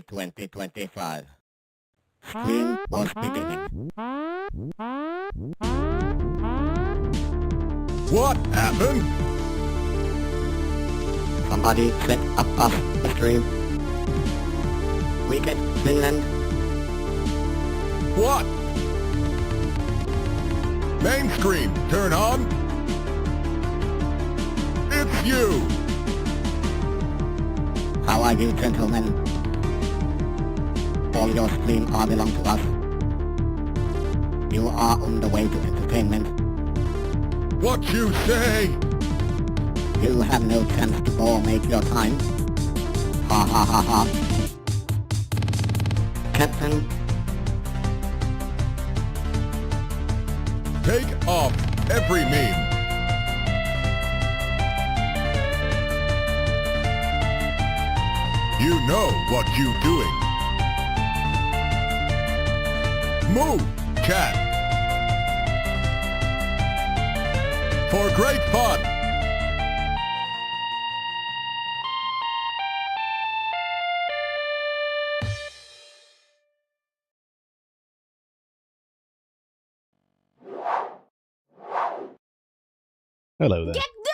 2025. Stream was beginning. What happened? Somebody set up the stream. Weekend, Finland. What? Main screen, turn on. It's you. How are you, gentlemen? All your stream are belong to us. You are on the way to entertainment. What you say? You have no chance to go make your time. Ha ha ha ha. Captain, Take off every meme. You know what you doing. Move, chat. For great fun. Hello there. Get the...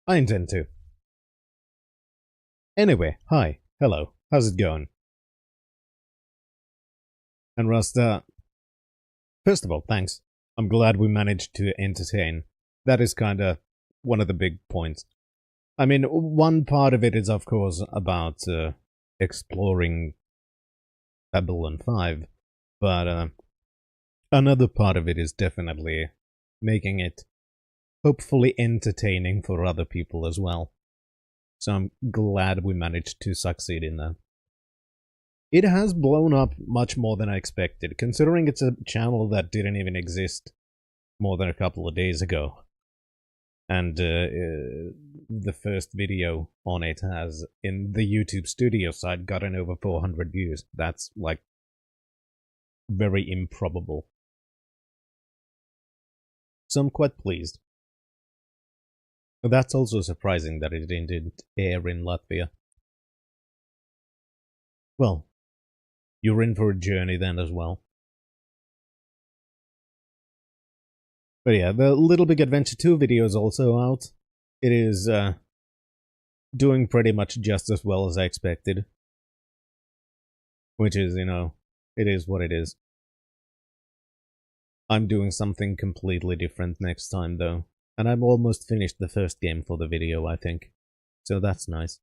I intend to. Anyway, hi. Hello. How's it going? And Rasta, first of all, thanks. I'm glad we managed to entertain. That is kinda one of the big points. I mean, one part of it is, of course, about exploring Babylon 5, but another part of it is definitely making it hopefully entertaining for other people as well. So I'm glad we managed to succeed in that. It has blown up much more than I expected, considering it's a channel that didn't even exist more than a couple of days ago. And the first video on it has, in the YouTube studio side, gotten over 400 views. That's, like, very improbable. So I'm quite pleased. But that's also surprising that it didn't air in Latvia. Well, you're in for a journey then as well. But yeah, the Little Big Adventure 2 video is also out. It is doing pretty much just as well as I expected. Which is, you know, it is what it is. I'm doing something completely different next time though. And I'm almost finished the first game for the video, I think. So that's nice.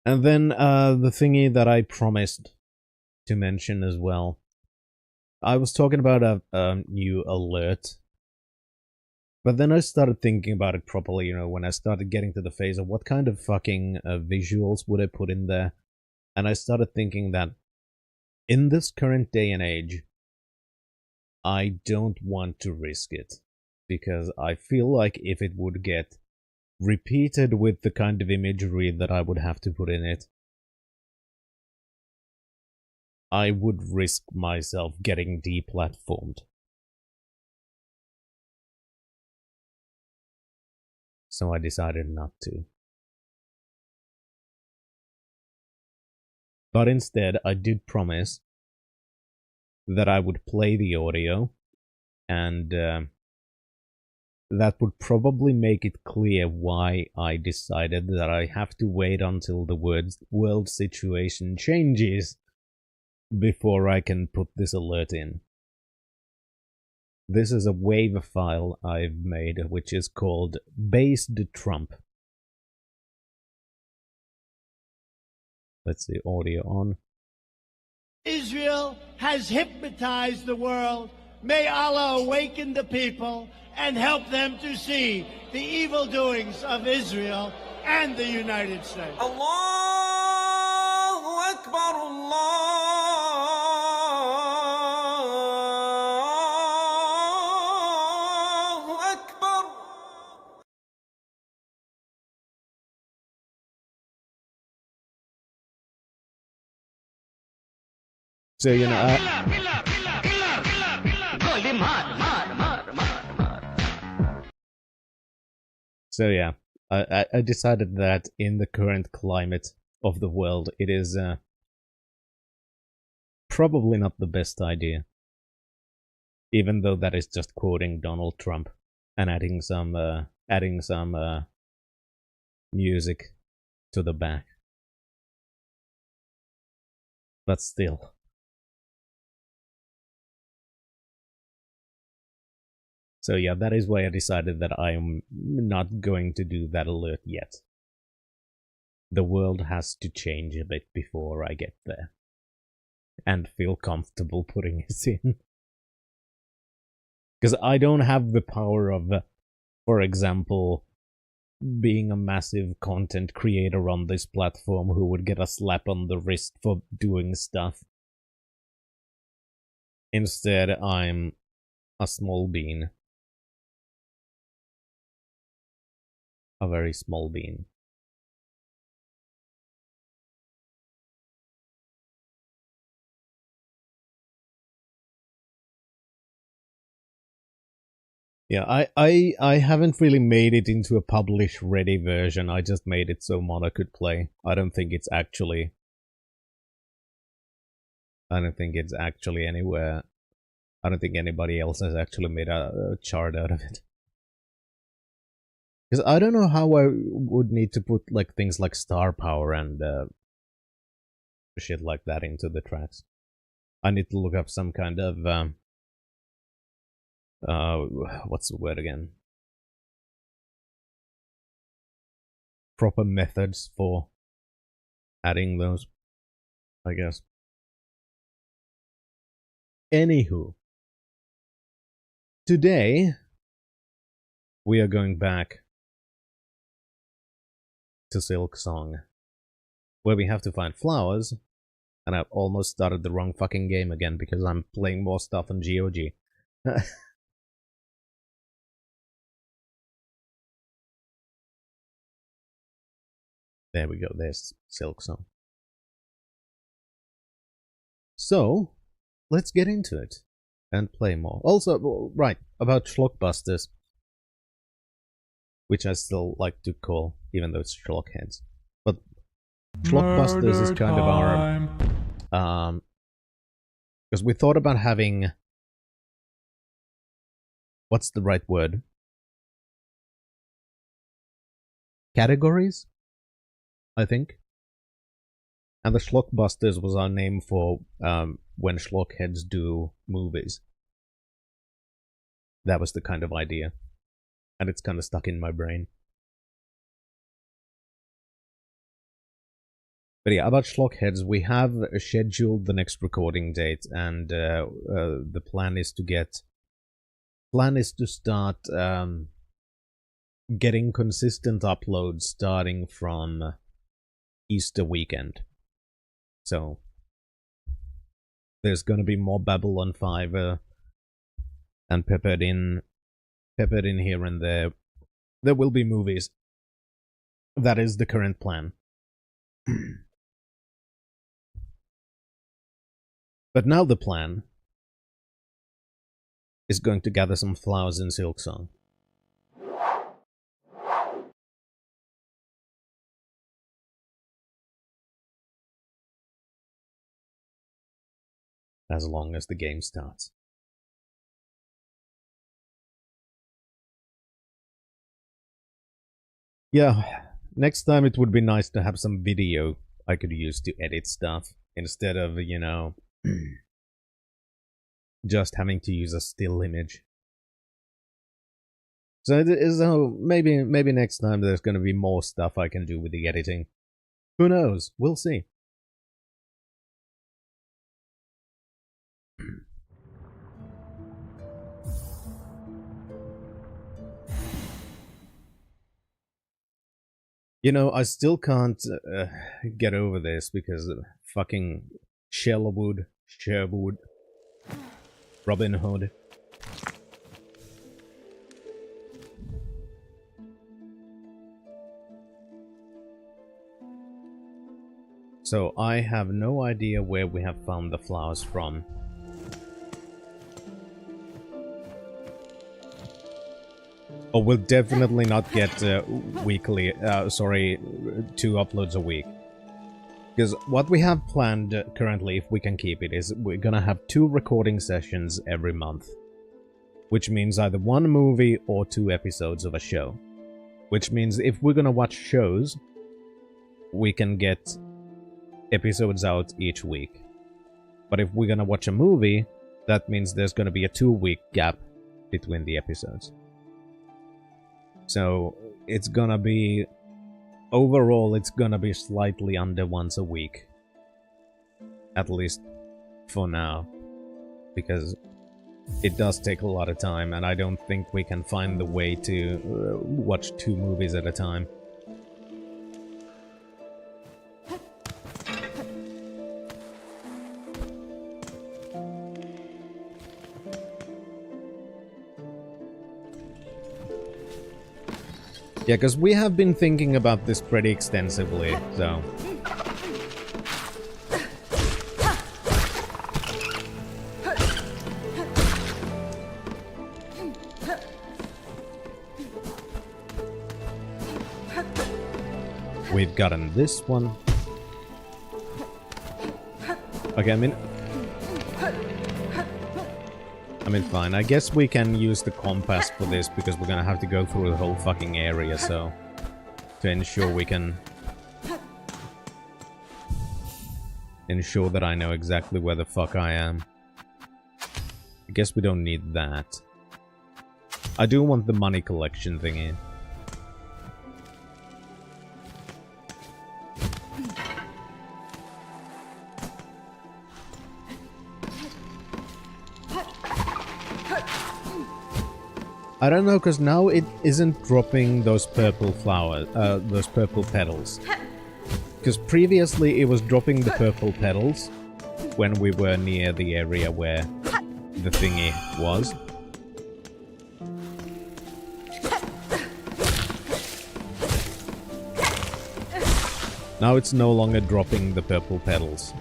And then the thingy that I promised to mention as well. I was talking about a new alert. But then I started thinking about it properly, you know, when I started getting to the phase of what kind of fucking visuals would I put in there. And I started thinking that in this current day and age, I don't want to risk it, because I feel like if it would get repeated with the kind of imagery that I would have to put in it, I would risk myself getting deplatformed. So I decided not to. But instead, I did promise that I would play the audio, and that would probably make it clear why I decided that I have to wait until the world situation changes before I can put this alert in. This is a wave file I've made, which is called Based Trump. Let's see, audio on. Israel has hypnotized the world. May Allah awaken the people and help them to see the evil doings of Israel and the United States. Allahu Akbar, Allahu Akbar. So, you know, so yeah, I decided that in the current climate of the world, it is probably not the best idea. Even though that is just quoting Donald Trump and adding some music to the back. But still. So yeah, that is why I decided that I am not going to do that alert yet. The world has to change a bit before I get there. And feel comfortable putting it in. Because I don't have the power of, for example, being a massive content creator on this platform who would get a slap on the wrist for doing stuff. Instead, I'm a small bean. A very small bean. Yeah, I haven't really made it into a publish ready version. I just made it so Mona could play. I don't think it's actually anywhere. I don't think anybody else has actually made a chart out of it. Because I don't know how I would need to put like things like star power and shit like that into the tracks. I need to look up some kind of what's the word again? Proper methods for adding those, I guess. Anywho, today we are going back to Silksong, where we have to find flowers, and I've almost started the wrong fucking game again because I'm playing more stuff on GOG. There we go, there's Silksong. So, let's get into it and play more. Also, right, about Schlockbusters, which I still like to call, even though it's Schlockheads. But Schlockbusters is kind of our... because we thought about having... What's the right word? Categories? I think. And the Schlockbusters was our name for when Schlockheads do movies. That was the kind of idea. And it's kind of stuck in my brain. But yeah, about Schlockheads, we have scheduled the next recording date, and the plan is to start getting consistent uploads starting from Easter weekend. So there's gonna be more Babylon 5 and peppered in here and there. There will be movies. That is the current plan. But now the plan is going to gather some flowers in Silksong. As long as the game starts. Yeah, next time it would be nice to have some video I could use to edit stuff, instead of, you know, just having to use a still image. So maybe next time there's gonna be more stuff I can do with the editing. Who knows? We'll see. You know, I still can't get over this because fucking Sherwood, Robin Hood. So I have no idea where we have found the flowers from. Or we'll definitely not get weekly, 2 uploads a week. Because what we have planned currently, if we can keep it, is we're gonna have 2 recording sessions every month. Which means either 1 movie or 2 episodes of a show. Which means if we're gonna watch shows, we can get episodes out each week. But if we're gonna watch a movie, that means there's gonna be a 2-week gap between the episodes. So it's gonna be... Overall, it's gonna be slightly under once a week. At least for now. Because it does take a lot of time, and I don't think we can find the way to watch 2 movies at a time. Yeah, because we have been thinking about this pretty extensively, so... We've gotten this one. Okay, I mean, fine. I guess we can use the compass for this, because we're gonna have to go through the whole fucking area, so... To ensure we can... Ensure that I know exactly where the fuck I am. I guess we don't need that. I do want the money collection thingy. I don't know, because now it isn't dropping those purple flowers, those purple petals. Because previously it was dropping the purple petals when we were near the area where the thingy was. Now it's no longer dropping the purple petals.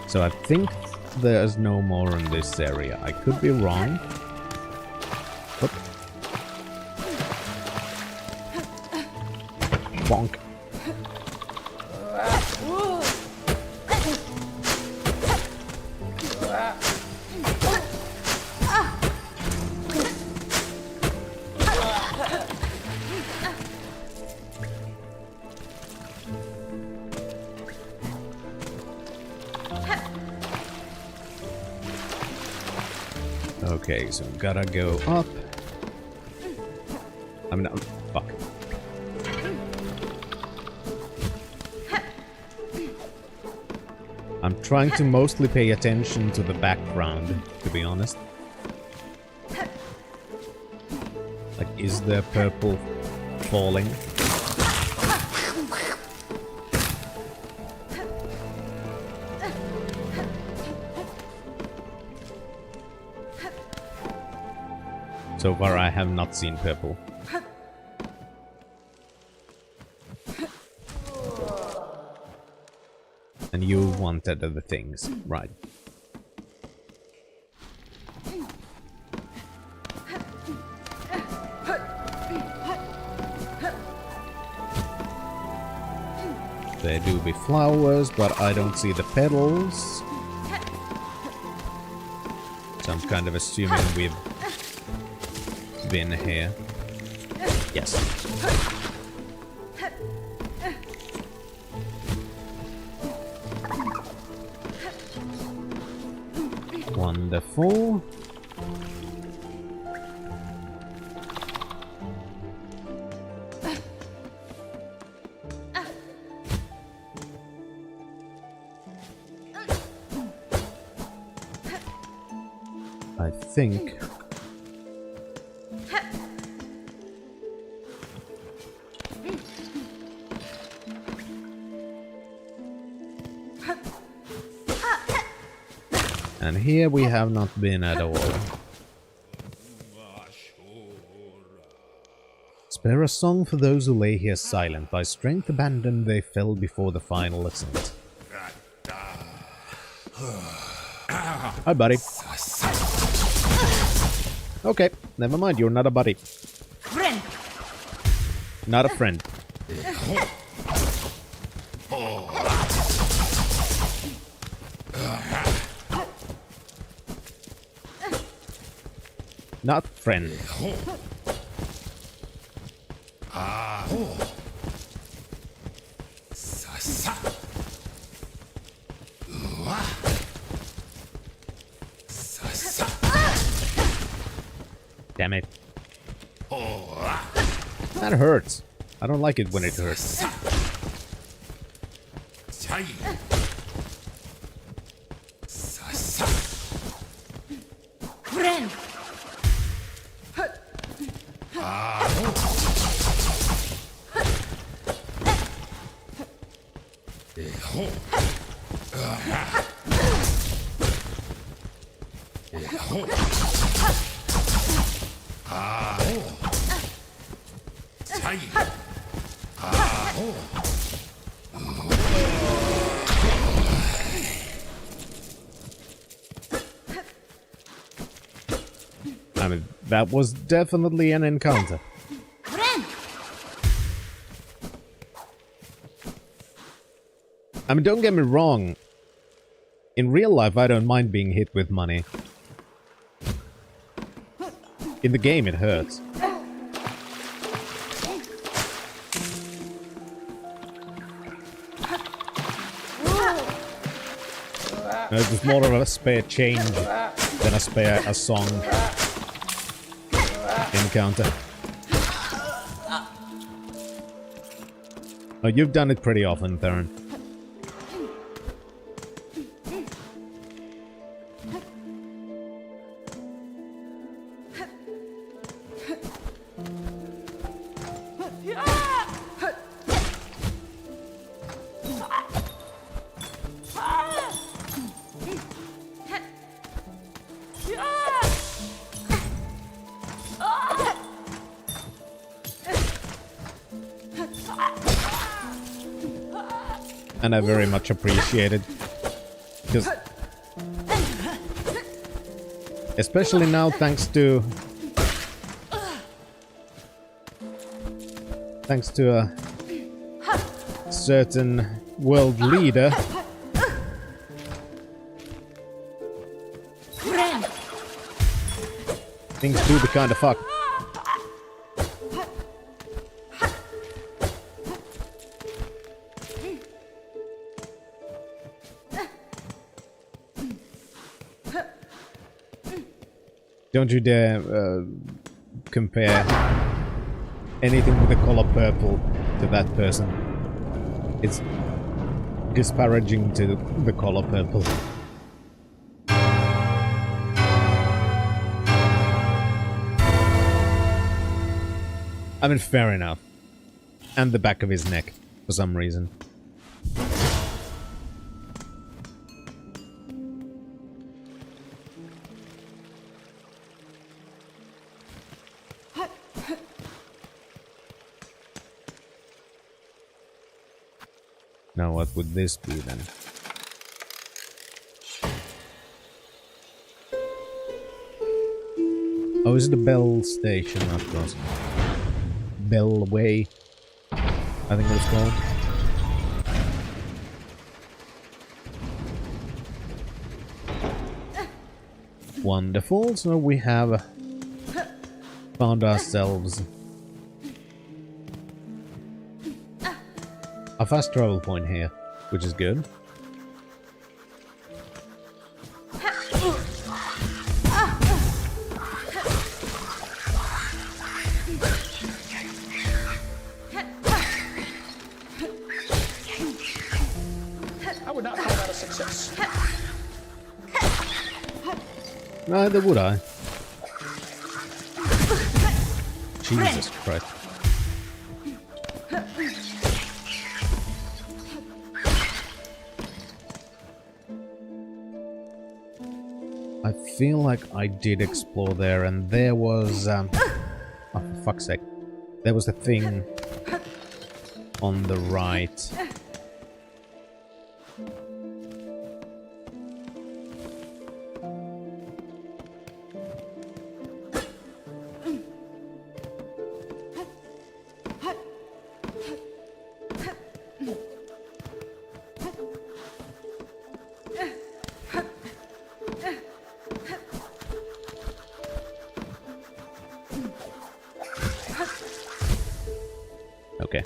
So I think there's no more in this area. I could be wrong. But... Bonk. Okay, so gotta go up. I'm not... Fuck. I'm trying to mostly pay attention to the background, to be honest. Like, is there purple falling? So far I have not seen purple. And you wanted other things, right? There do be flowers, but I don't see the petals. So I'm kind of assuming we've been here. Yes. Wonderful. I think And here we have not been at all. Spare a song for those who lay here silent. By strength abandoned they fell before the final ascent. Hi, buddy. Okay, never mind, you're not a buddy. Friend. Not a friend. Not friend. Damn it. That hurts. I don't like it when it hurts. Friend. I mean, that was definitely an encounter. Friend. I mean, don't get me wrong. In real life, I don't mind being hit with money. In the game, it hurts. It was more of a spare change than a song encounter. Oh, you've done it pretty often, Theron. And I very much appreciate it. Because especially now, thanks to a certain world leader, things do the kind of fuck. Don't you dare compare anything with the color purple to that person. It's disparaging to the color purple. I mean, fair enough. And the back of his neck, for some reason. Now what would this be then? Oh, is it the Bell Station, of course. Bell Way, I think it was called. Wonderful, so we have found ourselves a fast travel point here, which is good. I would not call that a success. Neither would I. Jesus Christ. feel like I did explore there, and there was... oh, for fuck's sake. There was the thing on the right. Okay.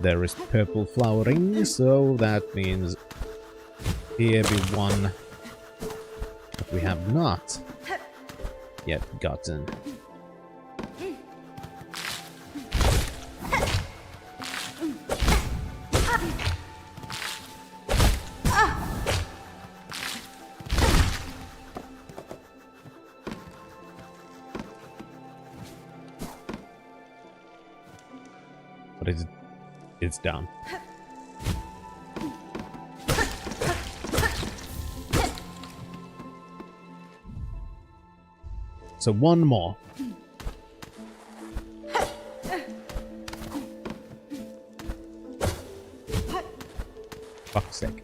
There is purple flowering, so that means here be one that we have not yet gotten. But it's down. So one more. Fuck's sake.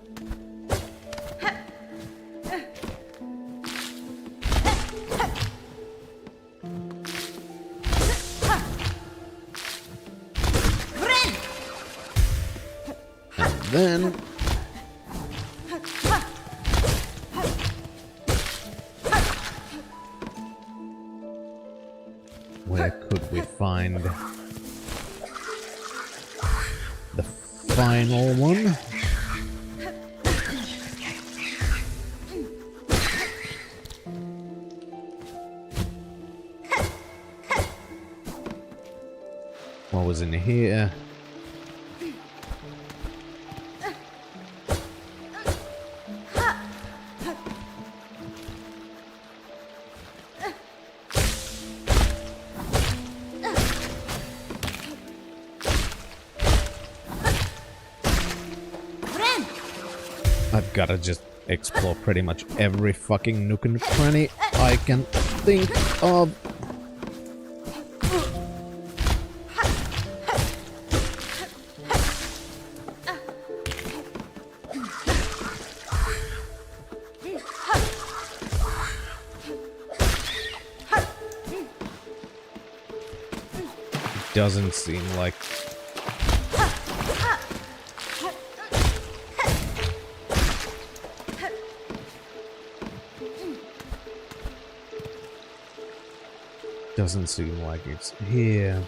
Then where could we find the final one? What was in here? I've gotta just explore pretty much every fucking nook and cranny I can think of. Doesn't seem like... Doesn't seem like it's here.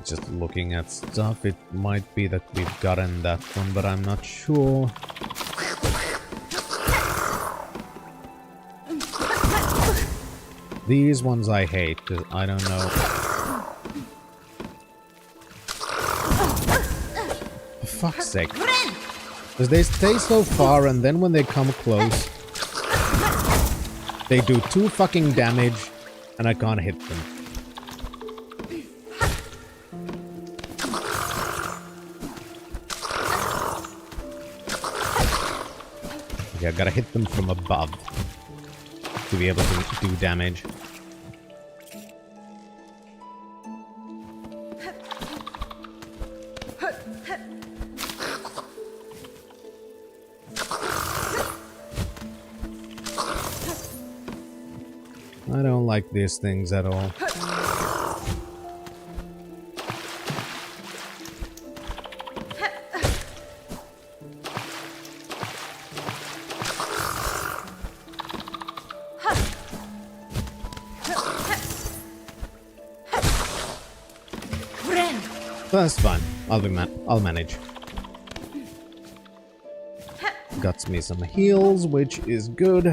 Just looking at stuff, it might be that we've gotten that one, but I'm not sure. These ones I hate, because I don't know. For fuck's sake. Because they stay so far, and then when they come close, they do 2 fucking damage, and I can't hit them. Okay, I gotta hit them from above to be able to do damage. I don't like these things at all. That's fine. I'll manage. Got me some heals, which is good.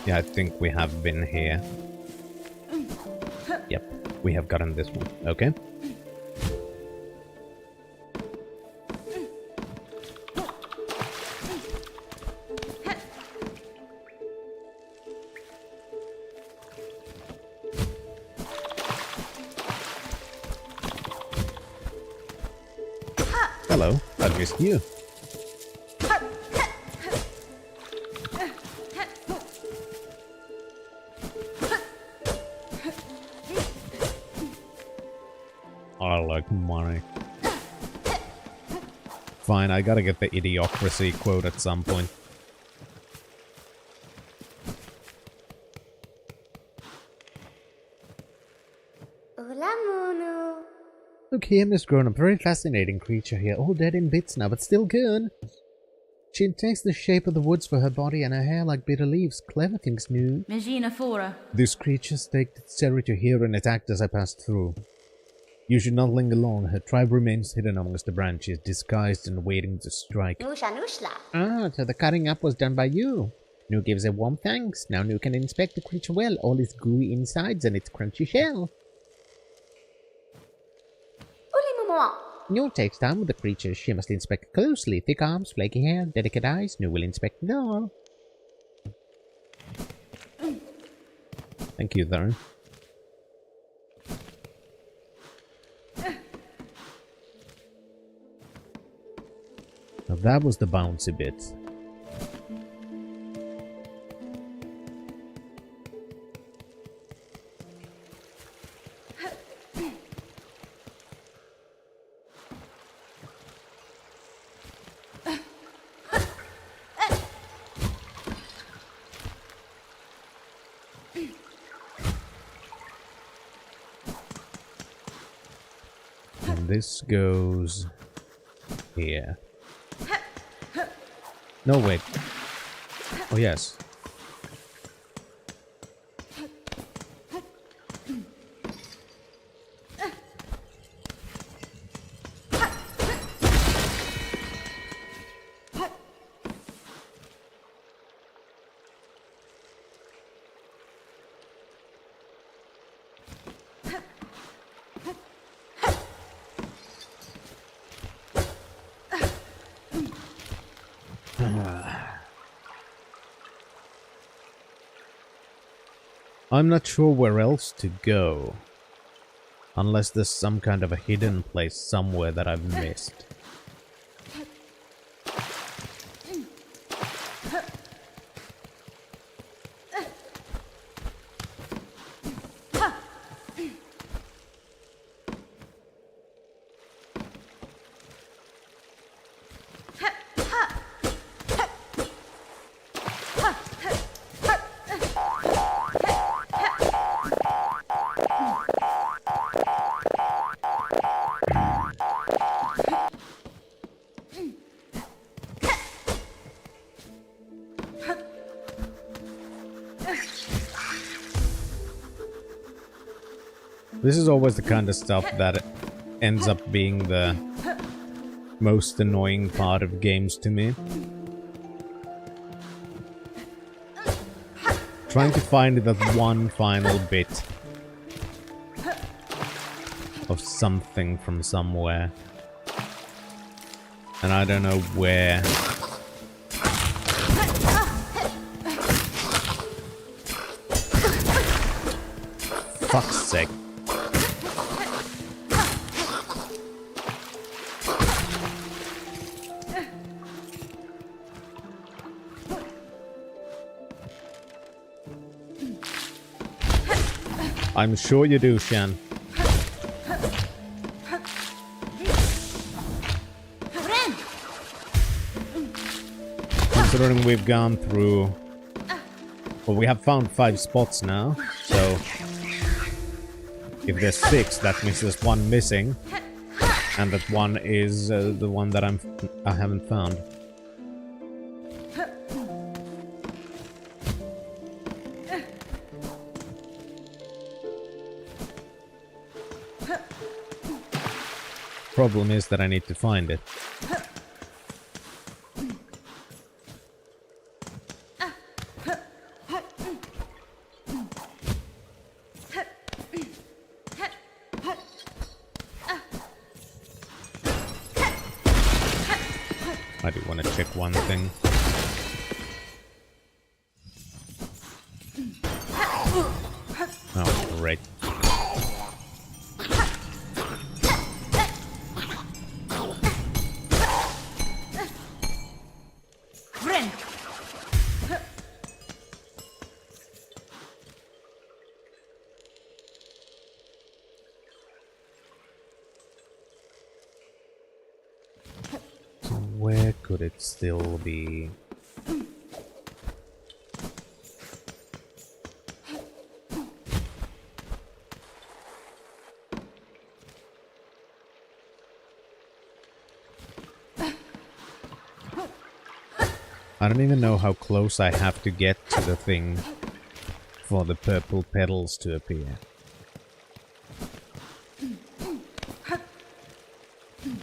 Yeah, I think we have been here. Yep, we have gotten this one. Okay. Hello, I missed you. I like money. Fine, I gotta get the idiocracy quote at some point. Look here, Miss Grown-up. Very fascinating creature here. All dead in bits now, but still good. She takes the shape of the woods for her body and her hair like bitter leaves. Clever things new. Megina Fora. This creature staked its territory here and attacked as I passed through. You should not linger long. Her tribe remains hidden amongst the branches, disguised and waiting to strike. Ah, so the cutting up was done by you. Nu gives a warm thanks. Now Nu can inspect the creature well, all its gooey insides and its crunchy shell. Nu takes time with the creature. She must inspect it closely. Thick arms, flaky hair, delicate eyes. Nu will inspect it all. Thank you, Thorn. Now that was the bouncy bit. And this goes here. No, wait. Oh, yes. I'm not sure where else to go. Unless there's some kind of a hidden place somewhere that I've missed. This is always the kind of stuff that ends up being the most annoying part of games to me. Trying to find that one final bit of something from somewhere. And I don't know where. Fuck's sake. I'm sure you do, Shan. Considering we've gone through... Well, we have found 5 spots now, so... If there's 6, that means there's 1 missing. And that 1 is the one that I haven't found. Problem is that I need to find it. I do want to check one thing. Oh, great. friend. So where could it still be? I don't even know how close I have to get to the thing for the purple petals to appear.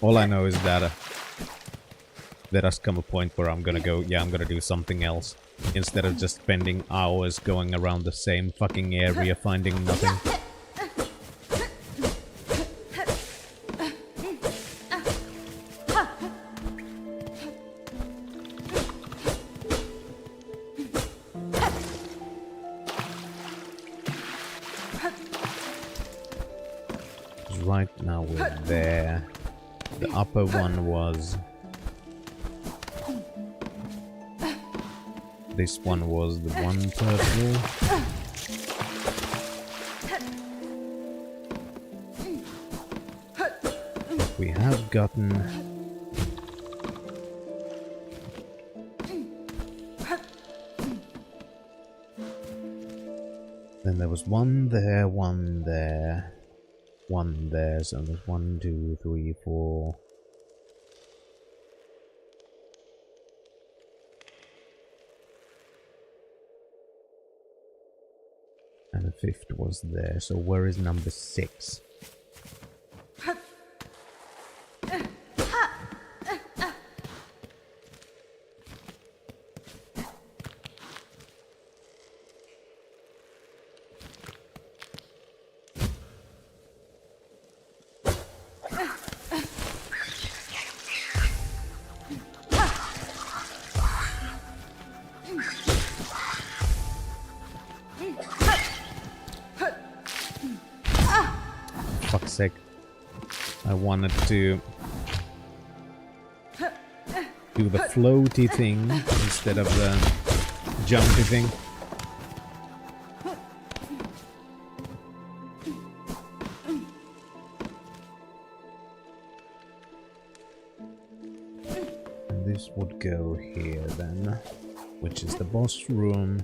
All I know is that there has come a point where I'm gonna go, yeah, I'm gonna do something else. Instead of just spending hours going around the same fucking area finding nothing. Right now we're there. The upper one was... This one was the one purple. We have gotten... Then there was one there, one there. One there, so there's 1, 2, 3, 4. And the 5th was there, so where is number 6? Fuck's sake. I wanted to do the floaty thing instead of the jumpy thing. And this would go here then, which is the boss room.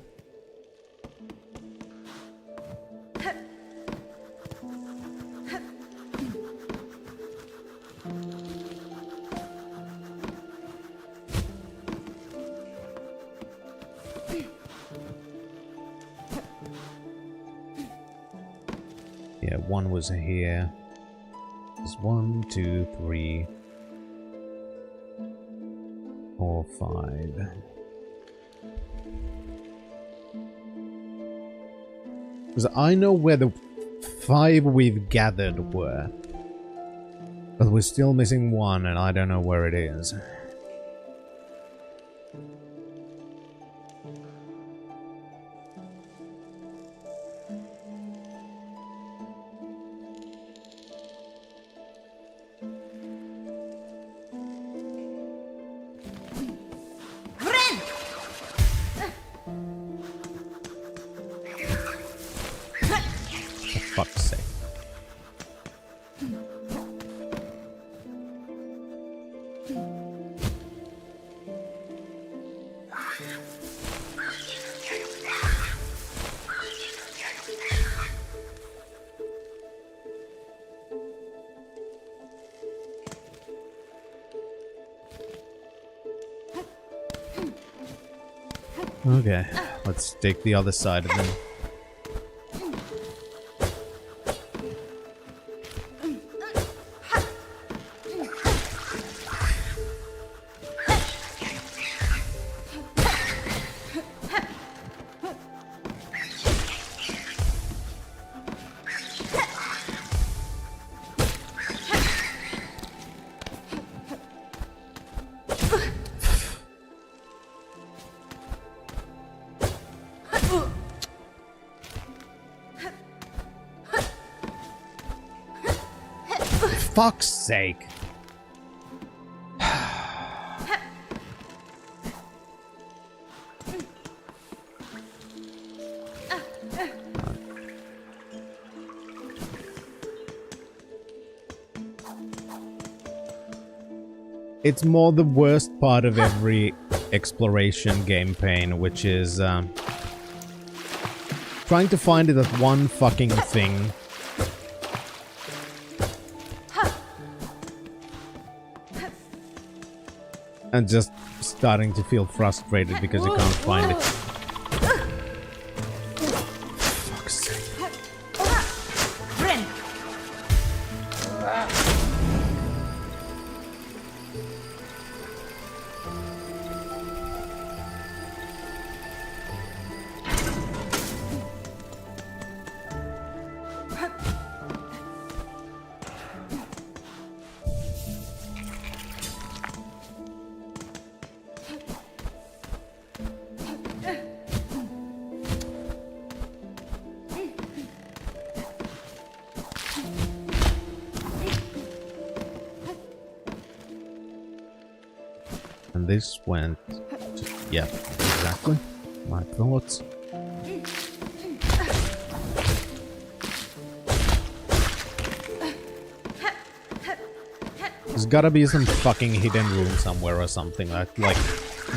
Yeah, one was here. There's 1, 2, 3, 4, 5. Because I know where the 5 we've gathered were. But we're still missing one and I don't know where it is. For fuck's sake. Okay, let's take the other side of them. Fuck's sake. It's more the worst part of every exploration game pain, which is trying to find that one fucking thing. And just starting to feel frustrated because you can't find it. Fuck's sake. Friend. And this went... yeah, exactly. My thoughts. There's gotta be some fucking hidden room somewhere or something. Like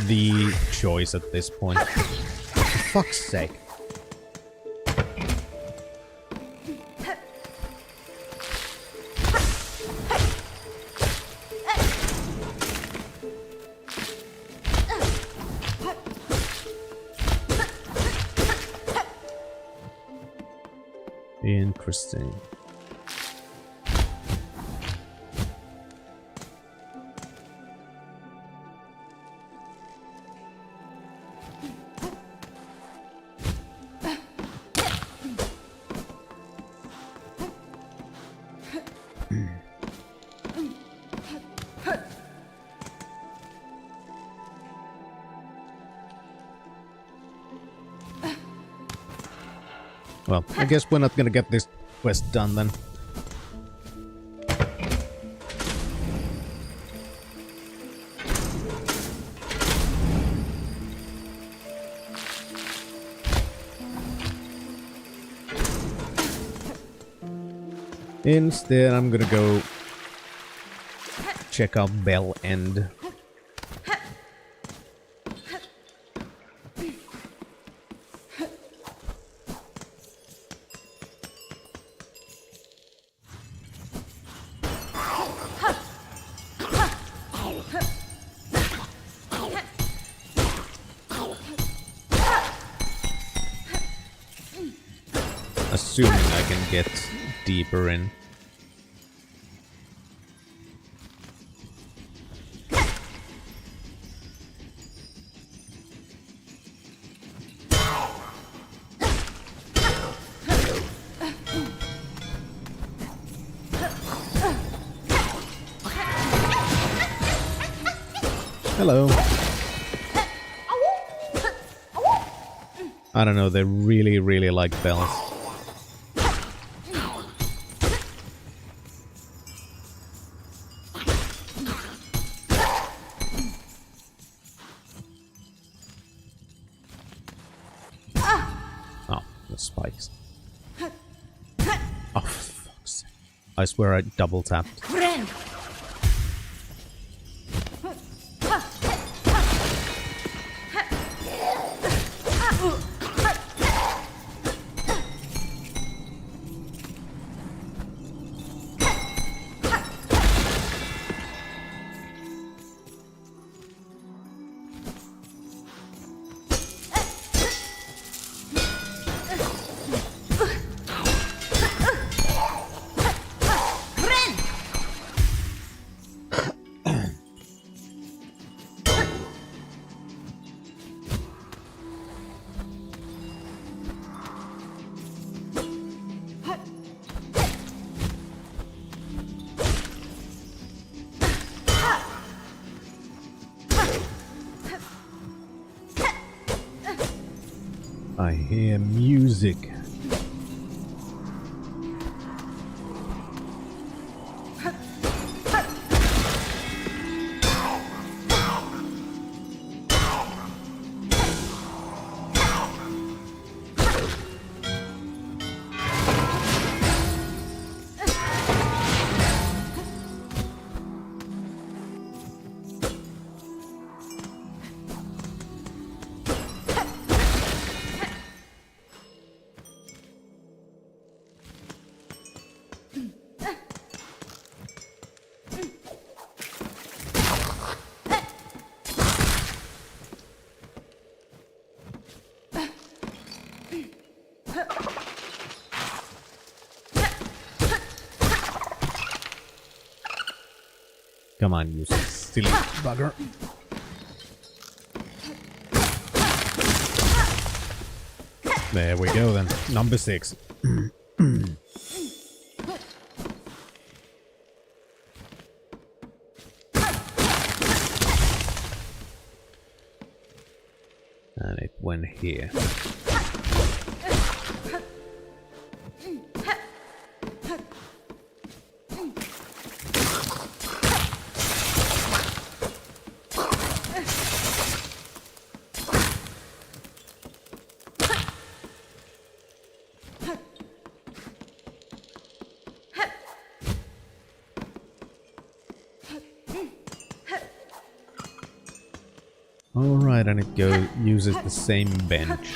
the choice at this point. For fuck's sake. Interesting. Well, I guess we're not gonna get this quest done then. Instead, I'm gonna go check out Bell End. Assuming I can get deeper in. Hello. I don't know, they really like bells. Oh, the spikes. Oh, for fuck's sake. I swear I double tapped. Friend. I hear music. Come on, you silly bugger. There we go then. Number 6. And it went here. Alright, and it uses the same bench.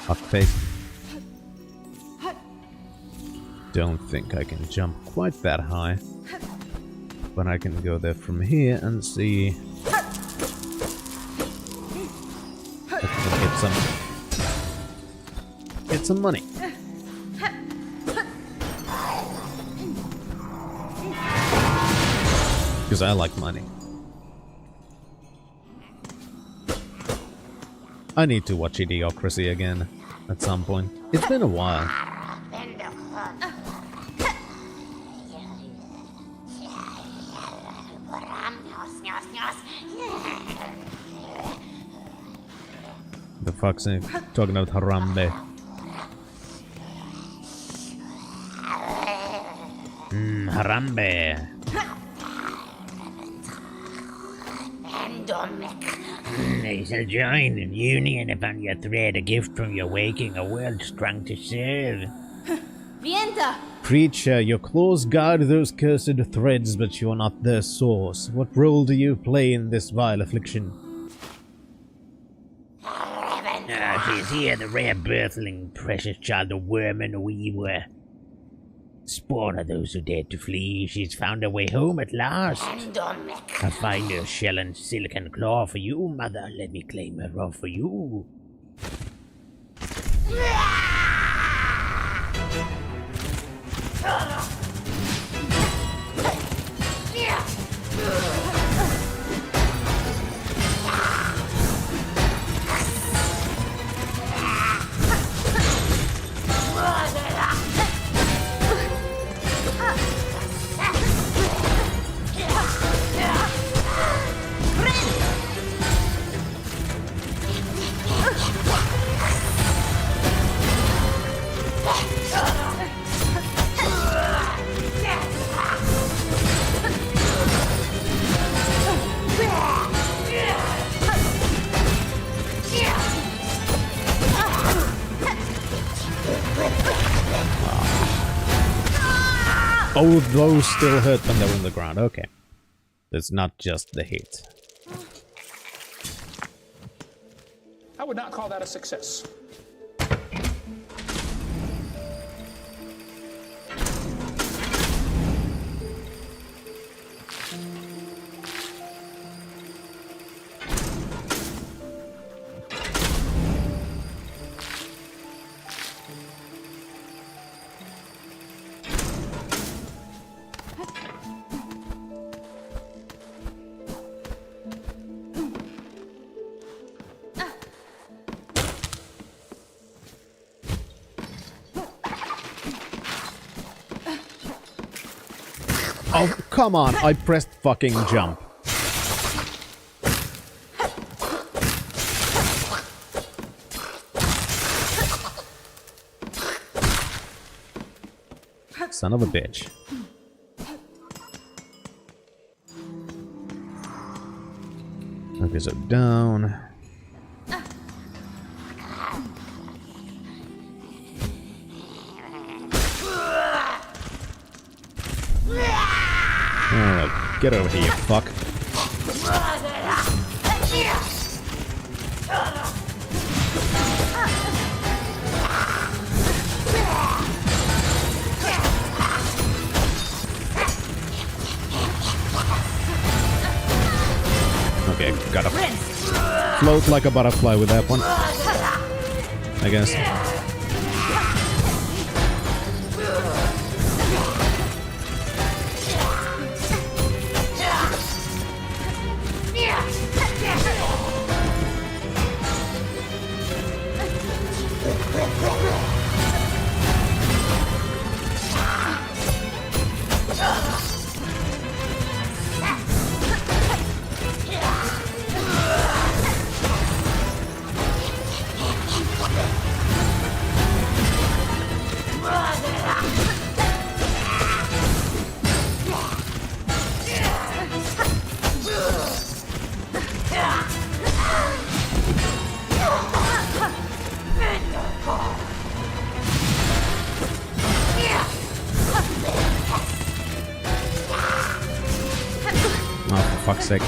Fuckface. Don't think I can jump quite that high. But I can go there from here and see if I can get some money. Because I like money. I need to watch Idiocracy again at some point. It's been a while. The fuck's he talking about Harambe? Harambe. They shall join in union upon your thread, a gift from your waking, a world strong to serve. Vienta! Preacher, your claws guard those cursed threads, but you are not their source. What role do you play in this vile affliction? She is here, the rare birthling, precious child, the worm and weaver. Spawn of those who dared to flee. She's found her way home at last. I find her shell and silk and claw for you, mother. Let me claim her all for you. Oh, those still hurt when they're on the ground. Okay. It's not just the hit. I would not call that a success. Oh, come on. I pressed fucking jump. Son of a bitch. Okay, so down. Oh, get over here, you fuck. Okay, gotta float like a butterfly with that one. I guess. Oh, for fuck's sake.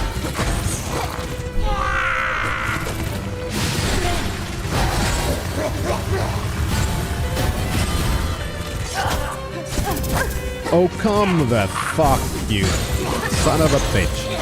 Oh, come the fuck you, son of a bitch.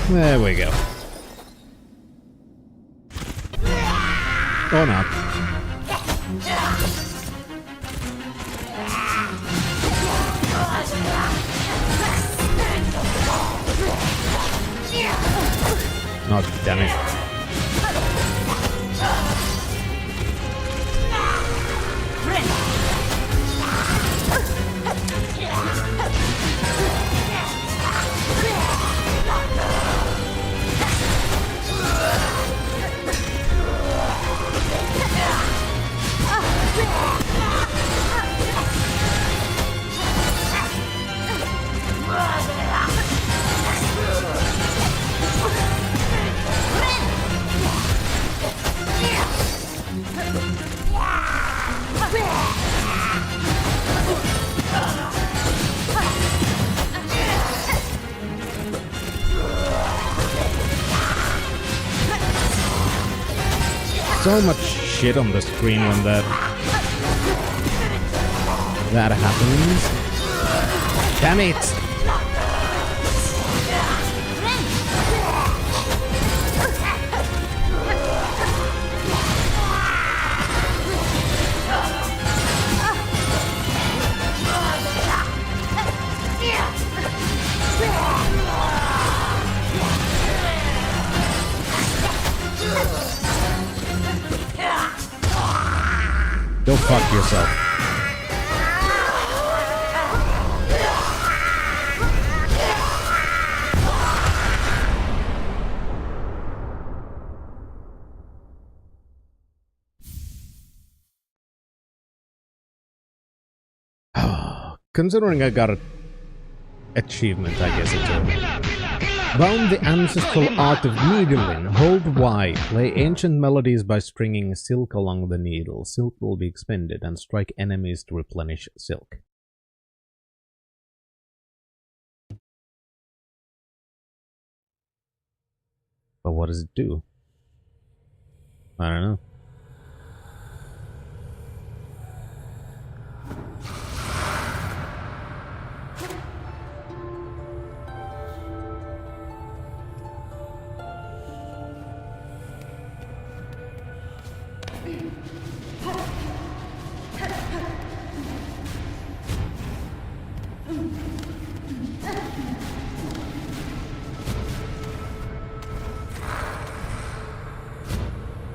There we go. Or not. Oh, damn it. So much shit on the screen when that happens. Damn it! Go fuck yourself. Considering I got an achievement, I guess it's a Bound the ancestral art of needling. Hold Y. Play ancient melodies by stringing silk along the needle. Silk will be expended and strike enemies to replenish silk. But what does it do? I don't know.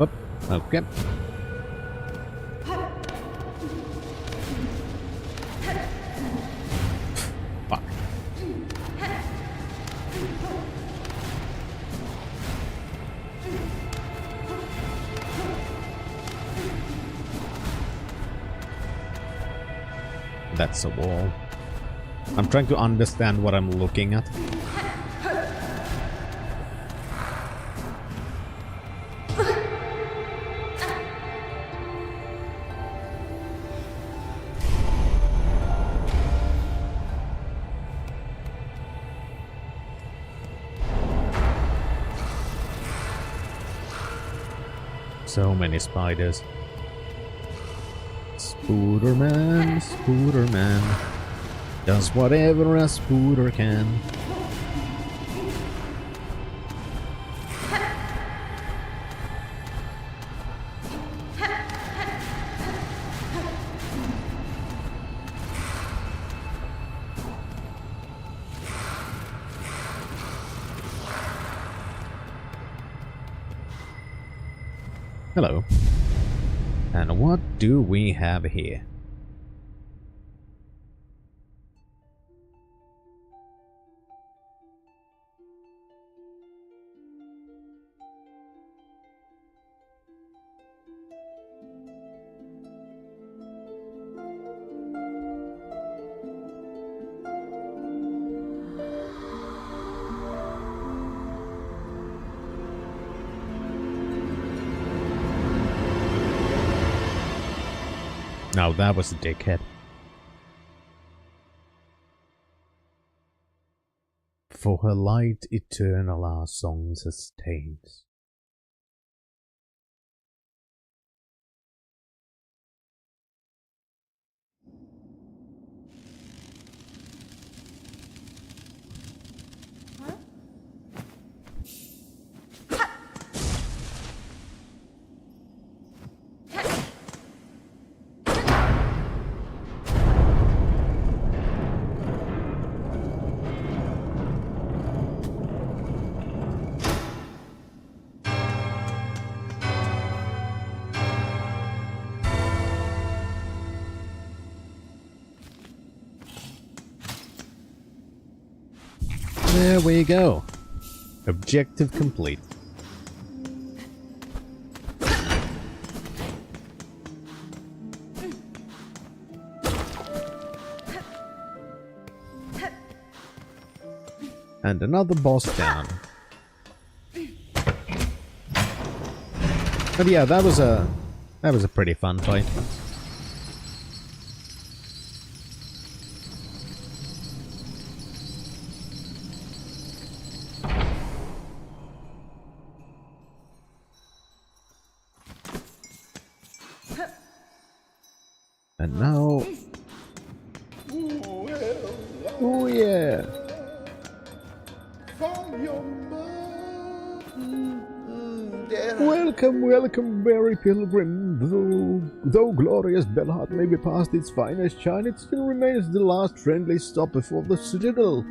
Oh, okay. That's a wall. I'm trying to understand what I'm looking at. So many spiders. Spooderman, Spooderman, does whatever a spooder can. Hello. And what do we have here? Now that was a dickhead. For her light eternal our song sustains. There we go. Objective complete. And another boss down. But yeah, that was a pretty fun fight. And now... Oh yeah! Welcome, welcome, merry pilgrim. Though glorious Belhart may be past its finest shine, it still remains the last friendly stop before the citadel.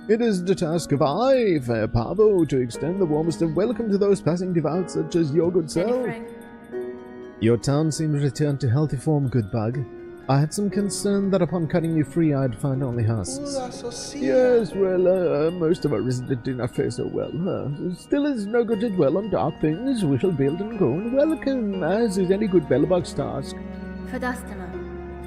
It is the task of I, fair Pavo, to extend the warmest of welcome to those passing devout such as your good self. Your town seems returned to healthy form, good bug. I had some concern that upon cutting you free I'd find only husks. Yes, well, most of our residents do not fare so well. Still, it's no good to dwell on dark things. We shall build and go and welcome, as is any good Bellabug's task.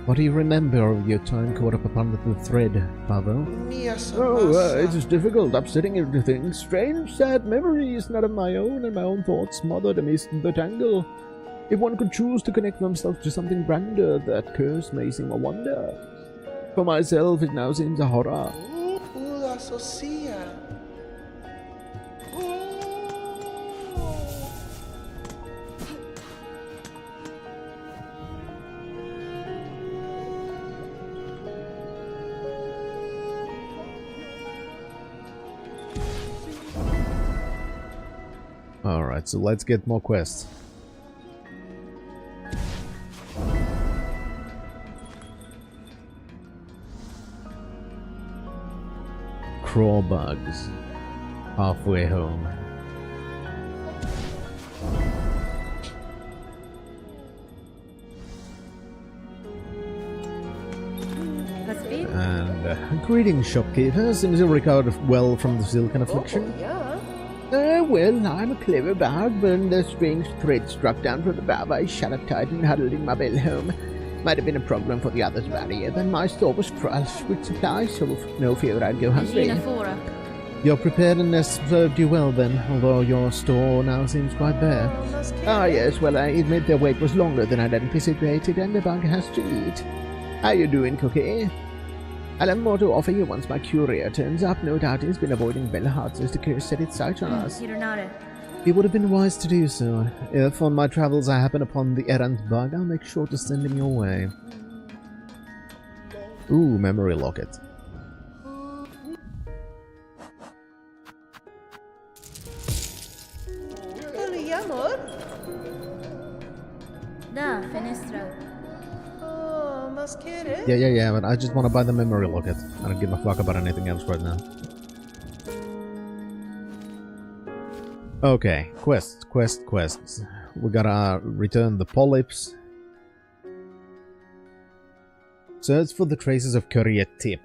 What do you remember of your time caught up upon the thread, Pavo? It is difficult, upsetting everything. Strange, sad memories, not of my own, and my own thoughts smothered amidst the tangle. If one could choose to connect oneself to something grander, that curse may seem a wonder. For myself, it now seems a horror. Alright, so let's get more quests. Crawl bugs. Halfway home. And greetings, shopkeeper. Seems you recovered well from the silken affliction. Well, I'm a clever bug, but a strange thread struck down from above. I shut up tight and huddled in my bell home. Might have been a problem for the others around here, but my store was flush with supplies, so no fear I'd go hungry. Your preparedness served you well then, although your store now seems quite bare. Ah yes, well I admit the wait was longer than I'd anticipated, and the bug has to eat. How you doing, Cookie? I'll have more to offer you once my courier turns up. No doubt he's been avoiding Bellheart as the curse set its sight on us. It would have been wise to do so. If on my travels I happen upon the errant bug, I'll make sure to send him your way. Ooh, memory locket. Da, fenestra. Yeah, but I just want to buy the memory locket. I don't give a fuck about anything else right now. Okay, quests. We gotta return the polyps. Search for the traces of courier Tip.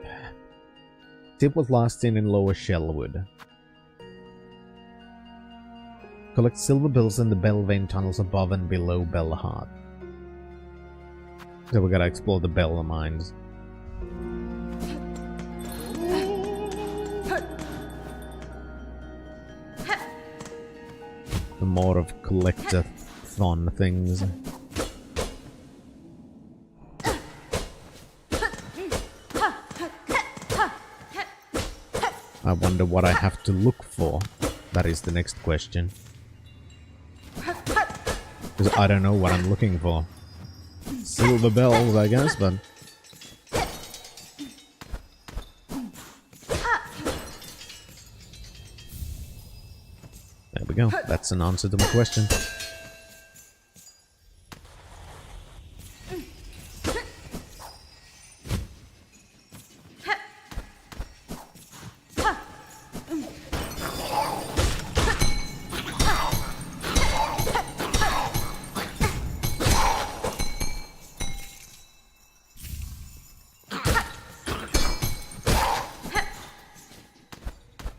Tip was last seen in Lower Shellwood. Collect silver bills in the Bellvein tunnels above and below Bellheart. So we gotta explore the Bell mines. The more of collectathon things. I wonder what I have to look for. That is the next question. Because I don't know what I'm looking for. Silver bells, I guess, but... There we go. That's an answer to my question.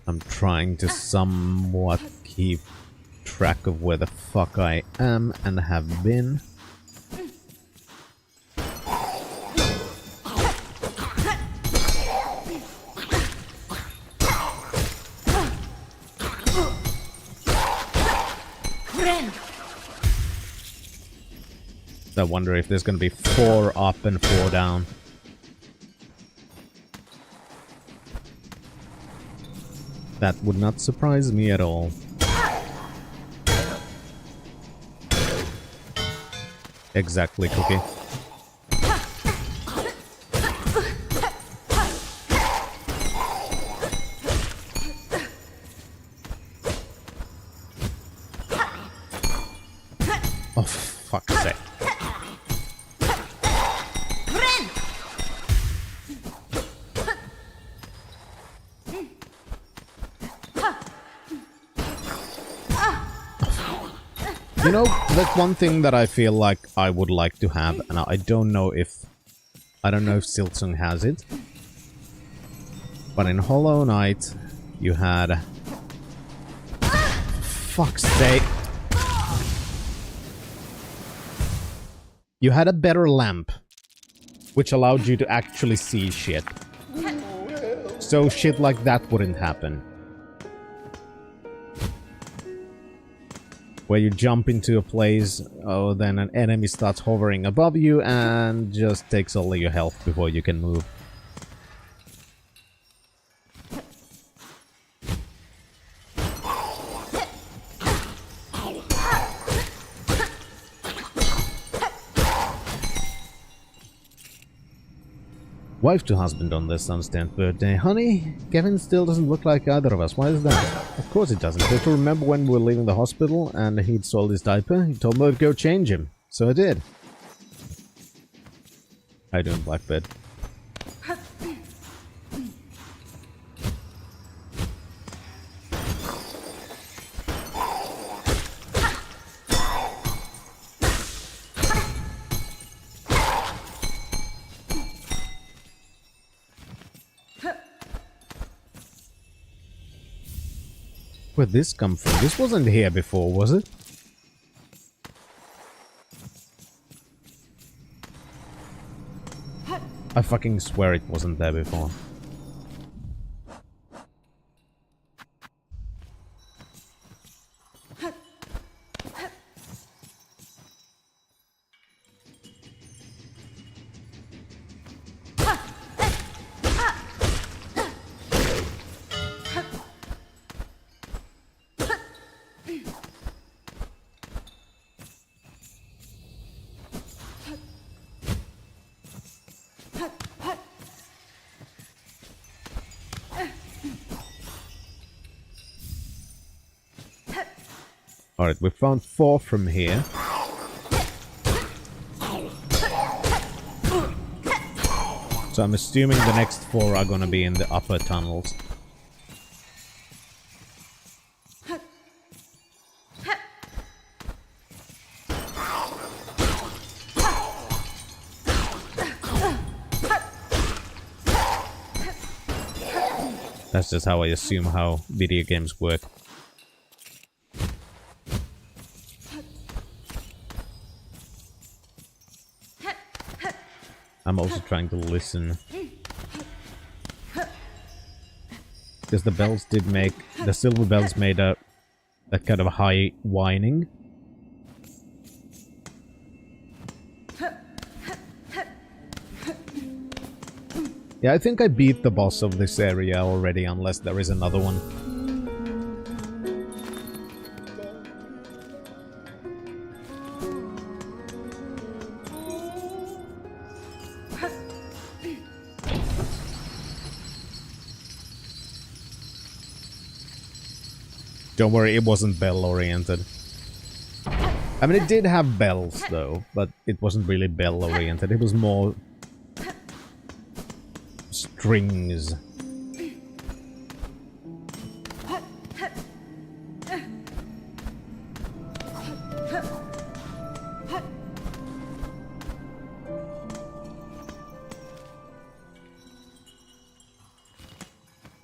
I'm trying to somewhat keep track of where the fuck I am and have been. I wonder if there's gonna be 4 up and 4 down. That would not surprise me at all. Exactly, Cookie. Oh, fuck's sake. You know, that's one thing that I feel like I would like to have, and I don't know if Silksong has it. But in Hollow Knight, you had... Fuck's sake. You had a better lamp, which allowed you to actually see shit. So shit like that wouldn't happen. Where you jump into a place, oh, then an enemy starts hovering above you and just takes all of your health before you can move. Wife to husband on their son's 10th birthday. Honey, Kevin still doesn't look like either of us. Why is that? Of course it doesn't. Don't you remember when we were leaving the hospital and he'd soiled his diaper? He told me to go change him. So I did. How you doing, Blackbird? Where'd this come from? This wasn't here before, was it? I fucking swear it wasn't there before. Alright, we found 4 from here. So I'm assuming the next 4 are gonna be in the upper tunnels. That's just how I assume how video games work. I'm also trying to listen. Because the bells did make... The silver bells made a kind of high whining. Yeah, I think I beat the boss of this area already, unless there is another one. Don't worry, it wasn't bell-oriented. I mean, it did have bells, though, but it wasn't really bell-oriented. It was more... strings.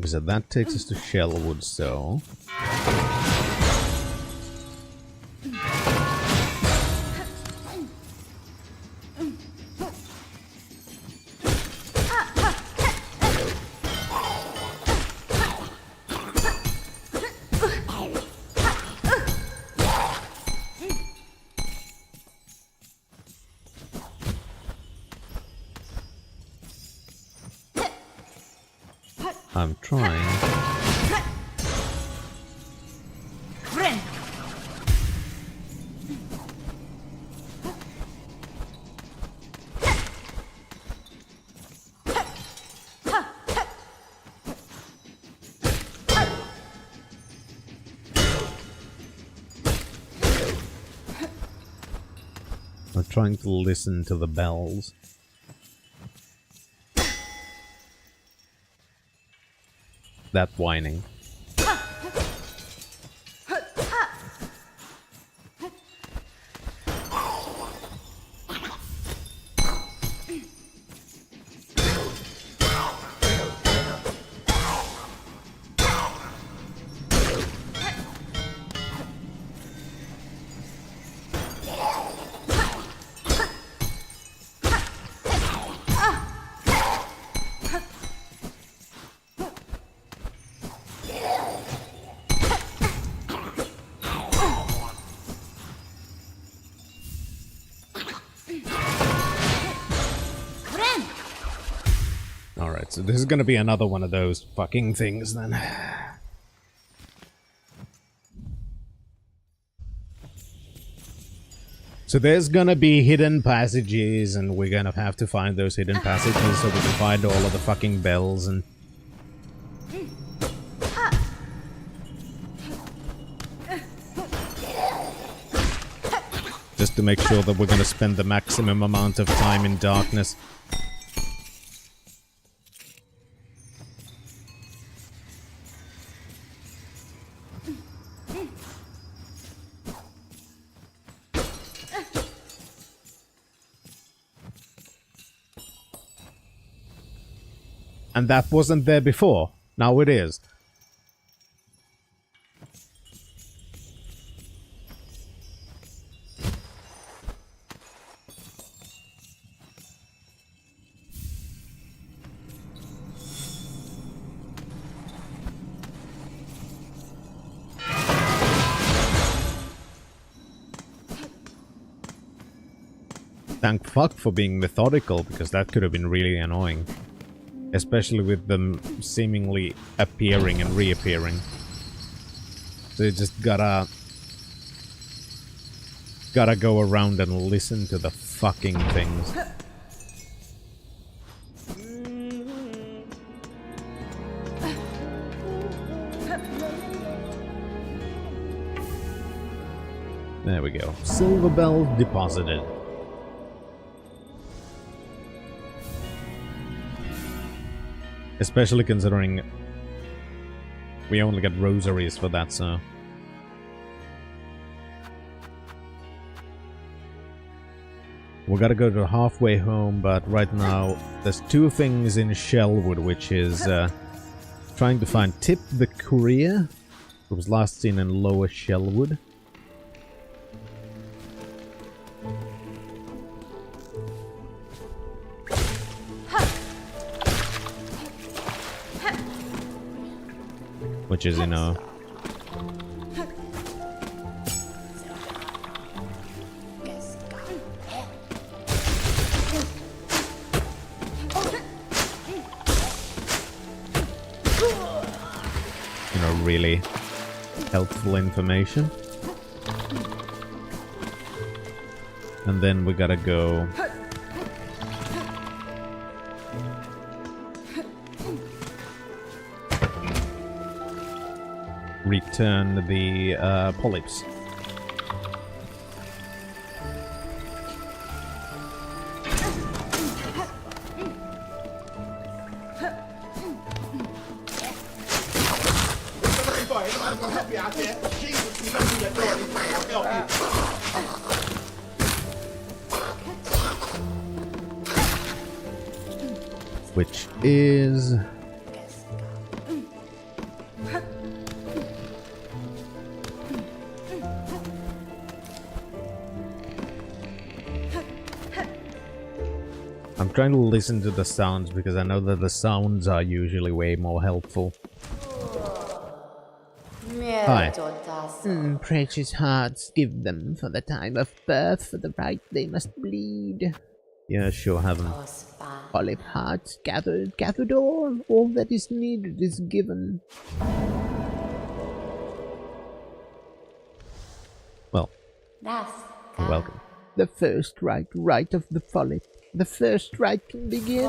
So that takes us to Shellwood, so... I'm trying. I'm trying to listen to the bells. That whining. Alright, so this is gonna be another one of those fucking things then. So there's gonna be hidden passages, and we're gonna have to find those hidden passages so we can find all of the fucking bells and... just to make sure that we're gonna spend the maximum amount of time in darkness. And that wasn't there before. Now it is. Thank fuck for being methodical, because that could have been really annoying. Especially with them seemingly appearing and reappearing. So you just gotta go around and listen to the fucking things. There we go. Silver bell deposited. Especially considering we only get rosaries for that, so... We gotta go to halfway home, but right now there's two things in Shellwood, which is trying to find Tip the Courier, who was last seen in Lower Shellwood. Which is, you know... really helpful information. And then we gotta go... return the polyps. Which is... I'm trying to listen to the sounds because I know that the sounds are usually way more helpful. Hi. Precious hearts, give them for the time of birth, for the right they must bleed. Yeah, sure, have them. Olive hearts gathered all that is needed is given. Well, you're welcome. The first rite of the folly. The first rite can begin.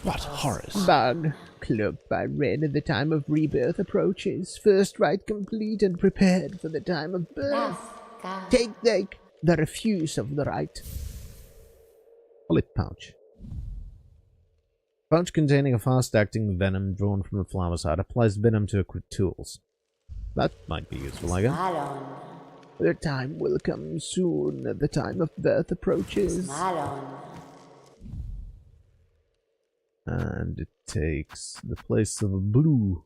What horrors? Bug, cloaked by red, the time of rebirth approaches. First rite complete and prepared for the time of birth. Take the refuse of the rite. Polyp pouch. Pouch containing a fast-acting venom drawn from a flower's heart applies venom to equip tools. That might be useful, I guess. The time will come soon. The time of birth approaches. And it takes the place of a blue.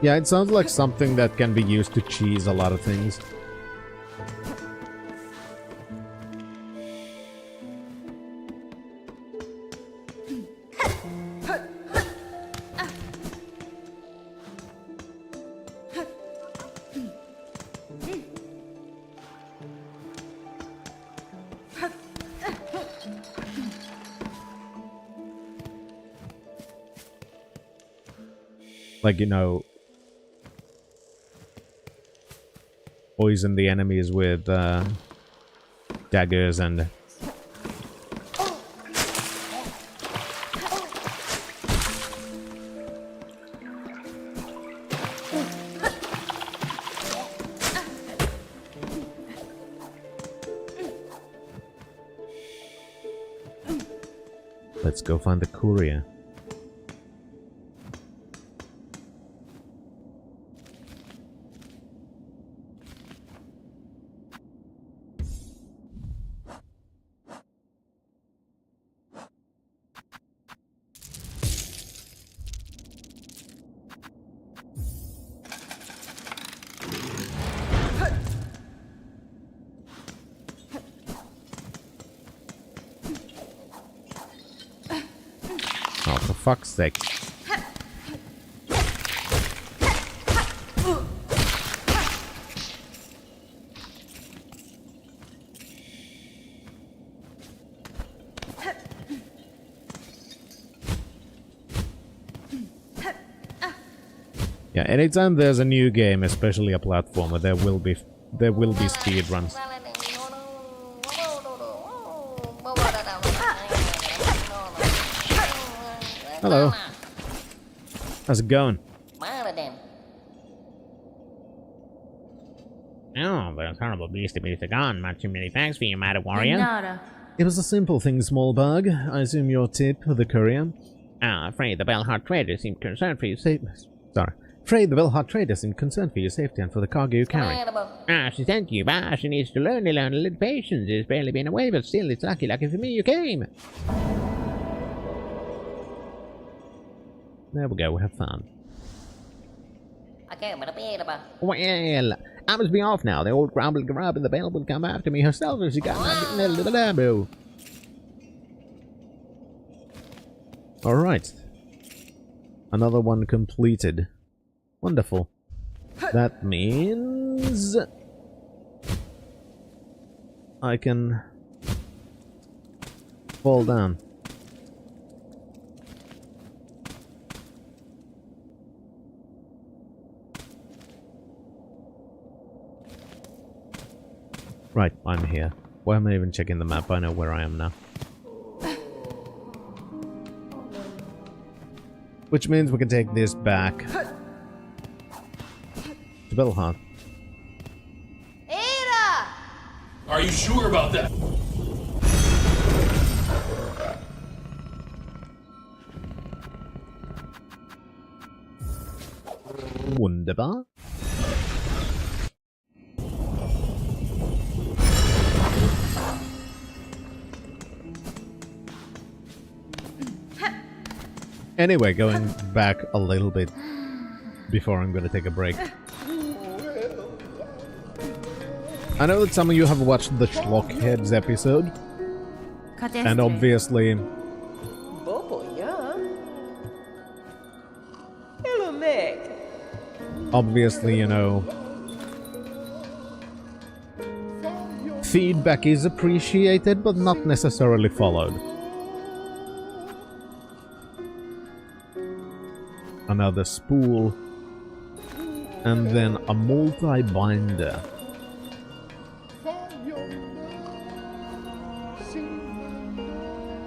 Yeah, it sounds like something that can be used to cheese a lot of things. Like, you know, poison the enemies with daggers and... Let's go find the courier. fuck's sake. Yeah, anytime there's a new game, especially a platformer, there will be speed runs. Hello. How's it going? Oh, the terrible beast are gone. Not too many thanks for you, Madam Warrior. It was a simple thing, small bug. I assume your tip, the courier. Afraid the Bellheart trader seemed concerned for your safety. Sorry. Afraid the Bellheart trader seemed concerned for your safety and for the cargo you carry. She sent you, but she needs to learn a little patience. It's barely been away, but still, it's lucky for me you came. There we go, have fun. Well, I must be off now. The old grumble grub in the bell will come after me herself if she got my little elbow. Alright. Another one completed. Wonderful. That means I can fall down. Right, I'm here. Why am I even checking the map? I know where I am now. Which means we can take this back to Bellheart. Ada! Are you sure about that? Wunderbar. Anyway, going back a little bit before I'm gonna take a break. I know that some of you have watched the Schlockheads episode, and obviously... Obviously, you know... feedback is appreciated, but not necessarily followed. Another spool, and then a multi-binder.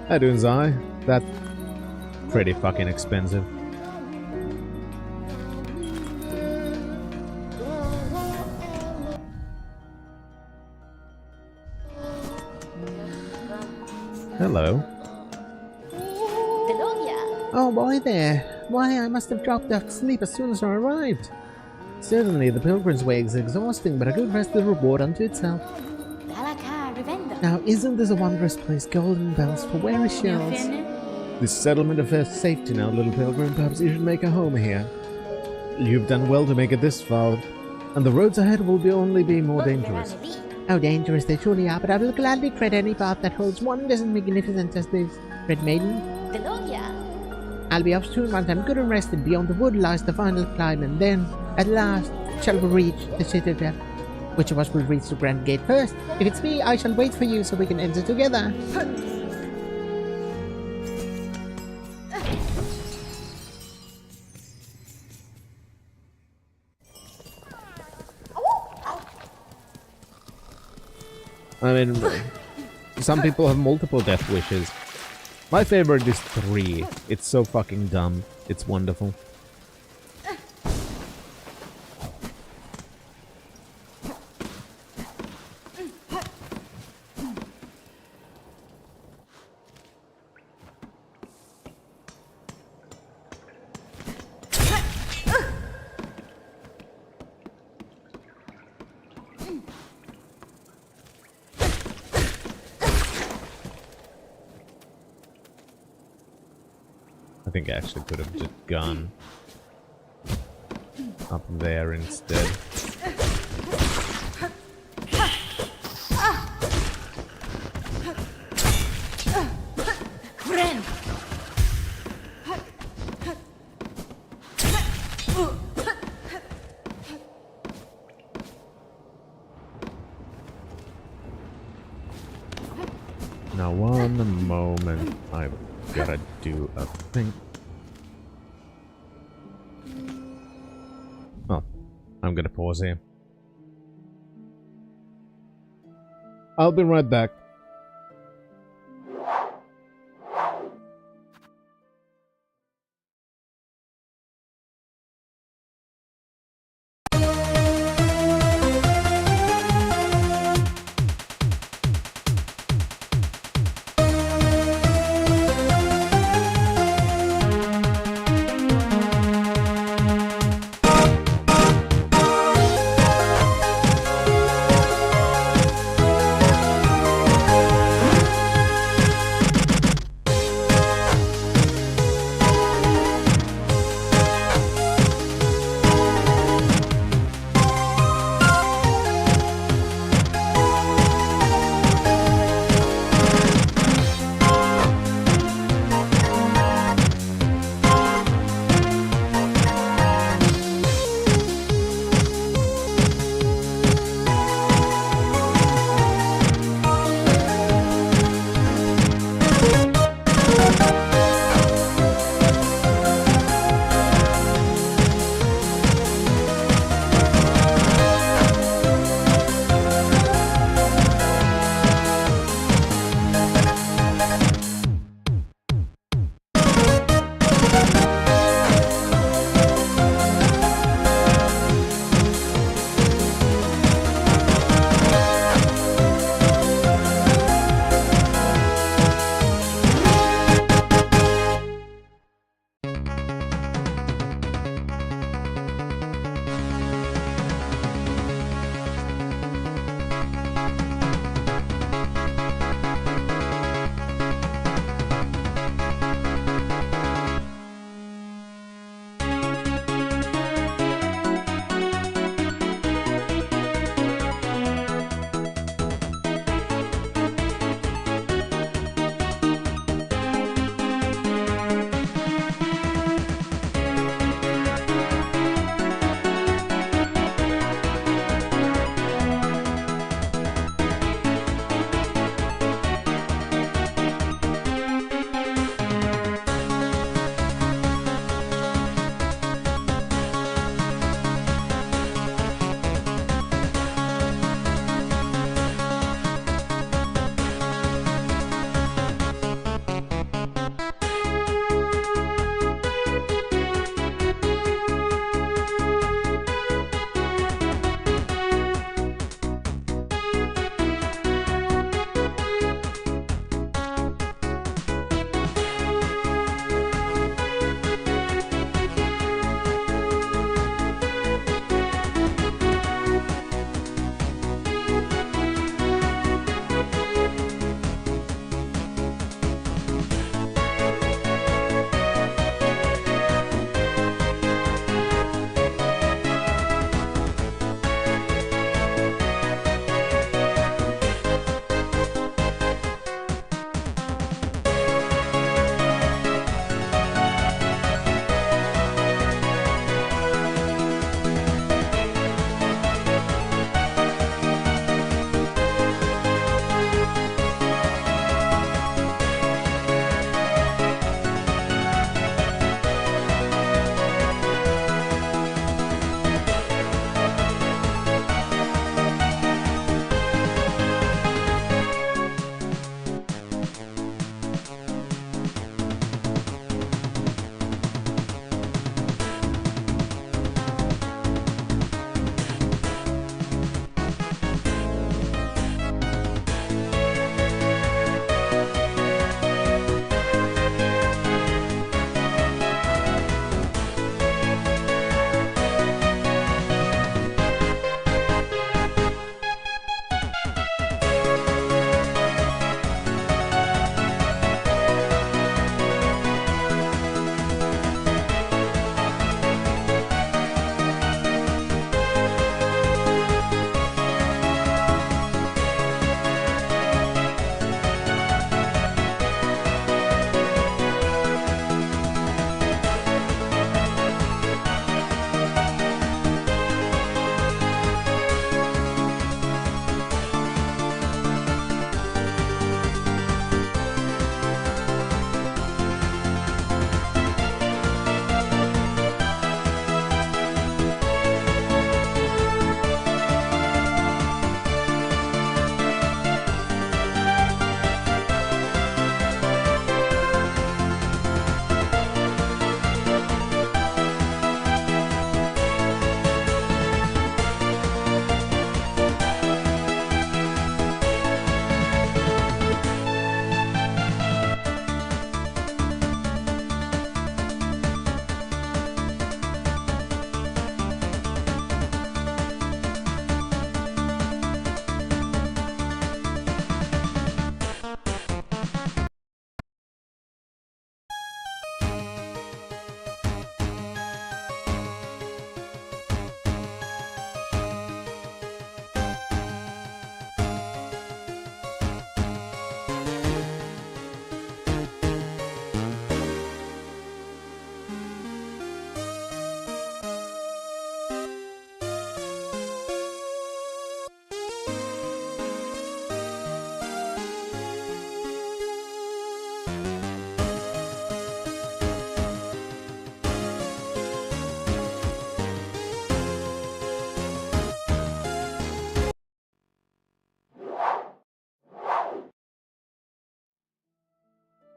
How doing, Zai? That's pretty fucking expensive. Hello. Oh boy there. Why, I must have dropped off to sleep as soon as I arrived. Certainly, the Pilgrim's Way is exhausting, but a good rest is a reward unto itself. Now, isn't this a wondrous place? Golden bells for weary shells. This settlement offers safety now, little pilgrim. Perhaps you should make a home here. You've done well to make it this far, and the roads ahead will only be more dangerous. How dangerous they truly are, but I will gladly tread any path that holds wonders and magnificence as this, Red Maiden. I'll be off soon once I'm good and rested. Beyond the wood lies the final climb, and then, at last, shall we reach the citadel. Which of us will reach the grand gate first? If it's me, I shall wait for you so we can enter together. I mean, some people have multiple death wishes. My favorite is 3. It's so fucking dumb. It's wonderful. I think I actually could have just gone up there instead. Now, one moment. I've gotta do a thing. Oh, I'm gonna pause here. I'll be right back.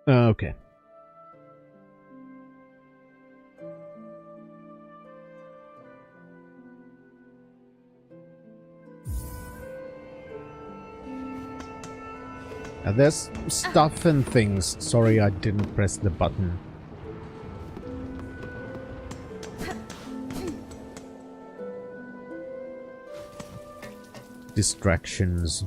Okay. Now there's stuff and things. Sorry I didn't press the button. Distractions.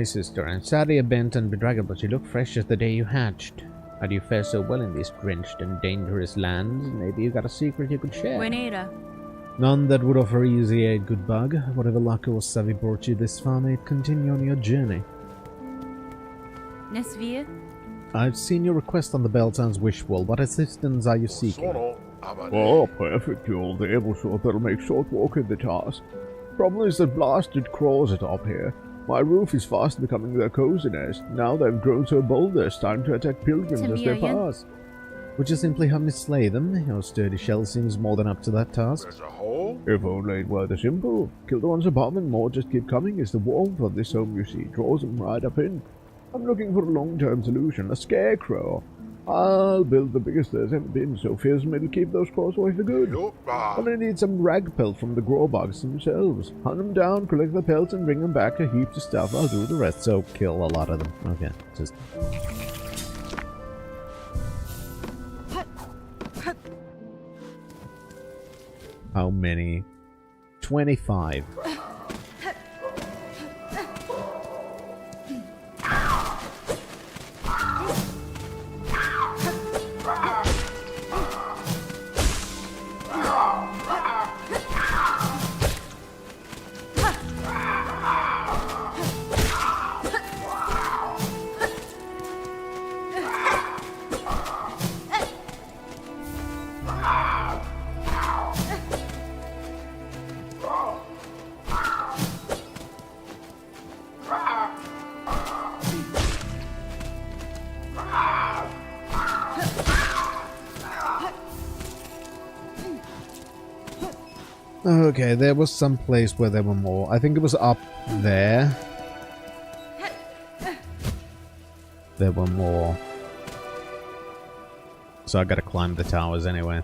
Oi, sister, I'm sadly bent and bedraggled, but you look fresh as the day you hatched. How do you fare so well in these drenched and dangerous lands? Maybe you got a secret you could share? None that would offer easy aid, good bug. Whatever luck or savvy brought you this far, may it continue on your journey. I've seen your request on the Belltown's wish wall. What assistance are you seeking? Oh, perfect. You'll be able to that'll make short work of the task. Problem is that blasted crows atop here. My roof is fast becoming their cozy nest. Now they've grown so bold there's time to attack pilgrims as they pass. Would you simply have me slay them? Your sturdy shell seems more than up to that task. There's a hole? If only it were the simple. Kill the ones above and more just keep coming as the warmth of this home you see draws them right up in. I'm looking for a long-term solution, a scarecrow. I'll build the biggest there's ever been, so fearsome it'll keep those crows away for good. Only need some rag pelt from the growbugs themselves. Hunt them down, collect the pelts, and bring them back to heaps of stuff. I'll do the rest, so kill a lot of them. Okay, just... How many? 25. Okay, there was some place where there were more. I think it was up there. There were more. So I gotta climb the towers anyway.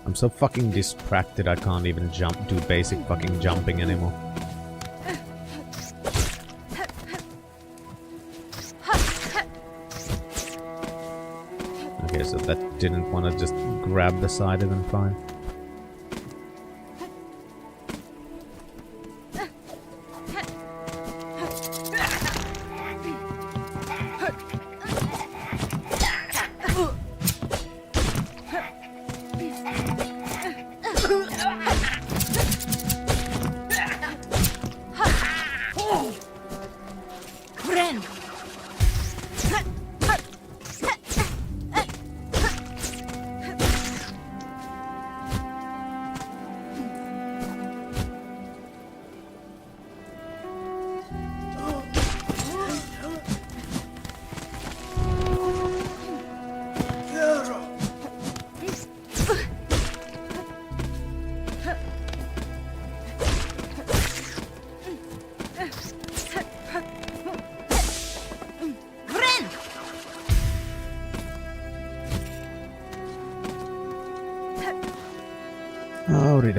I'm so fucking distracted I can't even do basic fucking jumping anymore. Okay, so that didn't want to just grab the side of them, fine.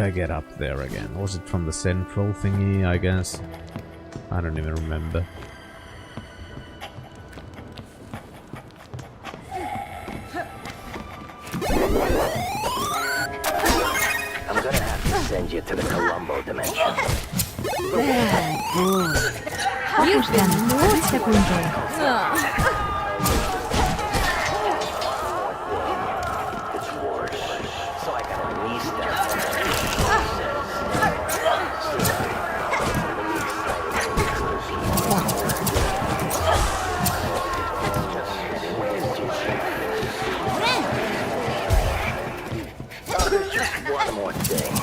I get up there again? Was it from the central thingy, I guess? I don't even remember. I'm gonna have to send you to the Colombo dimension. You've done more, Segundo. It's worse. So I gotta release that. One more thing.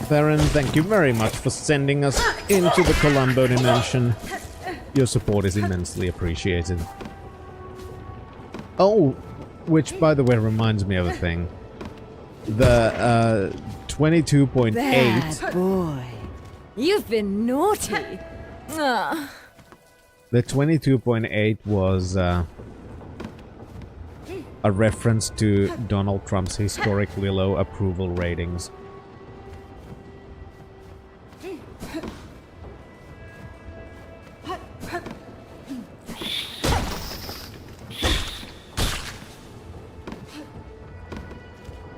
Theron, thank you very much for sending us into the Colombo dimension. Your support is immensely appreciated. Oh, which by the way reminds me of a thing. The 22.8. Bad boy. You've been naughty. The 22.8 was a reference to Donald Trump's historically low approval ratings.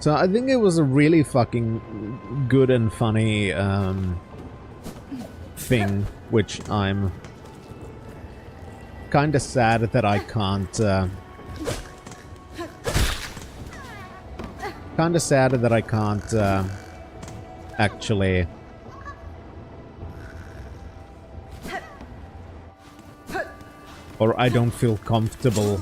So I think it was a really fucking good and funny thing, which I'm kinda sad that I can't actually or I don't feel comfortable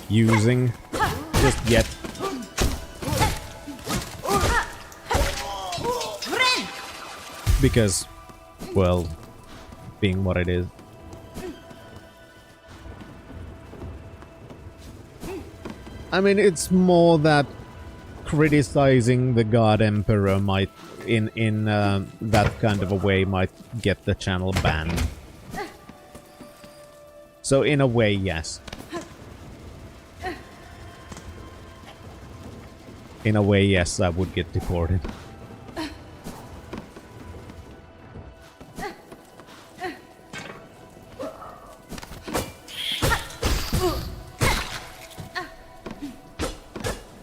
using just yet. Because, well, being what it is. I mean, it's more that criticizing the God Emperor might, in that kind of a way, might get the channel banned. So in a way, yes. In a way, yes, I would get deported.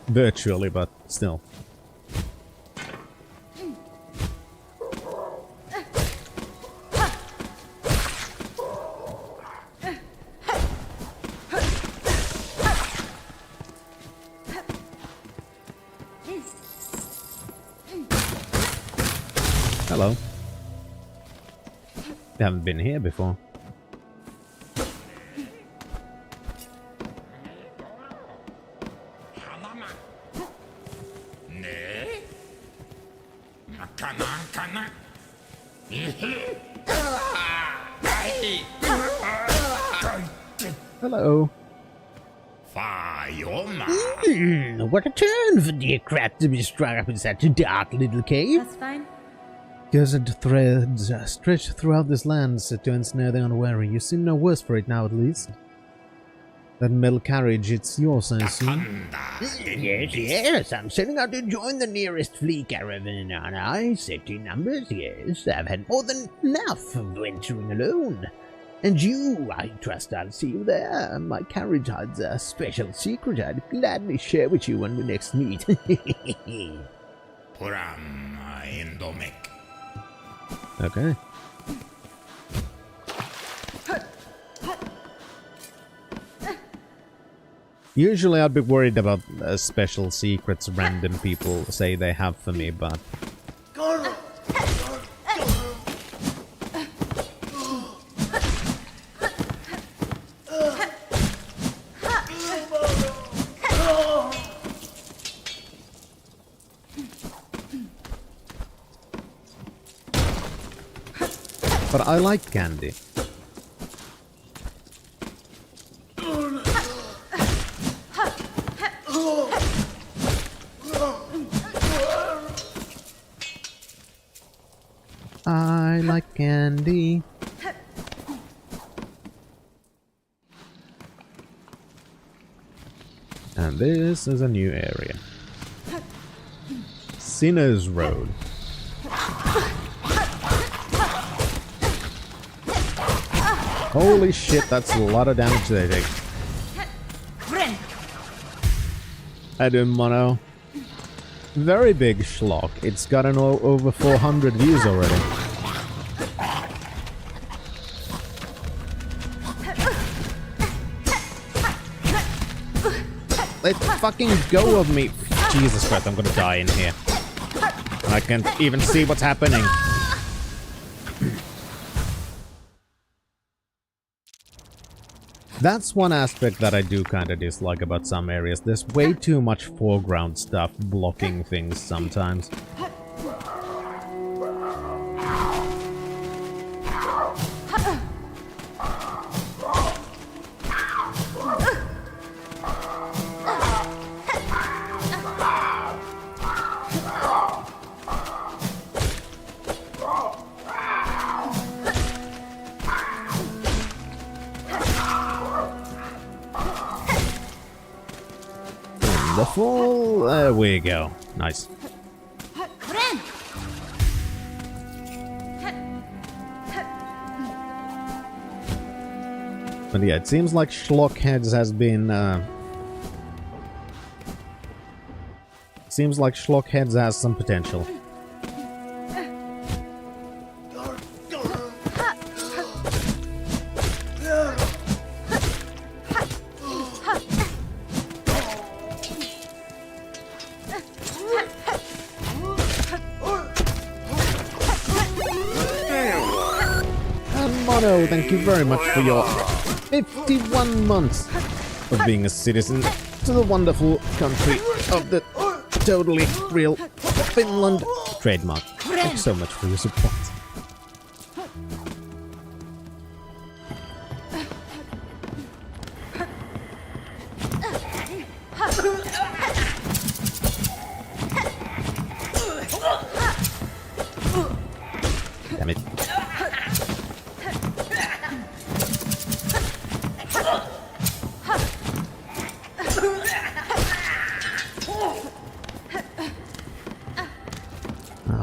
Virtually, but still. Hello. You haven't been here before. Hello. What a turn for dear Crap to be struck up in such a dark little cave. That's fine. Cursed threads stretch throughout this land set to ensnare the unwary. You seem no worse for it now, at least. That metal carriage, it's yours, I assume? Yes, I'm setting out to join the nearest flea caravan, and I set in numbers, yes. I've had more than enough of venturing alone. And you, I trust I'll see you there. My carriage hides a special secret I'd gladly share with you when we next meet. Okay. Usually I'd be worried about special secrets random people say they have for me, but... But I like candy. I like candy. And this is a new area. Sinners Road. Holy shit, that's a lot of damage they take. I do mono. Very big schlock. It's gotten over 400 views already. Let fucking go of me. Jesus Christ, I'm gonna die in here. And I can't even see what's happening. That's one aspect that I do kind of dislike about some areas. There's way too much foreground stuff blocking things sometimes. Wonderful. There we go. Nice. But yeah, it seems like Schlockheads has been... seems like Schlockheads has some potential. Mono, thank you very much for your 51 months of being a citizen to the wonderful country of the totally real Finland. Trademark. Thanks so much for your support. Damn it.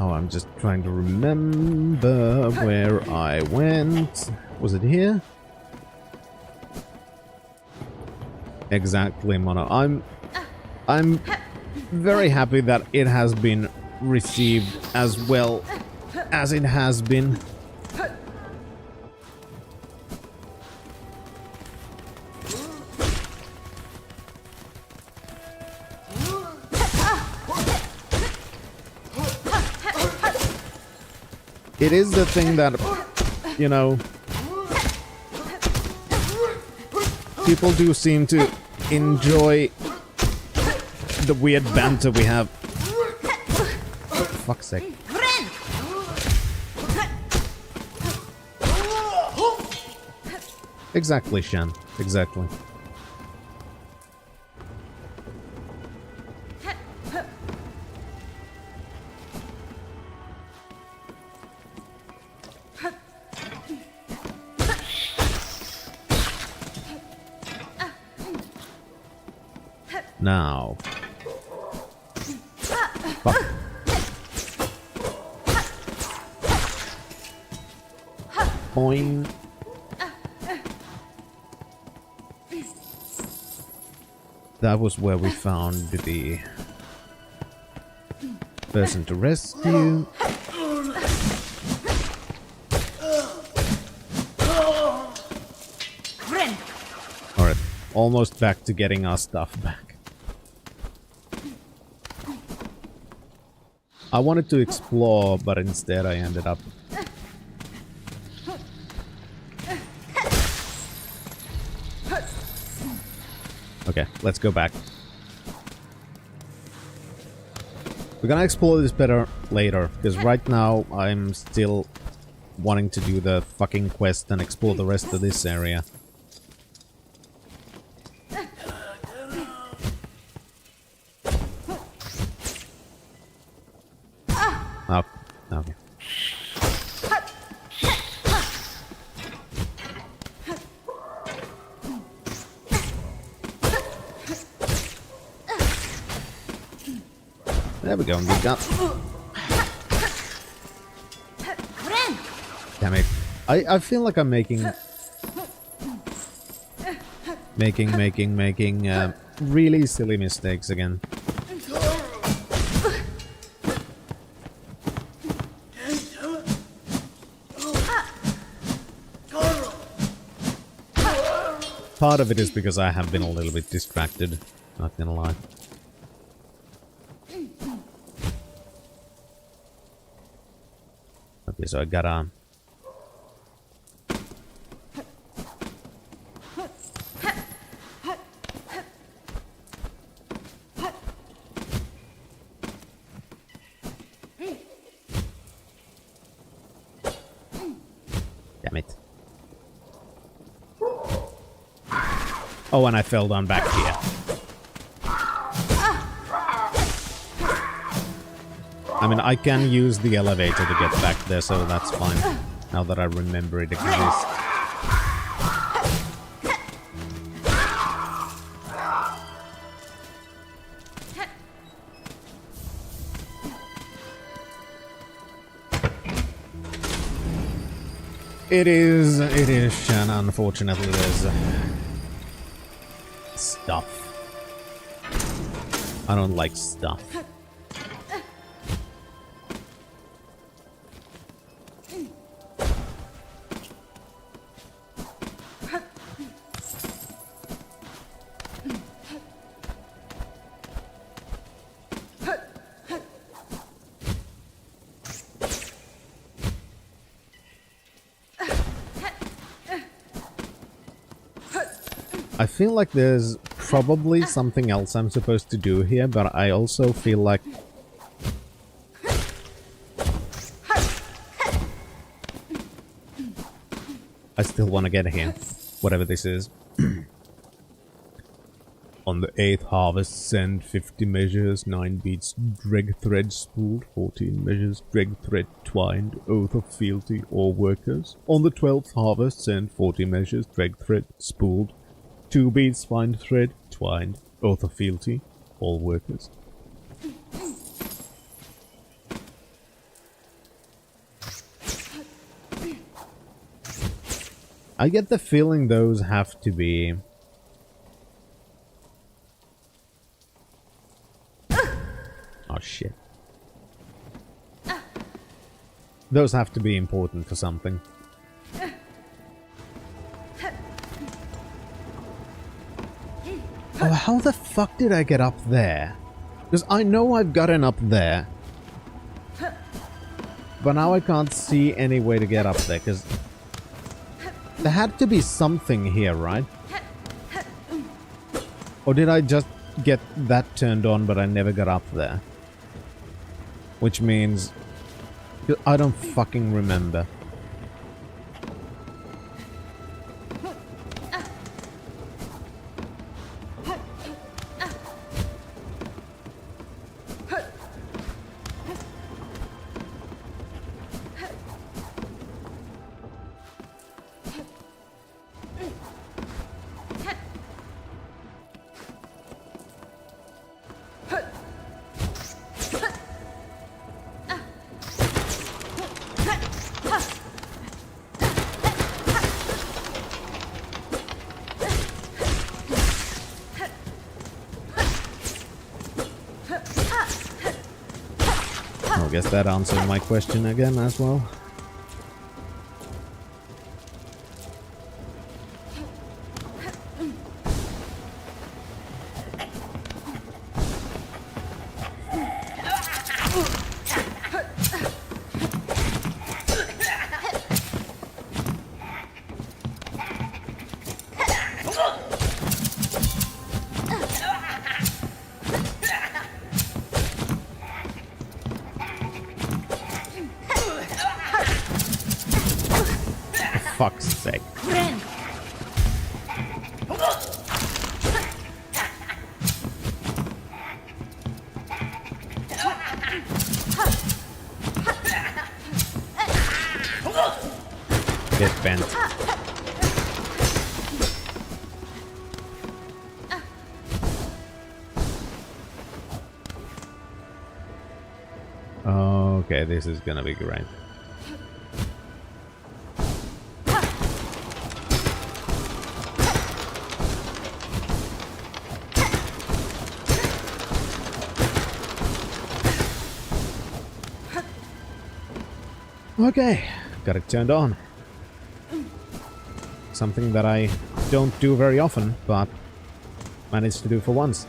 I'm just trying to remember where I went. Was it here? Exactly, Mono. I'm very happy that it has been received as well as it has been. It is the thing that, you know, people do seem to enjoy the weird banter we have. Fuck's sake. Exactly, Shan. Exactly. Now. Fuck. Boing. That was where we found the person to rescue. Alright, almost back to getting our stuff back. I wanted to explore, but instead I ended up... Okay, let's go back. We're gonna explore this better later, because right now I'm still wanting to do the fucking quest and explore the rest of this area. Oh, okay. There we go, we got... Damn it. I feel like I'm making really silly mistakes again. Part of it is because I have been a little bit distracted, not gonna lie. Okay, so I gotta... Damn it. Oh, and I fell down back here. I mean, I can use the elevator to get back there, so that's fine. Now that I remember it exists. It is, Shan. Unfortunately, there's stuff. I don't like stuff. I feel like there's probably something else I'm supposed to do here, but I also feel like... I still want to get here, whatever this is. On the 8th harvest, send 50 measures, 9 beads, dreg thread spooled, 14 measures, dreg thread twined, oath of fealty, all workers. On the 12th harvest, send 40 measures, dreg thread spooled, 2 beads, fine thread, twined, oath of fealty, all workers. I get the feeling those have to be... Oh shit. Those have to be important for something. Oh, how the fuck did I get up there? Because I know I've gotten up there. But now I can't see any way to get up there, because... There had to be something here, right? Or did I just get that turned on, but I never got up there? Which means... I don't fucking remember. I guess that answered my question again as well. Fuck's sake. Get bent. Okay, this is gonna be great. Okay, got it turned on. Something that I don't do very often, but managed to do for once.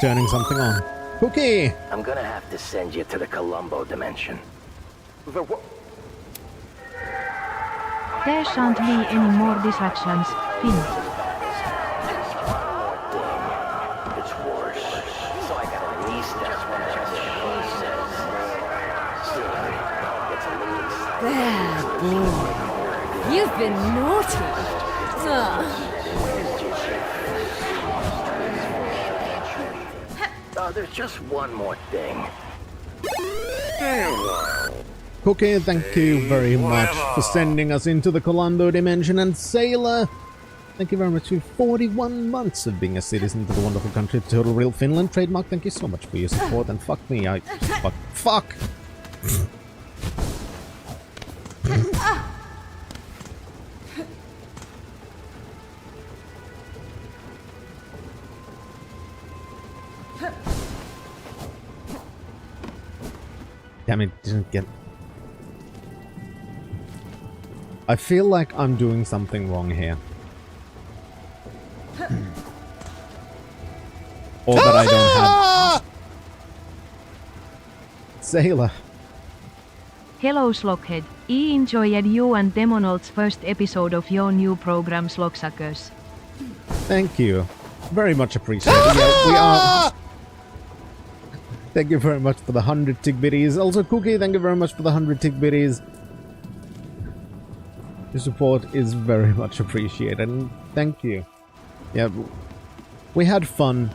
Turning something on. Cookie! I'm gonna have to send you to the Columbo dimension. The what? There shan't be any more distractions. Finn. It's worse. So I got a niece that's one of There, boy. You've been naughty. There's just one more thing. Cookie, thank you very much for sending us into the Columbo dimension, and Sailor, thank you very much for 41 months of being a citizen to the wonderful country of Total Real Finland. Trademark, thank you so much for your support, and fuck me, fuck! Damn it, didn't get... I feel like I'm doing something wrong here. Or that I don't have... Sailor. Hello Slockhead. I enjoyed you and Demonald's first episode of your new program Slocksuckers. Thank you. Very much appreciated. Yeah, we are... Thank you very much for the 100 tick biddies. Also, Cookie, thank you very much for the 100 tick biddies. Your support is very much appreciated, and thank you. Yeah, we had fun.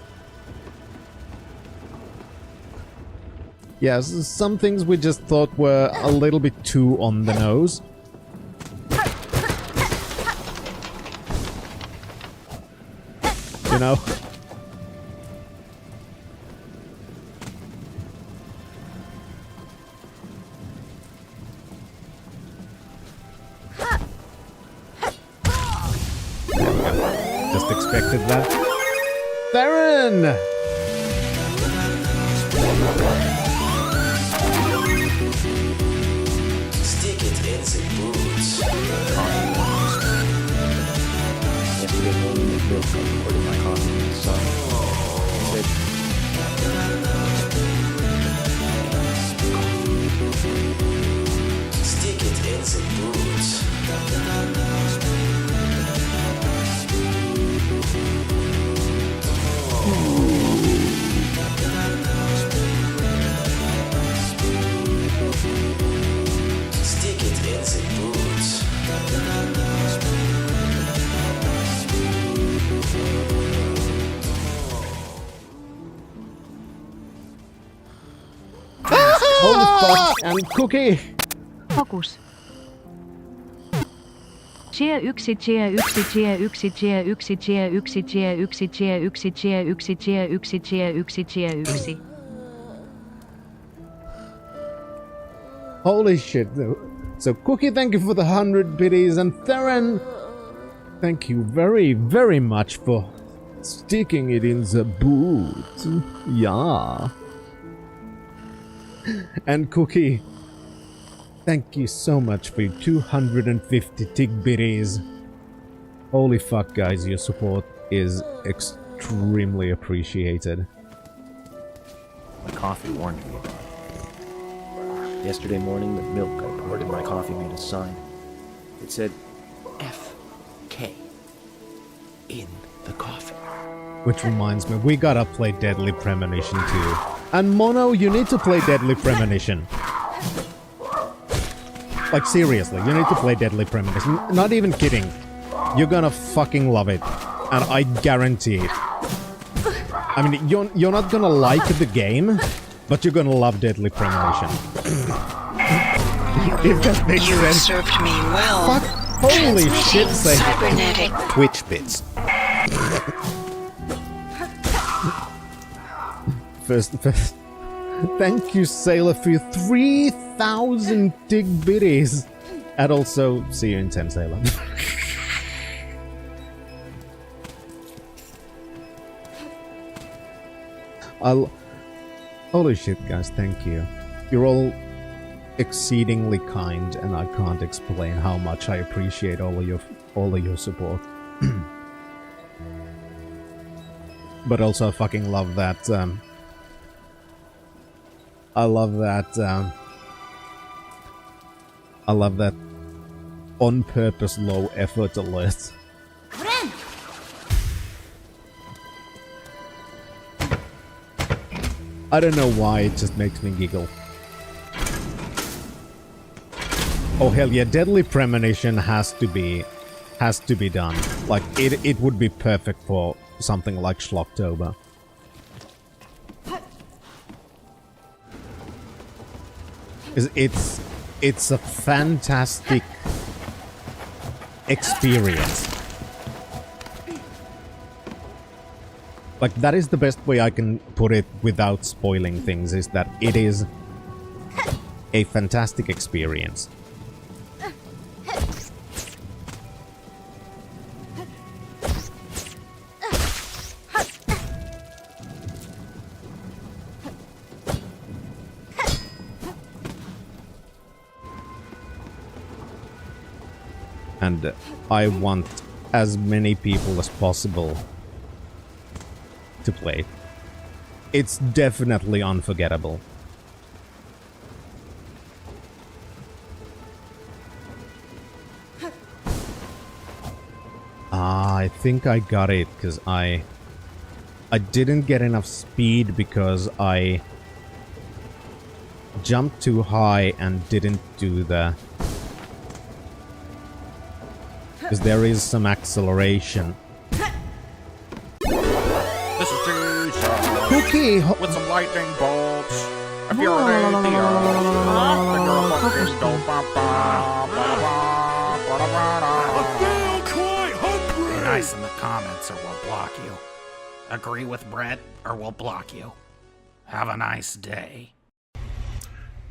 Yes, some things we just thought were a little bit too on the nose. You know? Just expected that. Theron! Stick it in the boots. Yesterday morning with milk, I poured my coffee inside. Stick it in the boots. Stick it in the boots. Holy fuck! And Cookie! Focus. Cheer 1, cheer 1, cheer 1, cheer 1, cheer 1, cheer 1, cheer 1, cheer 1, cheer 1, cheer 1, cheer 1. Holy shit. So Cookie, thank you for the 100 biddies, and Theron, thank you very, very much for sticking it in the boot. Yeah. And Cookie, thank you so much for your 250 tick biddies. Holy fuck, guys, your support is extremely appreciated. My coffee warned me about it. Yesterday morning, the milk I poured in my coffee made a sign. It said, F.K. in the coffee. Which reminds me, we gotta play Deadly Premonition too. And Mono, you need to play Deadly Premonition. Like, seriously, you need to play Deadly Premonition. Not even kidding. You're gonna fucking love it. And I guarantee it. I mean, you're not gonna like the game, but you're gonna love Deadly Premonition. If that makes You sense. served me well. Fuck. Holy shit, say Cybernetic. Twitch bits. Thank you, Sailor, for your 3,000 dig biddies. And also, see you in 10, Sailor. Holy shit, guys, thank you. You're all exceedingly kind, and I can't explain how much I appreciate all of your support. But also, I fucking love that. I love that on purpose low effort alert. I don't know why, it just makes me giggle. Oh hell yeah, Deadly Premonition has to be done. Like, it would be perfect for something like Schlocktober. It's a fantastic experience. Like, that is the best way I can put it without spoiling things, is that it is a fantastic experience. And I want as many people as possible to play. It's definitely unforgettable. I think I got it, because I didn't get enough speed because I jumped too high and didn't do the... Because there is some acceleration. This is Jesus. Cookie! With some lightning bolts. If you're an atheist, then you're a fucking dope. Be nice in the comments or we'll block you. Agree with Brett or we'll block you. Have a nice day.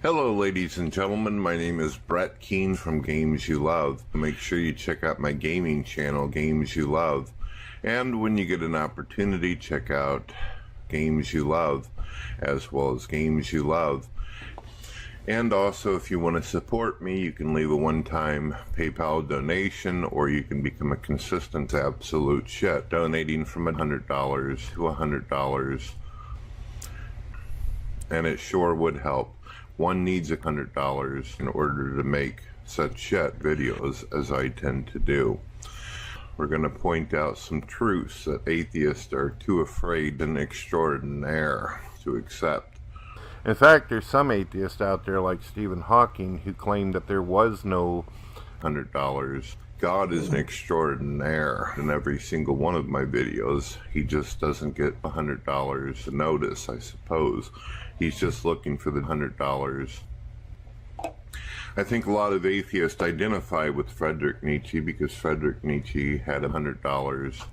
Hello ladies and gentlemen, my name is Brett Keane from Games You Love. Make sure you check out my gaming channel, Games You Love. And when you get an opportunity, check out Games You Love, as well as Games You Love. And also, if you want to support me, you can leave a one-time PayPal donation, or you can become a consistent absolute shit, donating from $100 to $100. And it sure would help. One needs $100 in order to make such shit videos as I tend to do. We're going to point out some truths that atheists are too afraid and extraordinaire to accept. In fact, there's some atheists out there like Stephen Hawking who claim that there was no $100. God is an extraordinaire in every single one of my videos. He just doesn't get $100 to notice, I suppose. He's just looking for the $100. I think a lot of atheists identify with Friedrich Nietzsche because Friedrich Nietzsche had $100.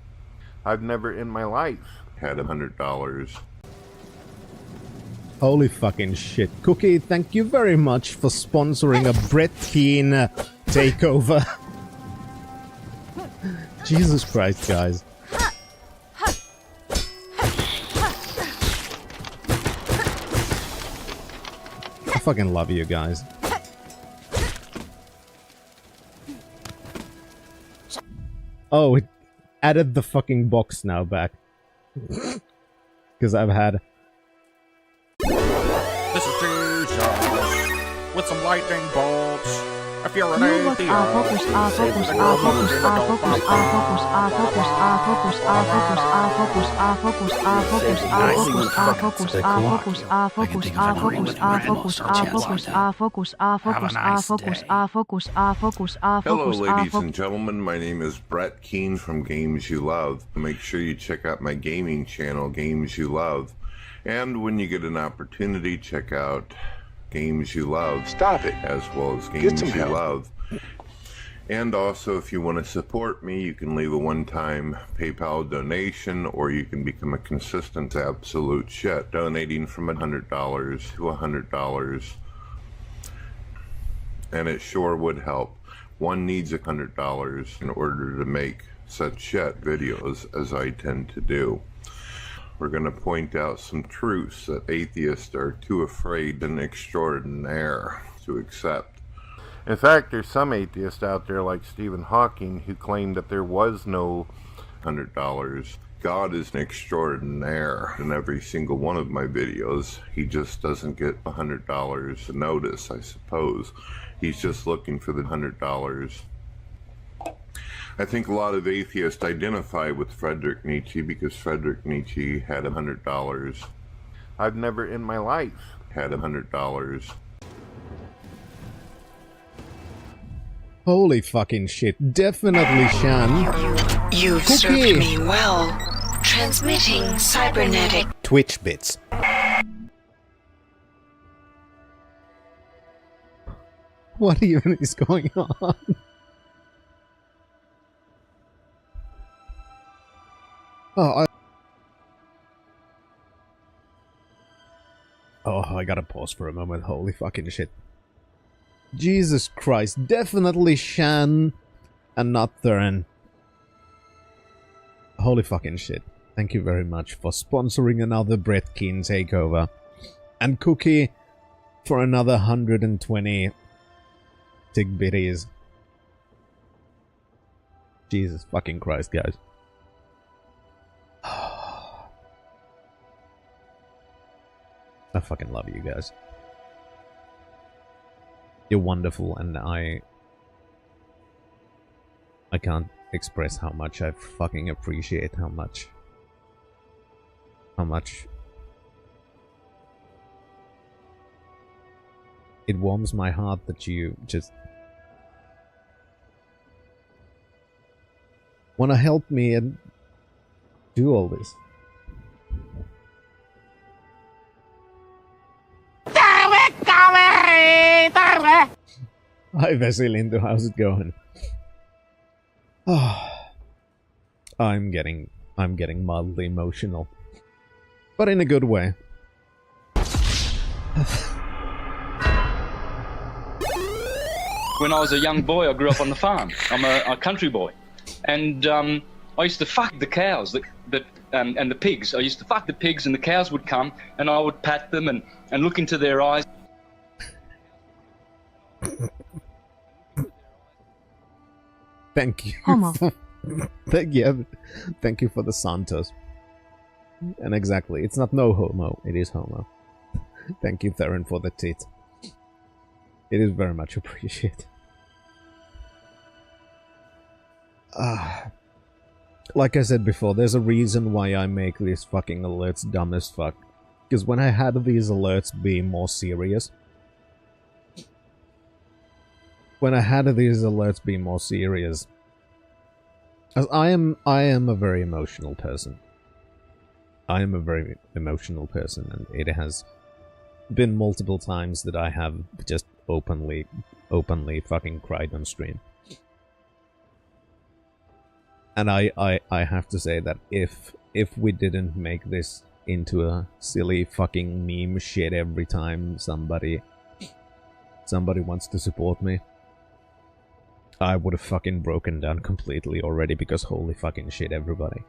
I've never in my life had $100. Holy fucking shit. Cookie, thank you very much for sponsoring a Brett Keane takeover. Jesus Christ, guys. I fucking love you guys. Oh, it added the fucking box now back. Because I've had... This is Jesus. With some lightning bolts. If you're an atheist, Hello ladies and gentlemen, my name is Brett Keane from Games You Love. Make sure you check out my gaming channel, Games You Love. And when you get an opportunity, check out Games You Love. Stop it. As well as Games You help. Love. And also, if you want to support me, you can leave a one-time PayPal donation, or you can become a consistent absolute shit, donating from $100 to $100. And it sure would help. One needs $100 in order to make such shit videos as I tend to do. We're going to point out some truths that atheists are too afraid and extraordinaire to accept. In fact, there's some atheists out there like Stephen Hawking who claim that there was no $100. God is an extraordinaire in every single one of my videos. He just doesn't get $100 to notice, I suppose. He's just looking for the $100. I think a lot of atheists identify with Friedrich Nietzsche because Friedrich Nietzsche had $100. I've never in my life had $100. Holy fucking shit. Definitely, Shan. You've served me well. Transmitting cybernetic Twitch bits. What even is going on? Oh, I gotta pause for a moment. Holy fucking shit. Jesus Christ. Definitely Shan and not Thurin. Holy fucking shit. Thank you very much for sponsoring another Brett Keen takeover. And Cookie for another 120 tick bitties. Jesus fucking Christ, guys. I fucking love you guys. You're wonderful, and I can't express how much I fucking appreciate how much it warms my heart that you just want to help me and do all this. Hi Vasilindu, how's it going? Oh, I'm getting mildly emotional, but in a good way. When I was a young boy, I grew up on the farm. I'm a country boy, and I used to fuck the cows and the pigs. I used to fuck the pigs, and the cows would come, and I would pat them and look into their eyes. Thank you. Homo. Thank you for the Santos. And exactly, it's not no homo, it is homo. Thank you, Theron, for the tit. It is very much appreciated. Like I said before, there's a reason why I make these fucking alerts dumb as fuck. Because when I had these alerts be more serious, as I am a very emotional person. And it has been multiple times that I have just openly fucking cried on stream. And I have to say that if we didn't make this into a silly fucking meme shit every time somebody wants to support me, I would have fucking broken down completely already, because holy fucking shit, everybody.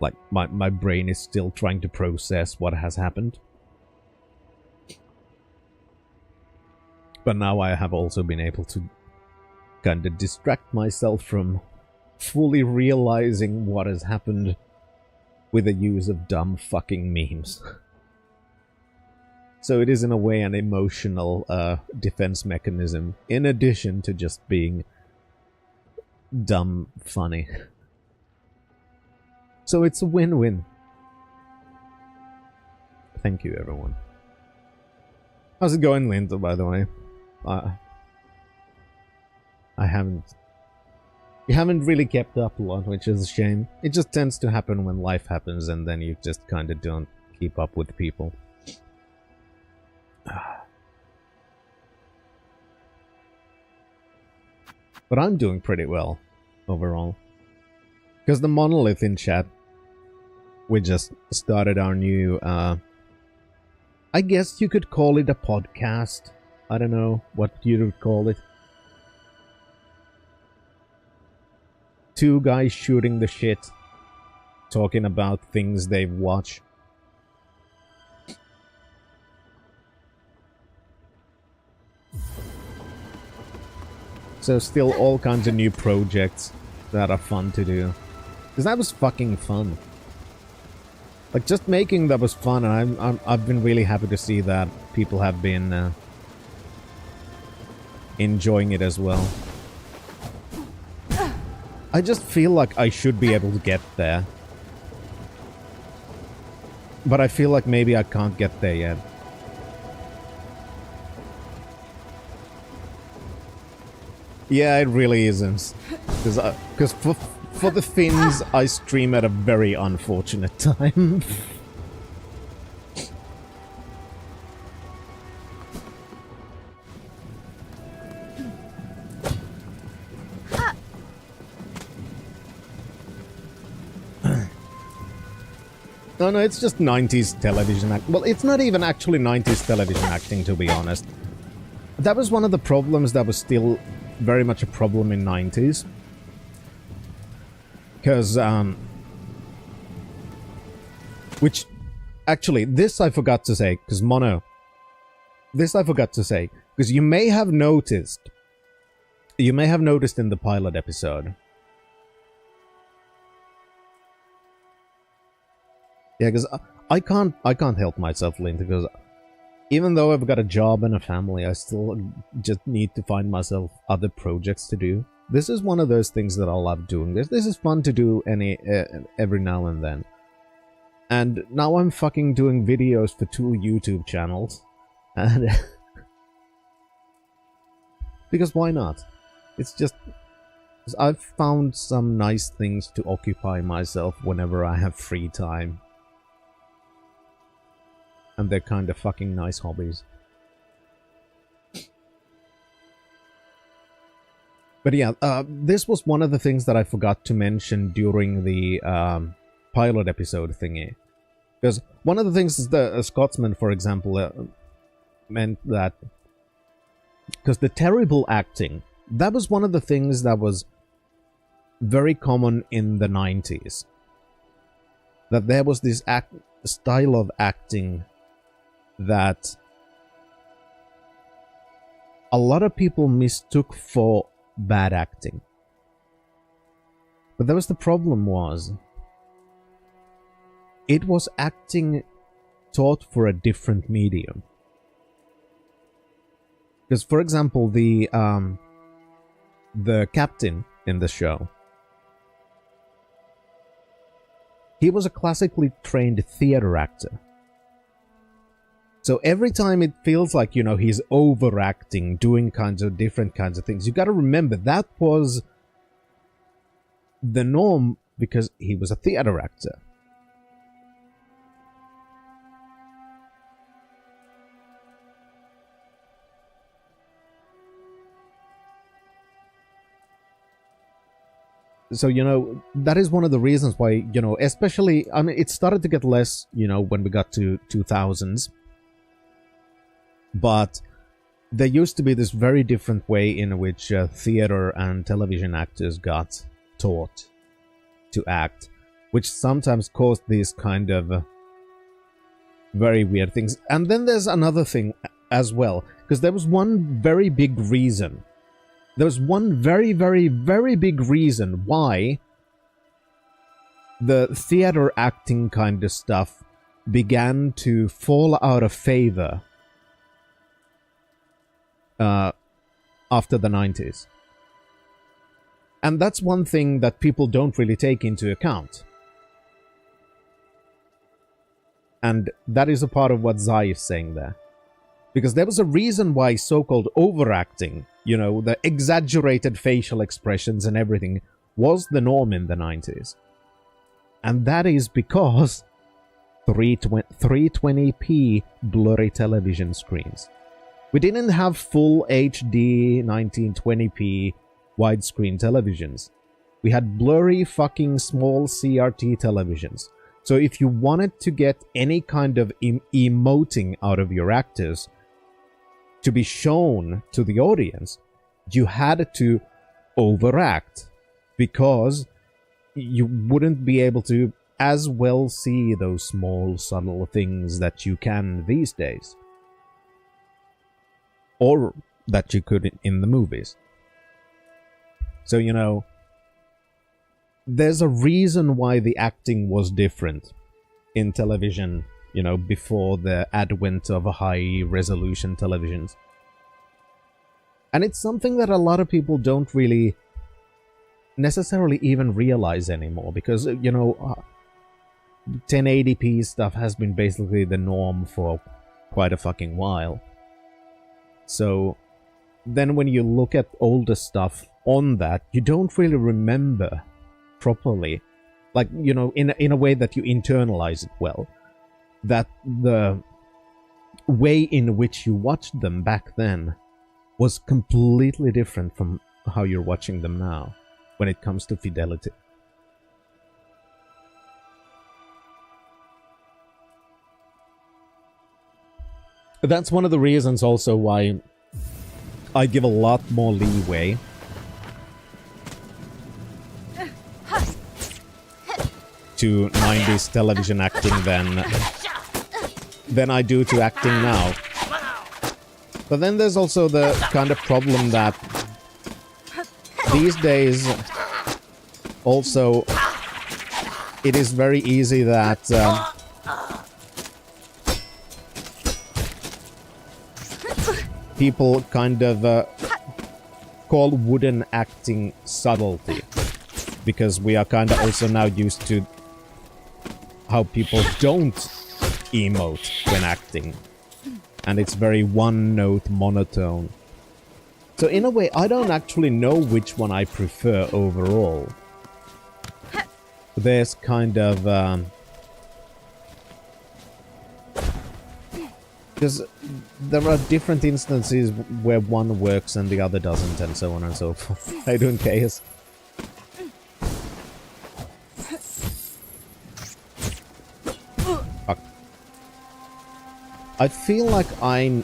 Like, my brain is still trying to process what has happened. But now I have also been able to kind of distract myself from fully realizing what has happened with the use of dumb fucking memes. So it is in a way an emotional defense mechanism, in addition to just being dumb funny. So it's a win-win. Thank you, everyone. How's it going, Linda, by the way? You haven't really kept up a lot, which is a shame. It just tends to happen when life happens, and then you just kind of don't keep up with people. But I'm doing pretty well, overall. Because the monolith in chat, we just started our new, I guess you could call it a podcast. I don't know what you would call it. Two guys shooting the shit, talking about things they've watched. So still all kinds of new projects that are fun to do. Because that was fucking fun. Like, just making that was fun, and I've been really happy to see that people have been enjoying it as well. I just feel like I should be able to get there. But I feel like maybe I can't get there yet. Yeah, it really isn't. Because for the Finns, I stream at a very unfortunate time. No, it's just 90s television act. Well, it's not even actually 90s television acting, to be honest. That was one of the problems that was still very much a problem in 90s. Because, which, actually, this I forgot to say, because Mono, this I forgot to say, because you may have noticed in the pilot episode. Yeah, because I can't help myself, Link, because even though I've got a job and a family, I still just need to find myself other projects to do. This is one of those things that I love doing. This is fun to do every now and then. And now I'm fucking doing videos for 2 YouTube channels. And because why not? It's just... I've found some nice things to occupy myself whenever I have free time. And they're kind of fucking nice hobbies. But yeah, this was one of the things that I forgot to mention during the pilot episode thingy. Because one of the things is the Scotsman, for example, meant that... Because the terrible acting, that was one of the things that was very common in the 90s. That there was this style of acting that a lot of people mistook for bad acting. But that was the problem was, it was acting taught for a different medium. Because, for example, the captain in the show, he was a classically trained theater actor. So every time it feels like, you know, he's overacting, doing different kinds of things, you gotta remember that was the norm because he was a theater actor. So, you know, that is one of the reasons why, you know, especially, I mean, it started to get less, you know, when we got to 2000s. But there used to be this very different way in which theater and television actors got taught to act, which sometimes caused these kind of very weird things. And then there's another thing as well, because there was one very big reason. There was one very, very, very big reason why the theater acting kind of stuff began to fall out of favor after the 90s. And that's one thing that people don't really take into account. And that is a part of what Zai is saying there. Because there was a reason why so-called overacting, you know, the exaggerated facial expressions and everything, was the norm in the 90s. And that is because 320p blurry television screens. We didn't have full HD 1920p widescreen televisions. We had blurry fucking small CRT televisions. So if you wanted to get any kind of emoting out of your actors to be shown to the audience, you had to overact, because you wouldn't be able to as well see those small subtle things that you can these days, or that you could in the movies. So, you know, there's a reason why the acting was different in television, you know, before the advent of high-resolution televisions. And it's something that a lot of people don't really necessarily even realize anymore, because, you know, 1080p stuff has been basically the norm for quite a fucking while. So then when you look at older stuff on that, you don't really remember properly, like, you know, in a way that you internalize it well, that the way in which you watched them back then was completely different from how you're watching them now when it comes to fidelity. That's one of the reasons also why I give a lot more leeway to 90s television acting than I do to acting now. But then there's also the kind of problem that these days also it is very easy that people kind of call wooden acting subtlety, because we are kind of also now used to how people don't emote when acting, and it's very one-note monotone. So in a way, I don't actually know which one I prefer overall. There's kind of because there are different instances where one works and the other doesn't, and so on and so forth. How you doing, Chaos? Fuck. I feel like I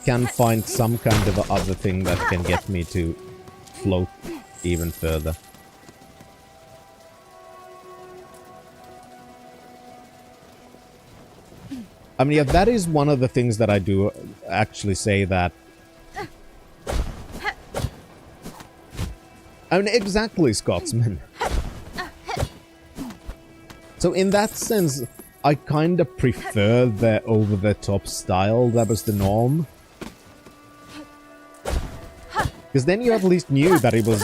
can find some kind of other thing that can get me to float even further. I mean, yeah, that is one of the things that I do actually say that... I mean, exactly, Scotsman. So in that sense, I kind of prefer the over-the-top style that was the norm. Because then you at least knew that it was...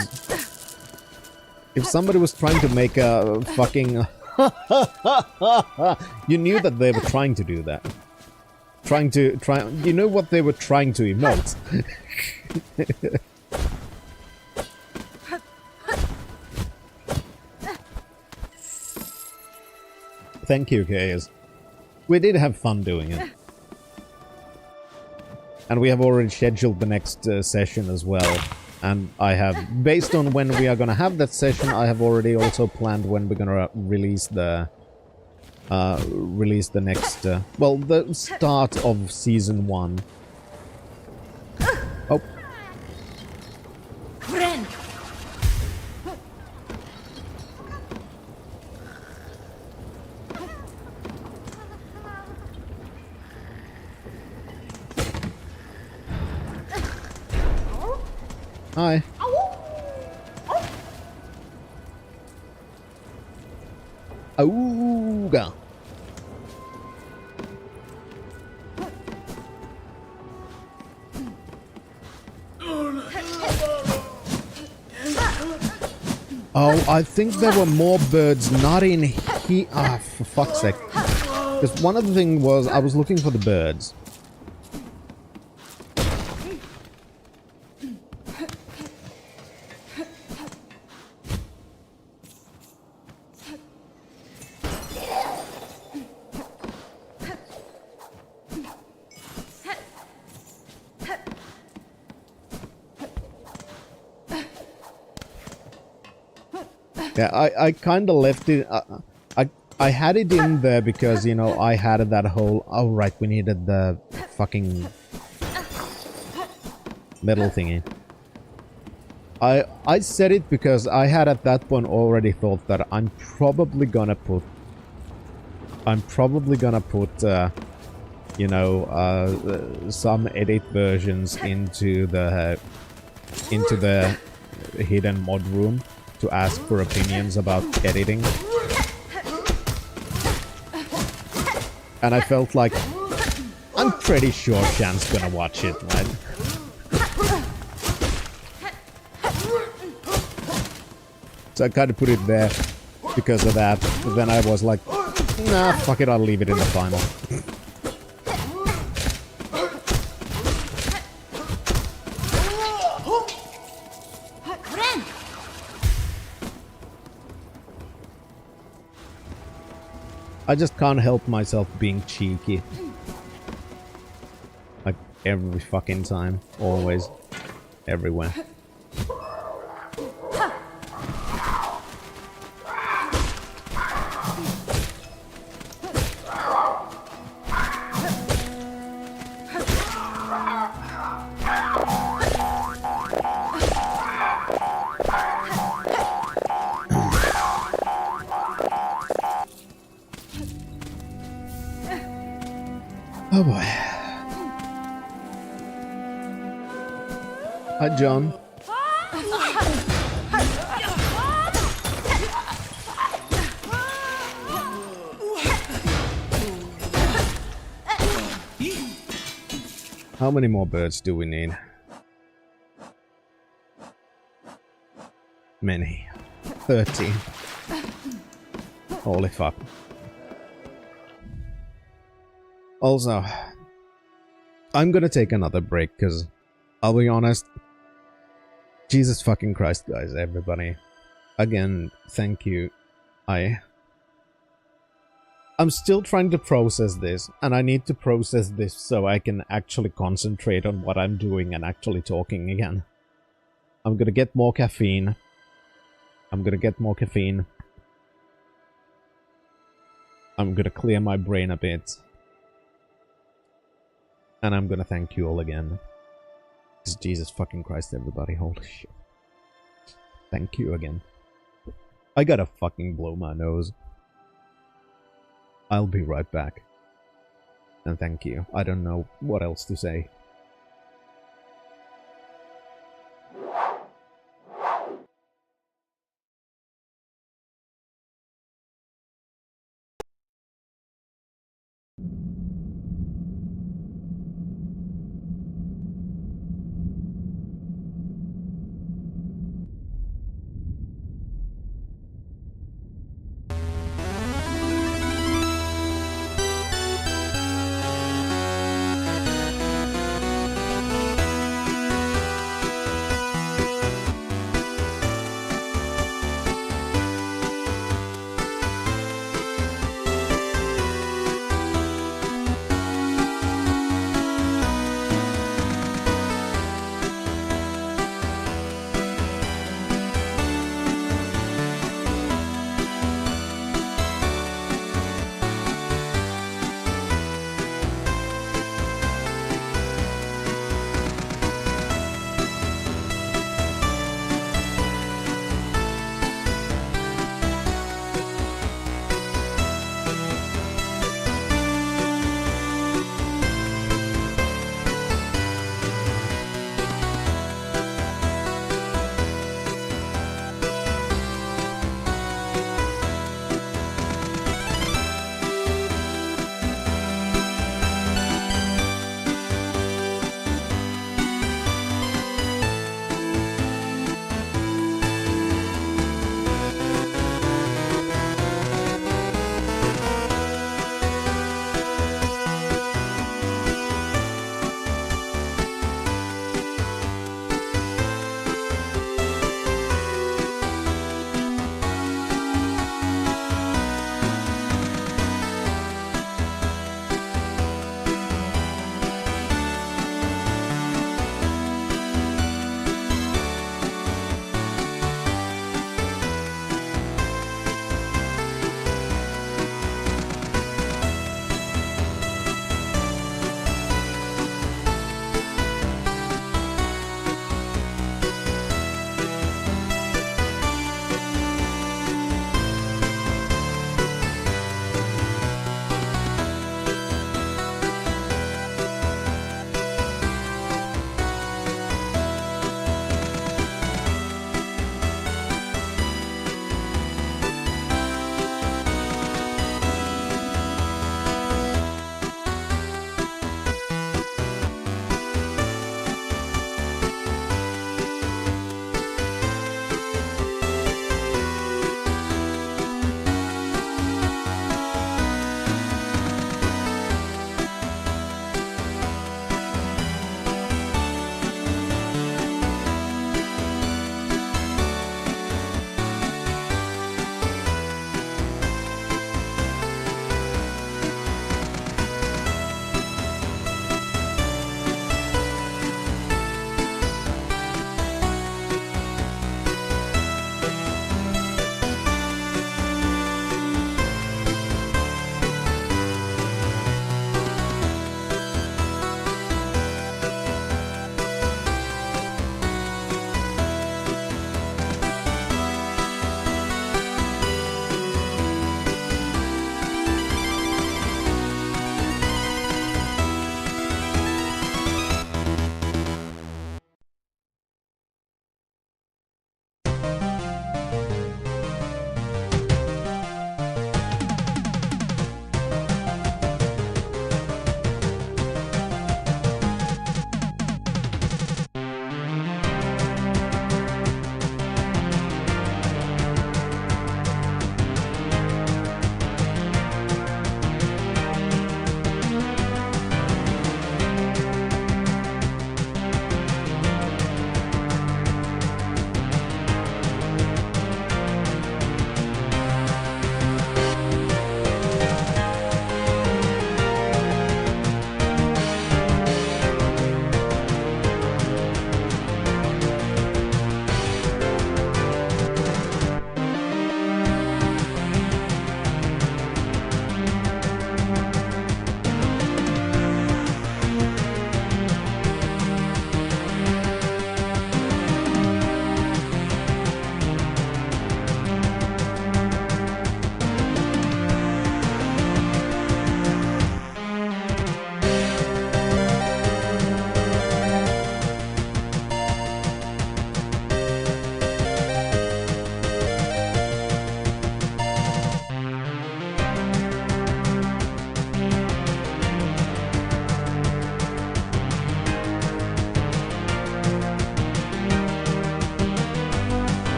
If somebody was trying to make a fucking... You knew that they were trying to do that. You know what they were trying to emote. Thank you, Chaos. We did have fun doing it. And we have already scheduled the next session as well. And I have, based on when we are gonna have that session, I have already also planned when we're gonna release the next, well, the start of Season 1. Oh. Hi. Auga. Oh, I think there were more birds not in here. Ah, for fuck's sake. Because one of the things was I was looking for the birds. Yeah, I kind of left it... I had it in there because, you know, I had that whole... Oh, right, we needed the fucking... metal thingy. I said it because I had at that point already thought that I'm probably gonna put, you know, some edit versions into the hidden mod room to ask for opinions about editing. And I felt like, I'm pretty sure Shan's gonna watch it, right? So I kind of put it there because of that. But then I was like, nah, fuck it, I'll leave it in the final. I just can't help myself being cheeky. Like, every fucking time. Always. Everywhere. Oh boy. Hi, John. How many more birds do we need? Many. 13. Holy fuck. Also, I'm gonna take another break, because, I'll be honest, Jesus fucking Christ, guys, everybody. Again, thank you. I'm still trying to process this, and I need to process this so I can actually concentrate on what I'm doing and actually talking again. I'm gonna get more caffeine. I'm gonna clear my brain a bit. And I'm gonna thank you all again. Jesus fucking Christ, everybody. Holy shit. Thank you again. I gotta fucking blow my nose. I'll be right back. And thank you. I don't know what else to say.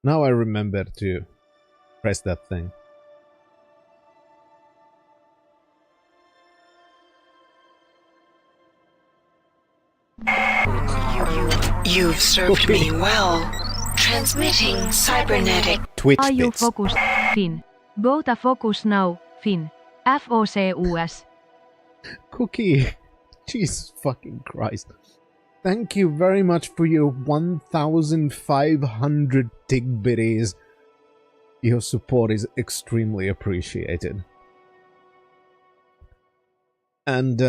Now I remember to press that thing. You've served me well. Transmitting cybernetic. Twitch Are you bits. focused? Finn. Go to focus now, Finn. FOCUS. Cookie. Jesus fucking Christ. Thank you very much for your 1,500 tigbitties. Your support is extremely appreciated. And,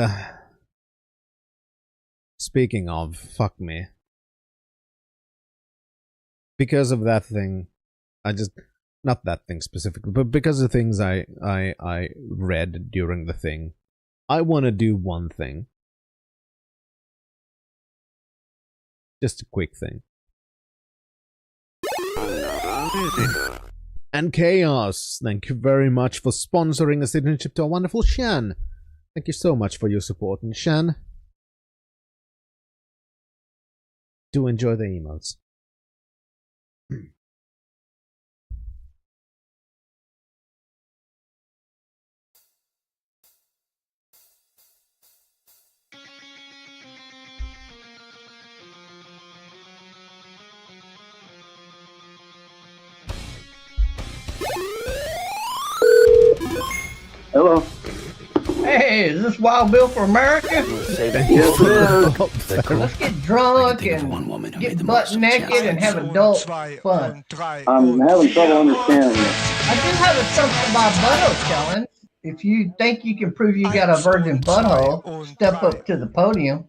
speaking of, fuck me. Because of that thing, not that thing specifically, but because of things I read during the thing, I want to do one thing. Just a quick thing. And Chaos, thank you very much for sponsoring a citizenship to our wonderful Shan. Thank you so much for your support. And Shan, do enjoy the emails. Hello. Hey, is this Wild Bill for America? Yes, it is. Let's get drunk and get butt naked and have adult fun. I'm having trouble understanding you. I do have a something about butthole challenge. If you think you can prove you got a virgin butthole, step up to the podium.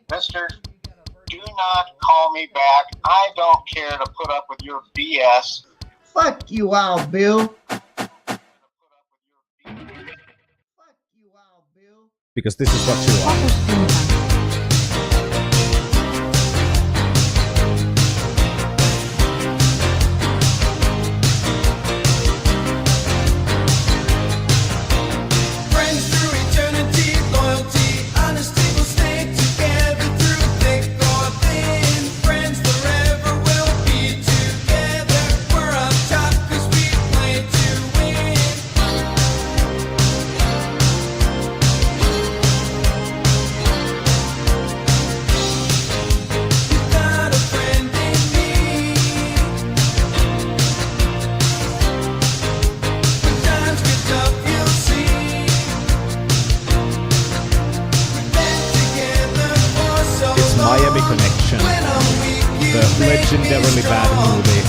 Mister, do not call me back. I don't care to put up with your BS. Fuck you, Wild Bill. Because this is what you are. Friends through eternity, loyalty, honesty will stay together through thick or thin. Friends forever will be together. We're on top 'cause we play to win. Miami Connection, the legendarily bad movie.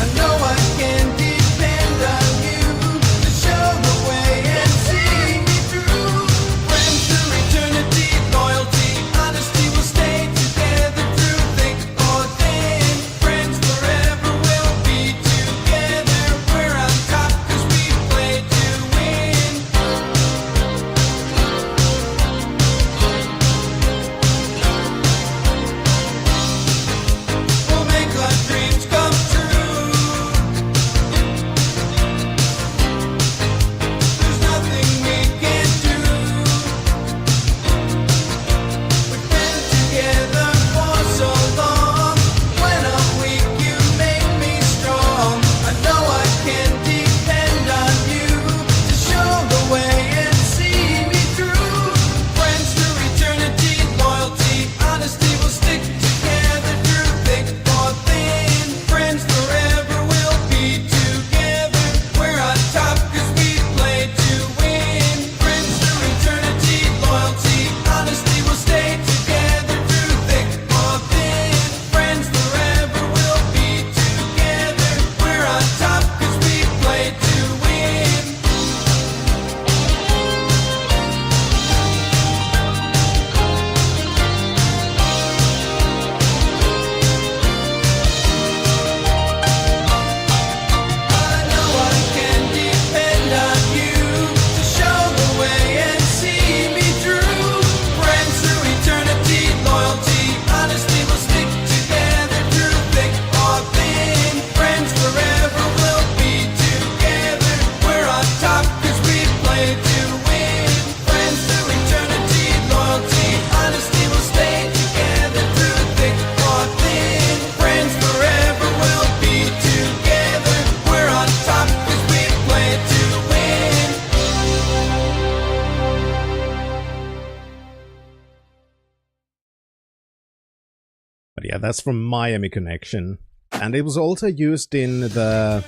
yeah, that's from Miami Connection. And it was also used in the...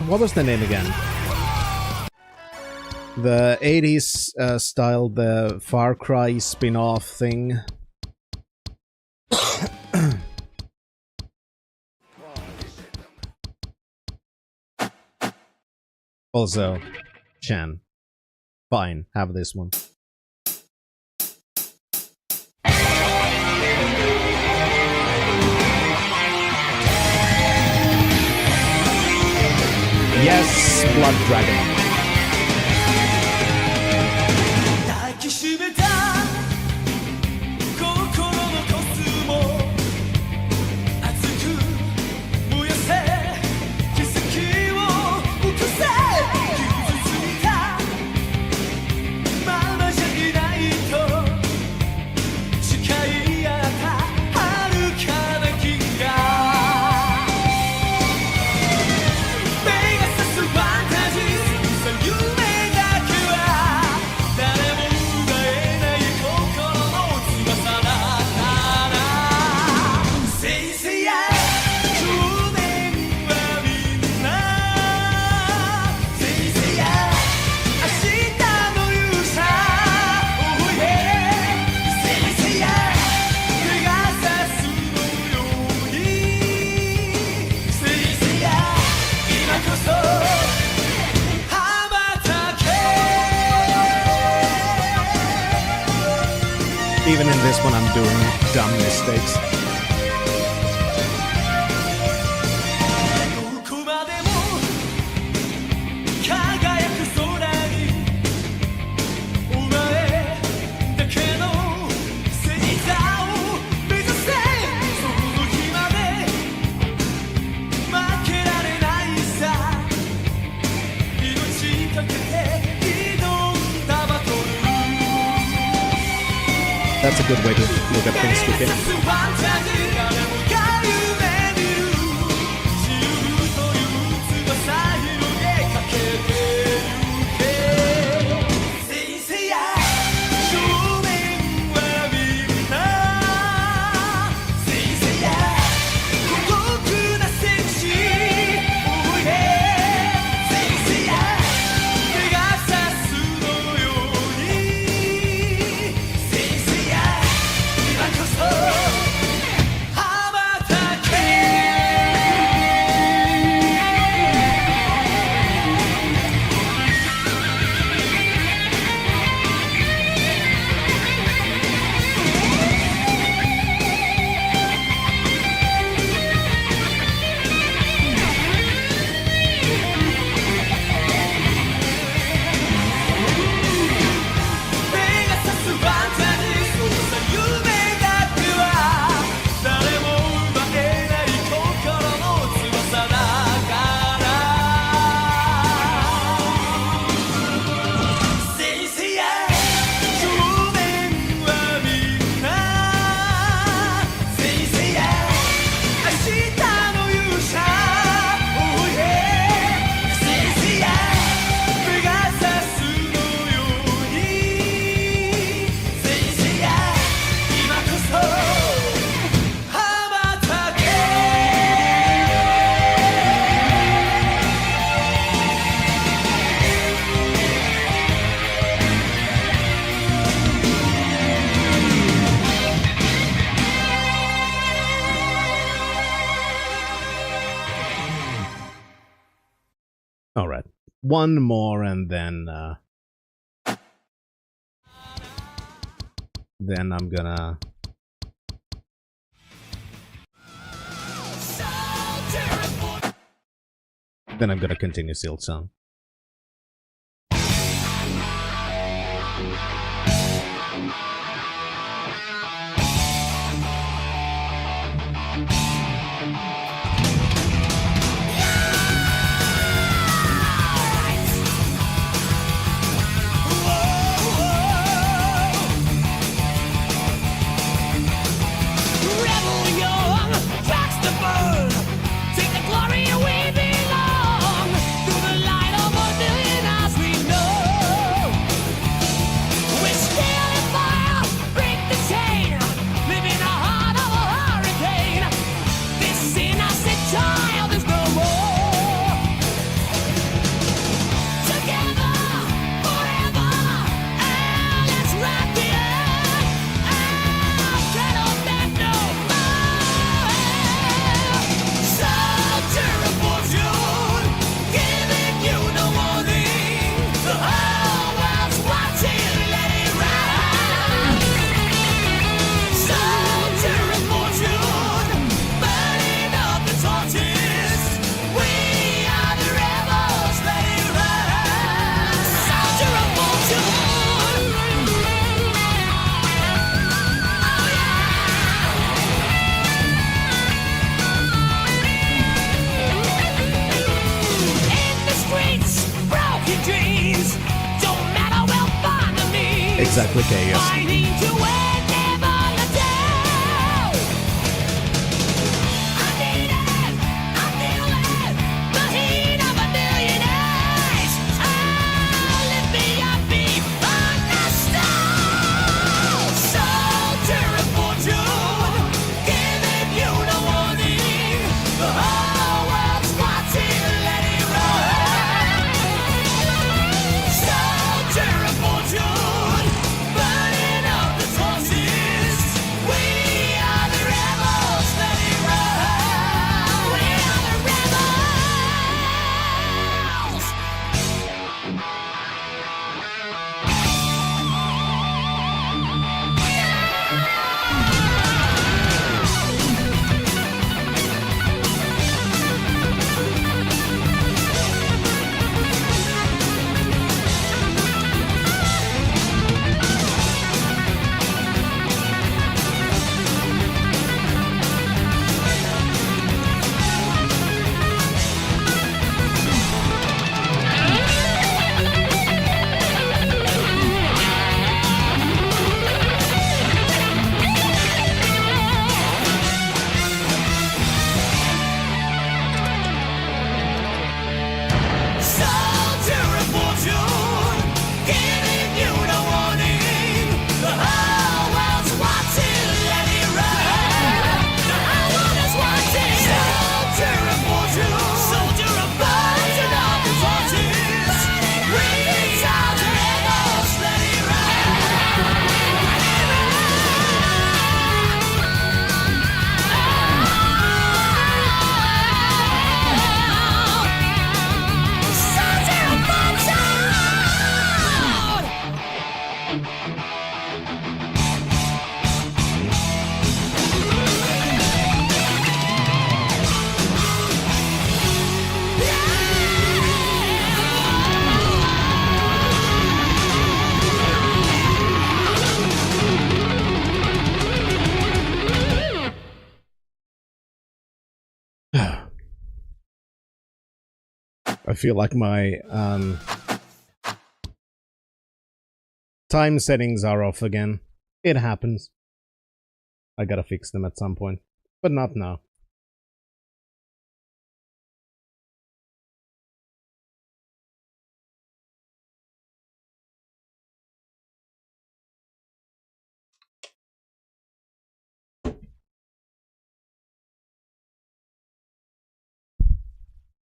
what was the name again? The 80s style, the Far Cry spin-off thing. Also, Shan. Fine, have this one. Yes, Blood Dragon. 抱きしめた心のコスモ熱く燃やせ奇跡を起こせ傷ついたままじゃいないと誓い合った遥かな銀河目がさすファンタジーさ夢だけは誰も奪えない心の翼だから先生や少年はみんな先生や明日の勇者 Oh yeah 先生やペガサスのように先生や今こそ羽ばたけ Even in this one, I'm doing dumb mistakes. どこまでも輝く空にお前だけの星座を目指せその日まで負けられないさ命かけて挑んだバトル That's a good way to look at things to finish. ファンタジー誰もが夢見る自由という翼広げかけてゆけ先生や少年はみんな先生や孤独な戦士 Oh yeah 先生やペガサスのように先生や今こそ羽ばたけ 目がさすファンタジーそうさ夢だけは誰も奪えない心の翼だから先生や少年はみんな先生や明日の勇者 Oh yeah 先生やペガサスのように先生や今こそ羽ばたけ Alright. One more and then I'm gonna... Then I'm gonna continue Silksong. Rebel young, tracks to burn. Take the glory we belong. Through the light exactly chaos. I feel like my time settings are off again. It happens. I gotta fix them at some point, but not now.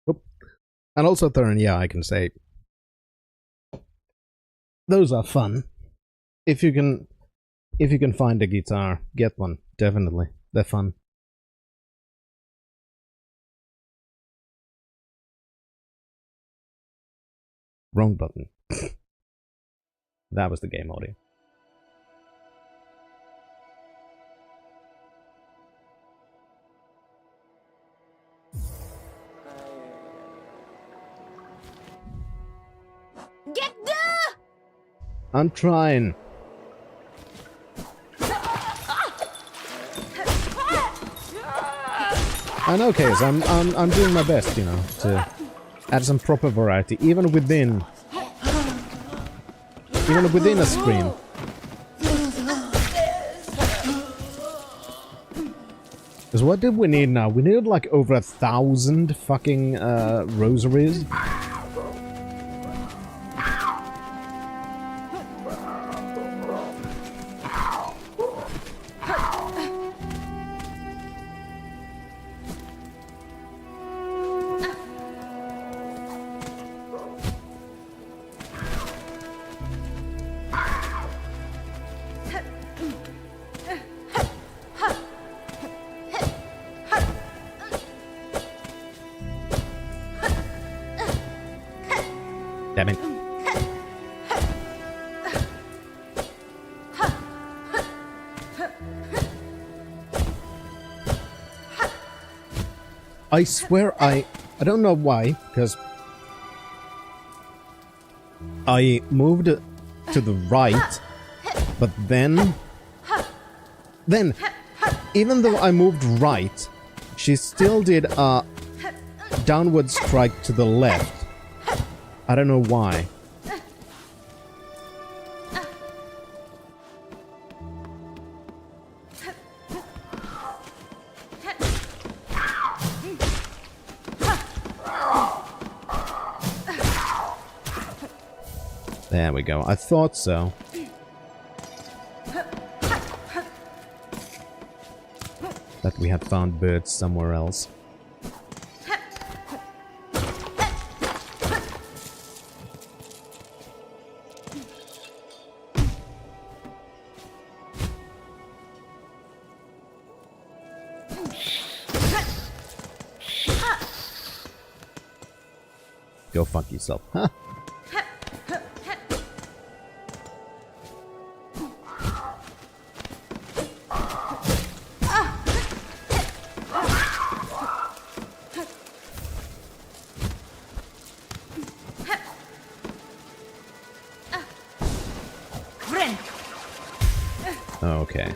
Oop. And also Thurin, yeah, I can say those are fun. If you can find a guitar, get one. Definitely. They're fun. Wrong button. That was the game audio. Get there! I'm trying. I know, Case. I'm doing my best, you know, to add some proper variety, even within a stream. Because what did we need now? We needed like over 1,000 fucking rosaries. Damn it. I swear I don't know why, because I moved to the right, but then even though I moved right, she still did a downward strike to the left. I don't know why. There we go. I thought so. That we had found birds somewhere else. Go fuck yourself. Huh? Okay.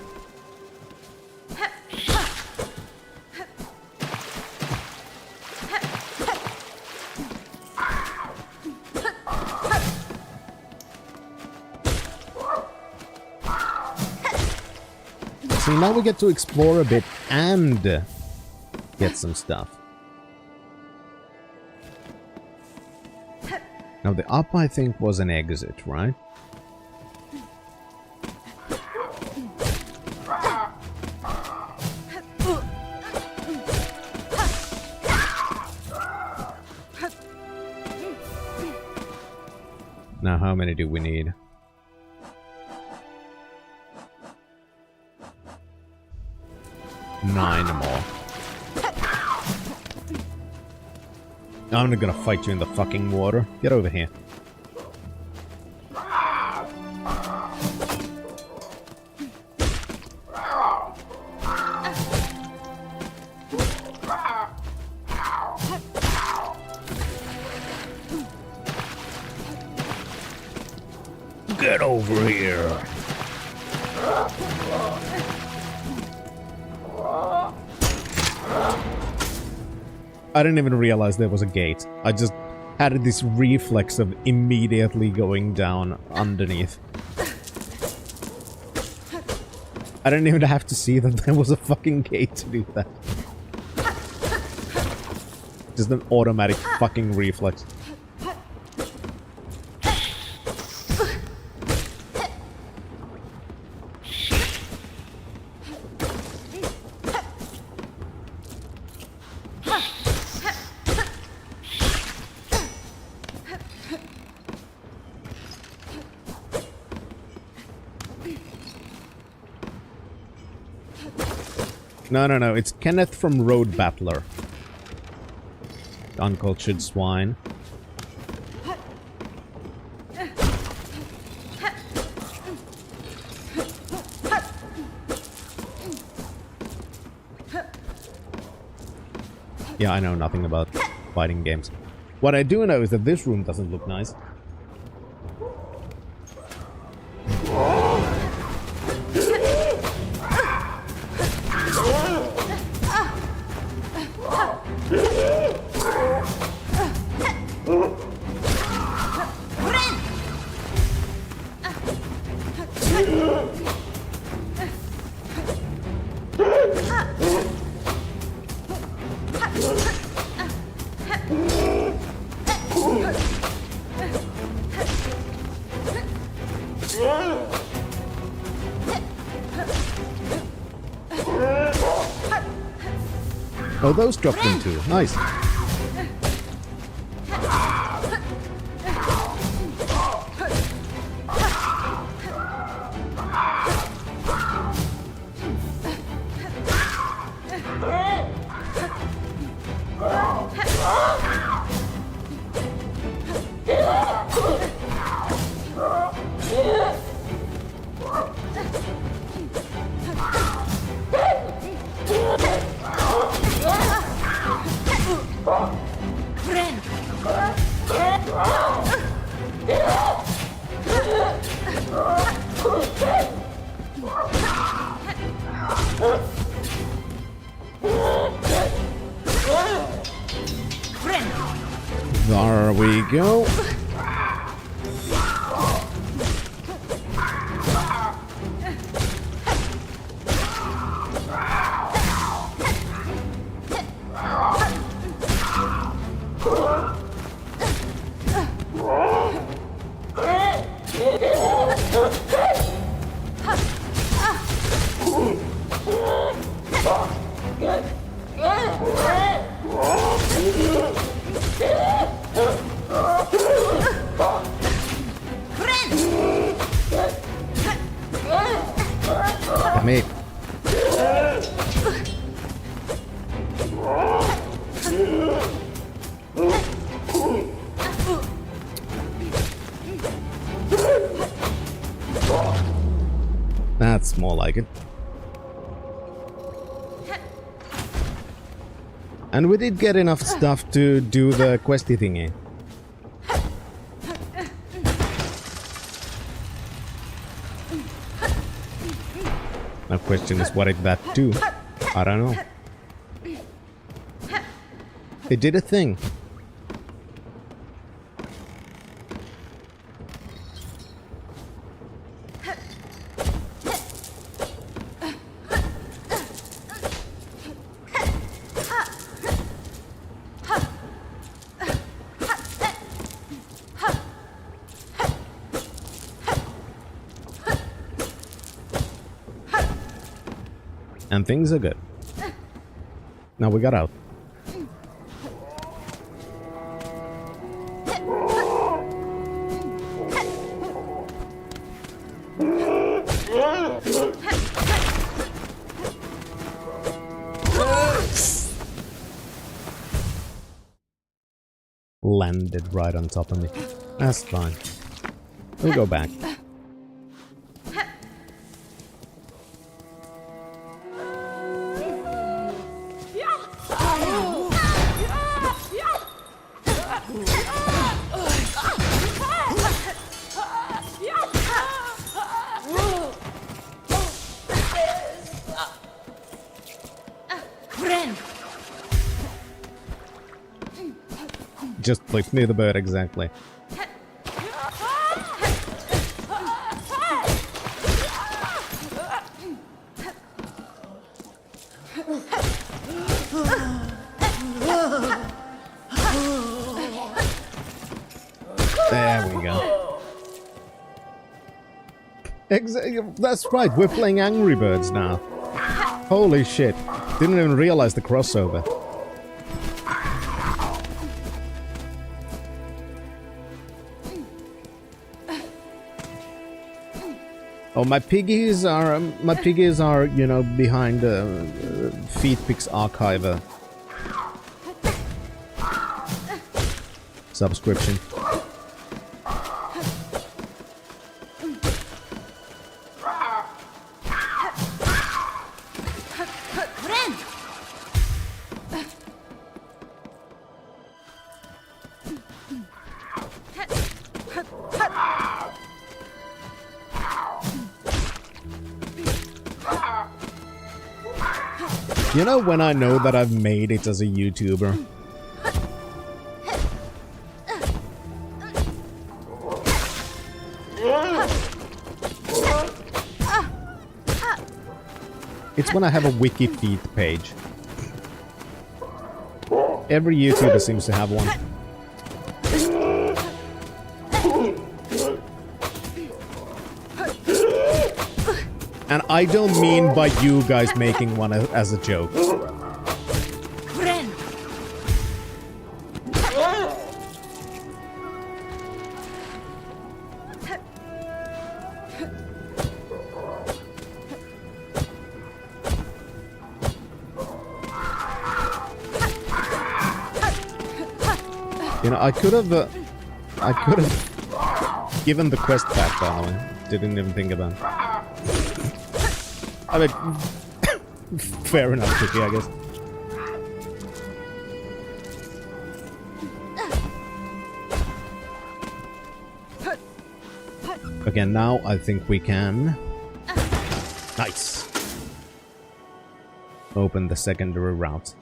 See, now we get to explore a bit and get some stuff. Now the up, I think, was an exit, right? Now, how many do we need? 9 more. I'm not gonna fight you in the fucking water. Get over here. Get over here. I didn't even realize there was a gate. I just had this reflex of immediately going down underneath. I didn't even have to see that there was a fucking gate to do that. Just an automatic fucking reflex. No, it's Kenneth from Road Battler. Uncultured swine. Yeah, I know nothing about fighting games. What I do know is that this room doesn't look nice. Oh, those dropped them too. Nice. There we go. Me. That's more like it. And we did get enough stuff to do the questy thingy. My question is, what did that do? I don't know. It did a thing. And things are good. Now we got out. Landed right on top of me. That's fine. We'll go back. Just flipped me the bird exactly. There we go. That's right, we're playing Angry Birds now. Holy shit. Didn't even realize the crossover. Oh, my piggies are, you know, behind Feedpix Archiver subscription. You know when I know that I've made it as a YouTuber? It's when I have a wiki feed page. Every YouTuber seems to have one. And I don't mean by you guys making one as a joke. You know, I could have given the quest back, by the way. Didn't even think about it. I mean, fair enough, Chicky, I guess. Okay, now I think we can... Nice! Open the secondary route.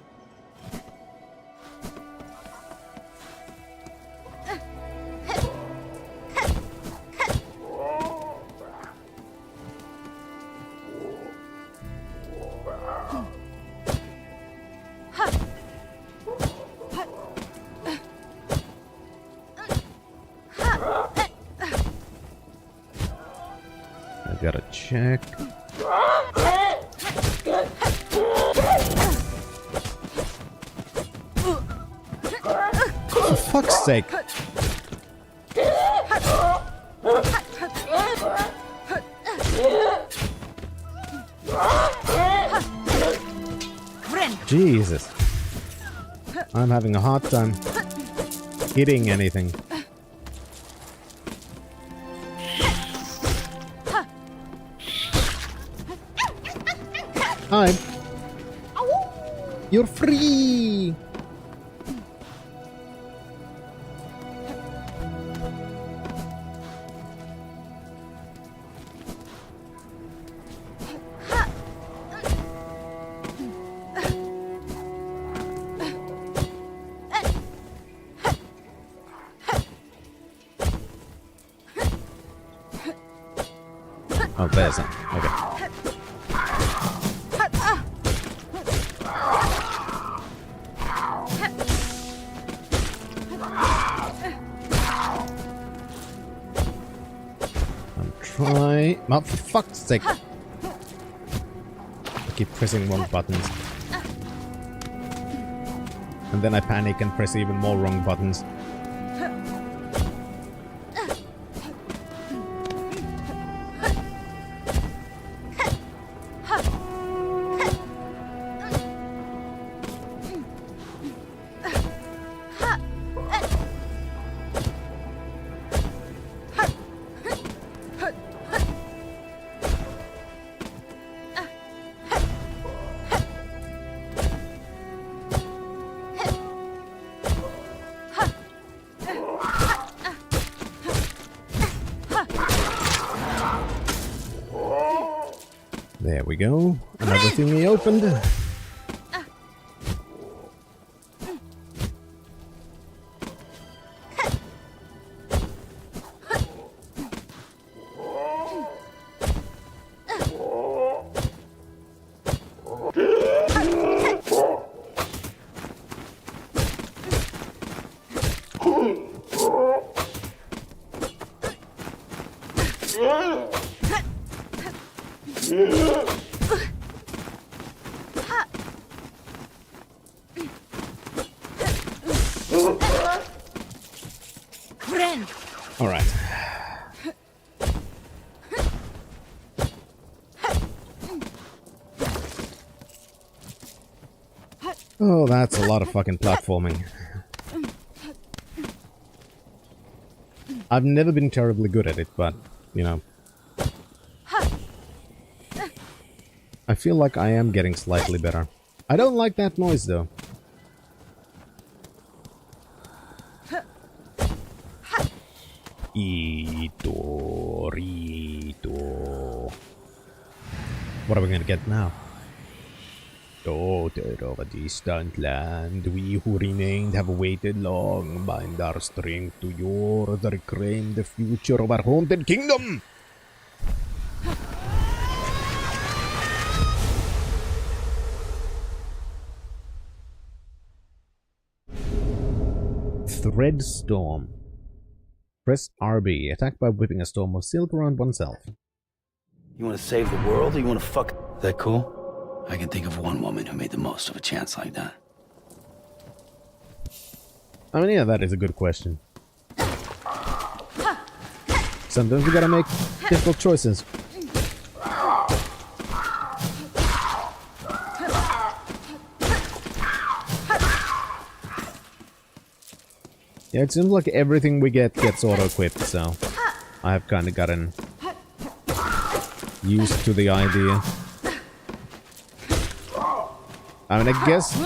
Gotta check. For fuck's sake. Jesus. I'm having a hard time hitting anything. Hi. You're free. Oh, there's it. Okay. Oh, for fuck's sake. I keep pressing wrong buttons. And then I panic and press even more wrong buttons. There we go. Another thing we opened. All right. Oh, that's a lot of fucking platforming. I've never been terribly good at it, but, you know. I feel like I am getting slightly better. I don't like that noise, though. Rito. What are we gonna get now? Daughter of a distant land, we who remained have waited long. Bind our strength to yours, reclaim the future of our haunted kingdom! Thread Storm. Press RB. Attack by whipping a storm of silk around oneself. You want to save the world, or you want to fuck? That cool? I can think of one woman who made the most of a chance like that. I mean, yeah, that is a good question. Sometimes we gotta make difficult choices. Yeah, it seems like everything we get gets auto-equipped, so I have kind of gotten used to the idea. I mean, I guess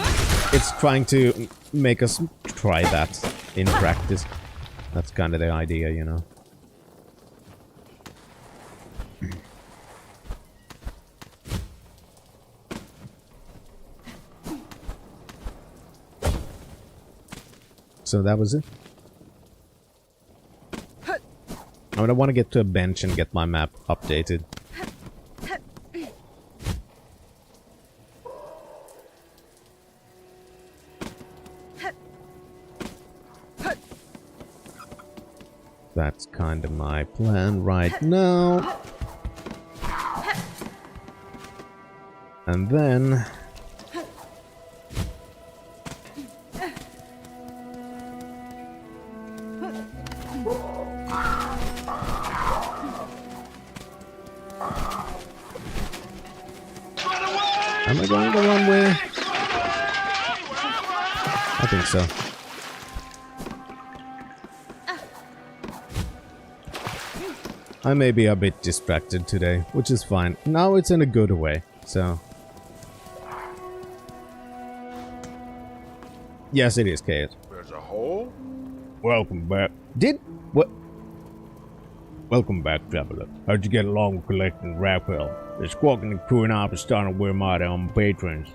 it's trying to make us try that in practice. That's kind of the idea, you know. So that was it. I mean, I want to get to a bench and get my map updated. That's kind of my plan right now. And then... am I going the wrong way? I think so. I may be a bit distracted today, which is fine. Now it's in a good way, so... Yes, it is, Kate. There's a hole? Welcome back. What? Welcome back, traveler. How'd you get along with collecting Raphael? The squawking and crewing up is starting to wear mighty on patrons.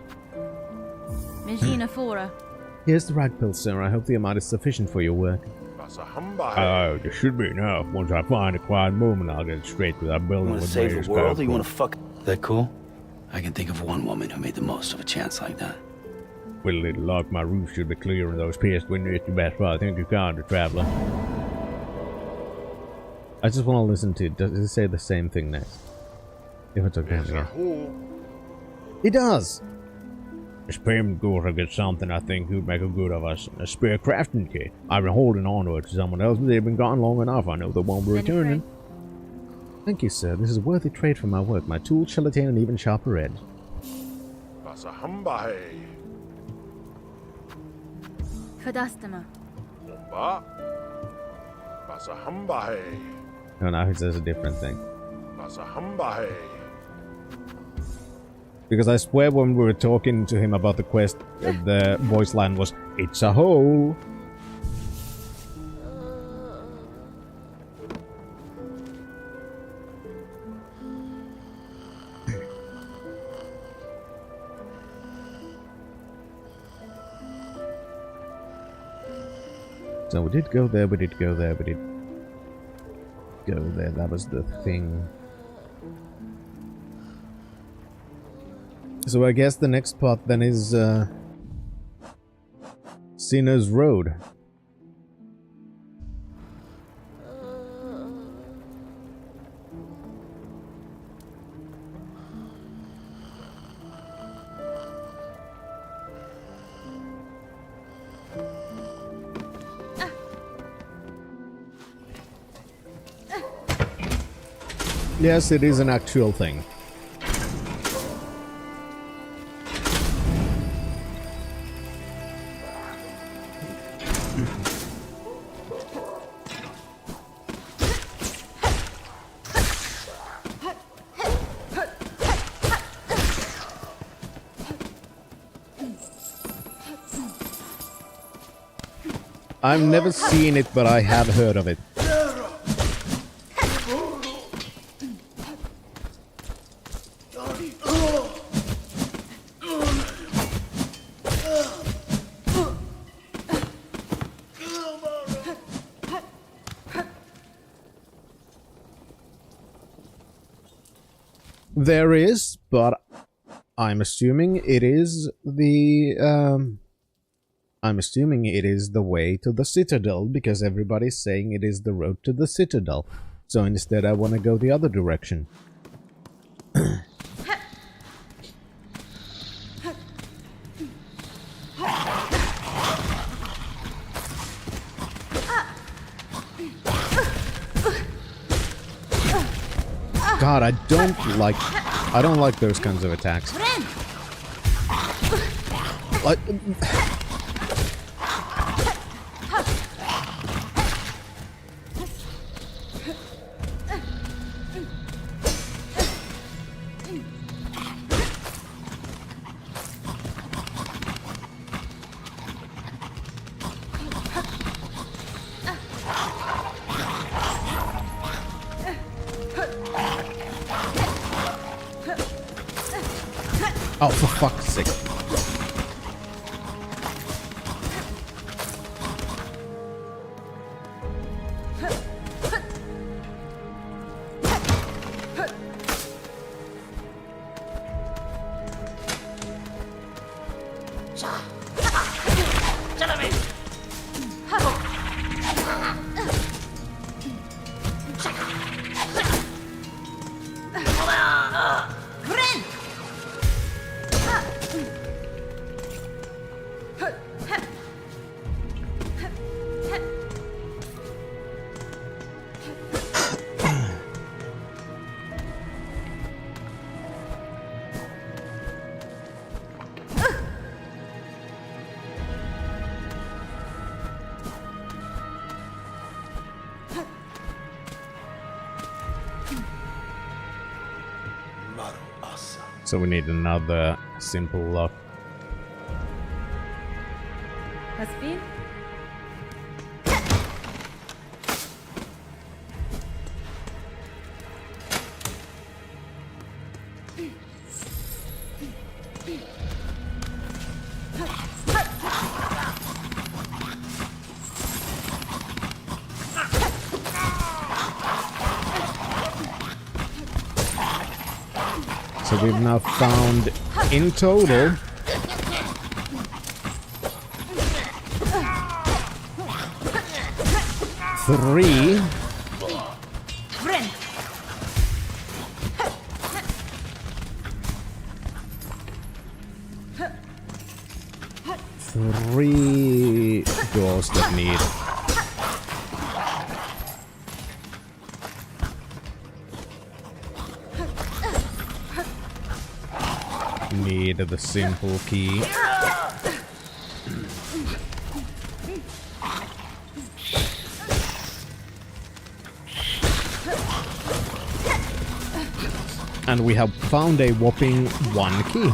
Magina Fora. Here's the right pill, sir. I hope the amount is sufficient for your work. Oh, there should be enough. Once I find a quiet moment, I'll get straight to that building. You want to save the world, or you want to fuck? That cool? I can think of one woman who made the most of a chance like that. With a little luck, my roof should be clear and those pierced windows your best friend. I think you found it, traveler. I just want to listen to it. Does it say the same thing next? If it's okay, yeah. It does! This payment goes to get something I think would make a good of us. A spare crafting kit. I've been holding on to it to someone else, but they've been gone long enough. I know they won't be returning. Thank you, sir. This is a worthy trade for my work. My tools shall attain an even sharper edge. Fadastama. No, now it says a different thing. Because I swear when we were talking to him about the quest, the voice line was, "It's a hole." So we did go there, we did go there, we did go there. That was the thing. So I guess the next part then is Sinner's Road. Yes, it is an actual thing. I've never seen it, but I have heard of it. There is, but I'm assuming it is the way to the Citadel, because everybody's saying it is the road to the Citadel. So instead I want to go the other direction. God, I don't like those kinds of attacks. Like, oh, for fuck's sake. So we need another simple lock. Hasbin? So we've now found in total 3 doors that need the simple key. And we have found a whopping 1 key.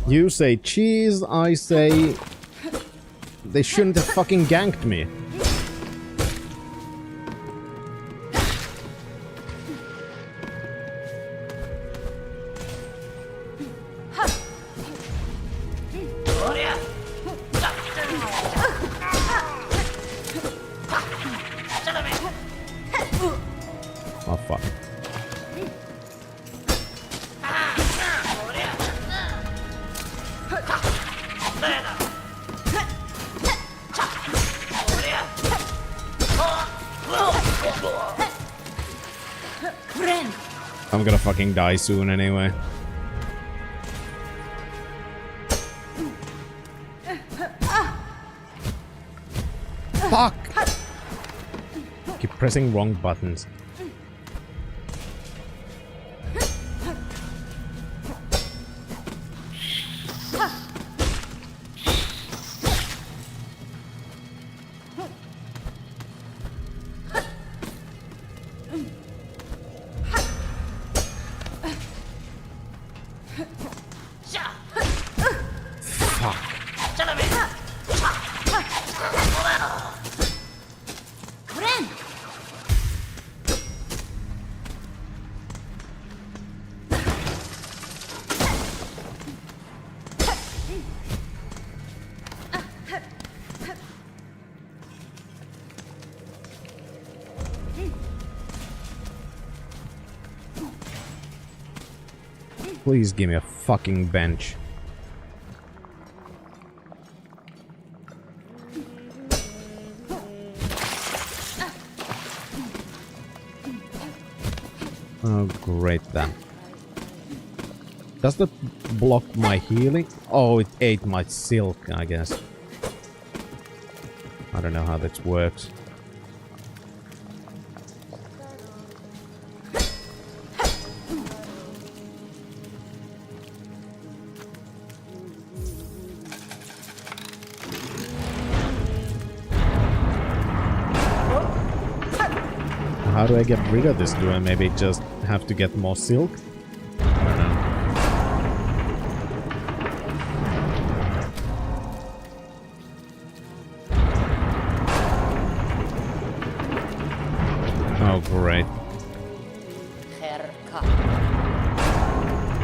You say cheese, I say they shouldn't have fucking ganked me. Oh fuck. I'm gonna fucking die soon anyway. Fuck! Keep pressing wrong buttons. Please give me a fucking bench. Oh, great then. Does that block my healing? Oh, it ate my silk, I guess. I don't know how that works. How do I get rid of this? Do I maybe just have to get more silk? I don't know. Oh, great.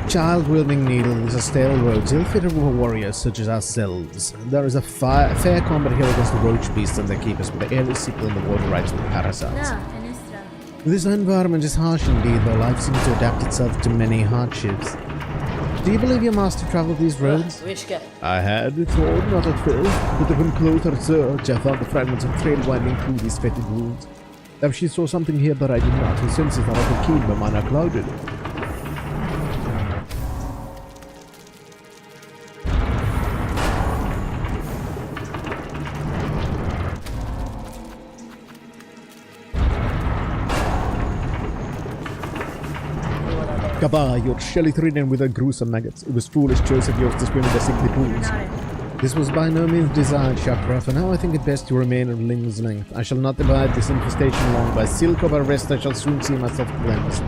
Child-wielding needle is a stale road ill-fitted for warriors such as ourselves. There is a fair combat here against the roach beasts and their keepers, but the air is sickle and the water rights with parasites. This environment is harsh indeed, though life seems to adapt itself to many hardships. Do you believe your master traveled these roads? I had thought not at first, but upon closer search I found the fragments of trail winding through these fetid woods. If she saw something here that I did not, her senses are often keen but mine are clouded. Kaba, your shell is ridden with a gruesome maggots. It was foolish choice of yours to swim in the sickly pools. This was by no means desired, Chakra. For now I think it best to remain at limb's length. I shall not abide this infestation long. By silk of a rest I shall soon see myself cleansed.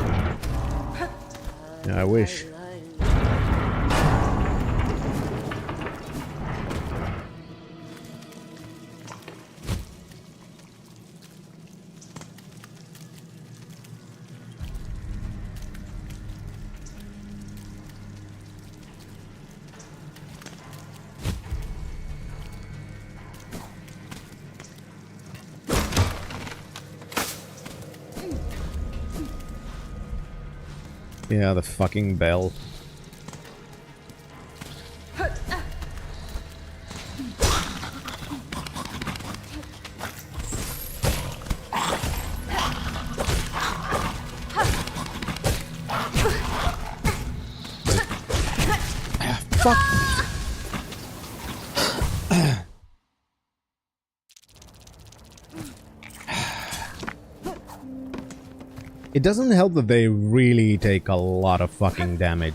I wish. Yeah, the fucking bell. Fuck! It doesn't help that they really take a lot of fucking damage.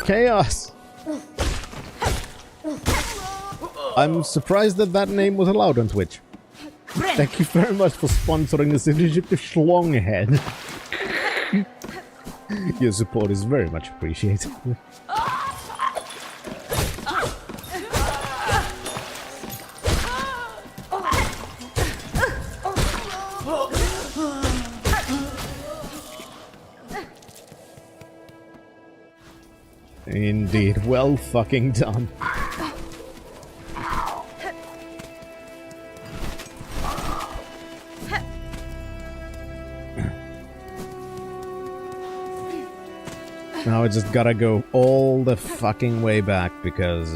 Chaos! I'm surprised that that name was allowed on Twitch. Thank you very much for sponsoring the citizenship to Schlonghead. Your support is very much appreciated. Indeed, well fucking done. Now I just gotta go all the fucking way back because...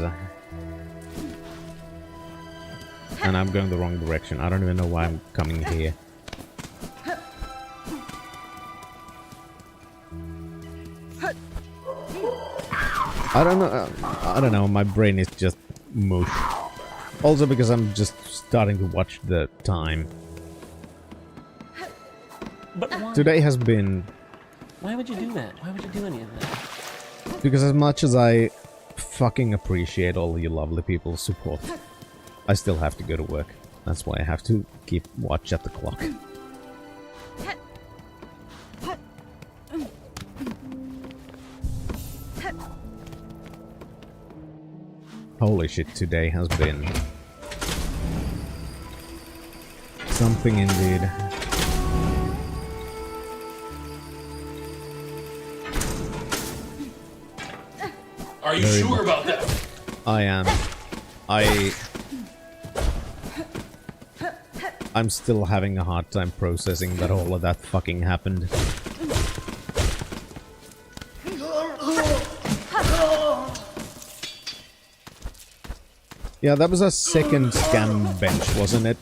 And I'm going the wrong direction. I don't even know why I'm coming here. I don't know, my brain is just mush. Also because I'm just starting to watch the time. But why? Today has been... Why would you do that? Why would you do any of that? Because as much as I fucking appreciate all you lovely people's support, I still have to go to work. That's why I have to keep watch at the clock. Holy shit, today has been something indeed. Are you Very sure much. about that? I am. I'm still having a hard time processing that all of that fucking happened. Yeah, that was a second scam bench, wasn't it?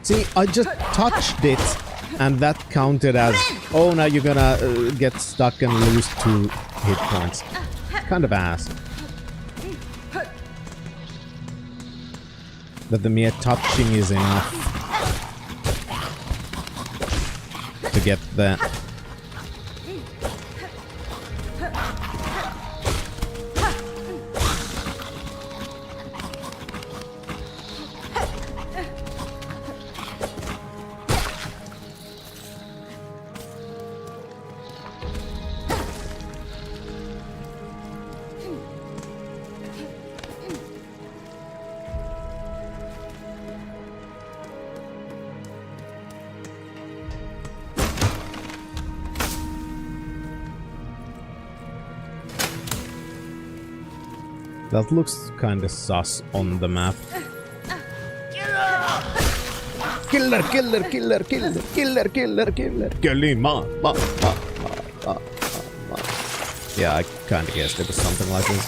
See, I just touched it, and that counted as, oh, now you're gonna get stuck and lose 2 hit points. Kind of ass. That the mere touching is enough to get the... That looks kinda sus on the map. Killer, killer, killer, killer, killer, killer, killer. Killing ma. Yeah, I kinda guessed it was something like this.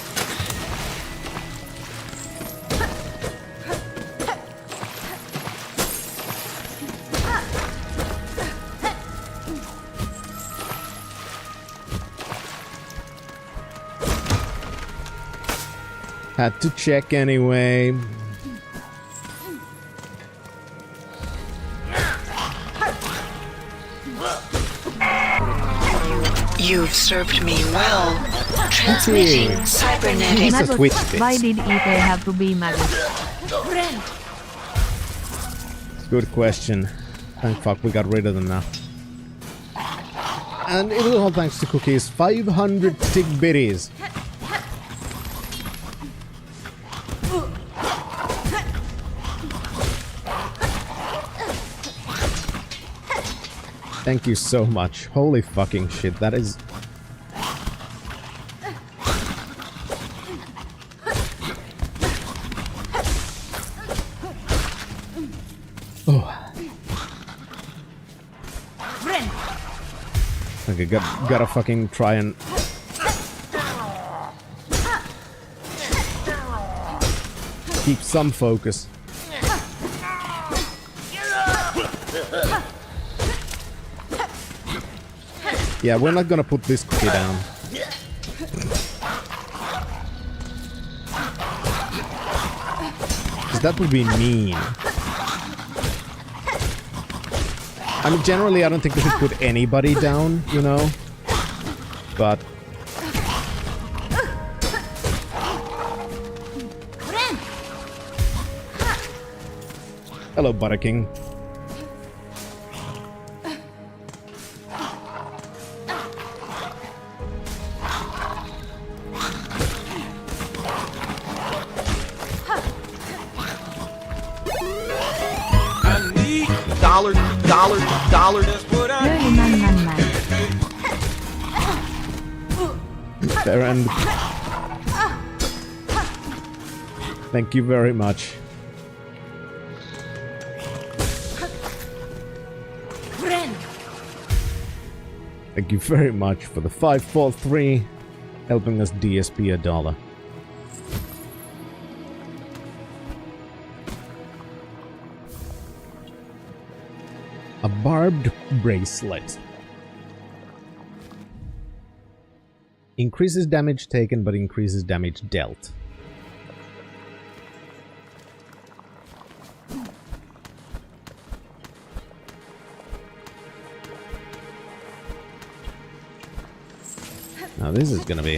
Had to check anyway. You've served me well. Transmitting cybernetic. Maggot, why did Ether have to be Maggot? Good question. Thank fuck we got rid of them now. And it was all thanks to cookies. 500 tick bitties. Thank you so much. Holy fucking shit, that is... Oh. Okay, gotta fucking try and... keep some focus. Yeah, we're not gonna put this cookie down. Because that would be mean. I mean, generally I don't think we should put anybody down, you know? But... Hello, Butter King. Dollar. That's what I There, and thank you very much. Thank you very much for the 543, helping us DSP $1. A barbed bracelet. Increases damage taken, but increases damage dealt. Now this is gonna be...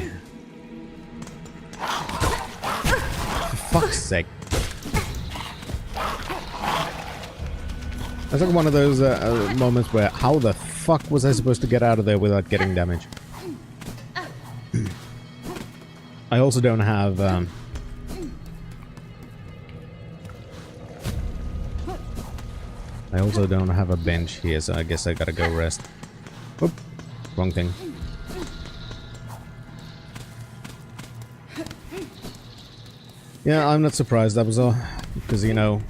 For fuck's sake. That's like one of those moments where, how the fuck was I supposed to get out of there without getting damage? I also don't have... I also don't have a bench here, so I guess I gotta go rest. Oop, wrong thing. Yeah, I'm not surprised that was all, because, you know...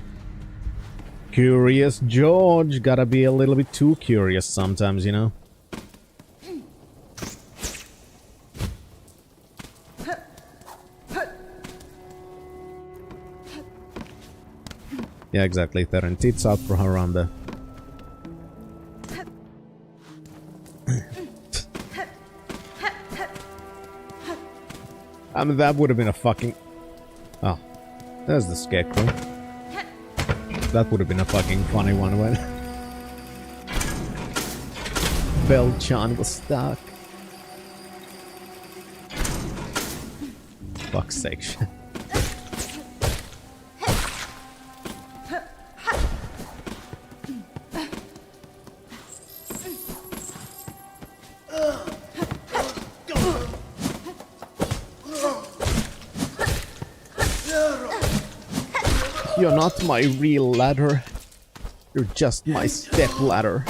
Curious George, gotta be a little bit too curious sometimes, you know? Yeah, exactly, Theron. Tits out for Haranda. I mean, that would have been a fucking... Oh, there's the scarecrow. That would have been a fucking funny one when... Belchan was stuck. Fuck's sake. You're not my real ladder. You're just my step ladder.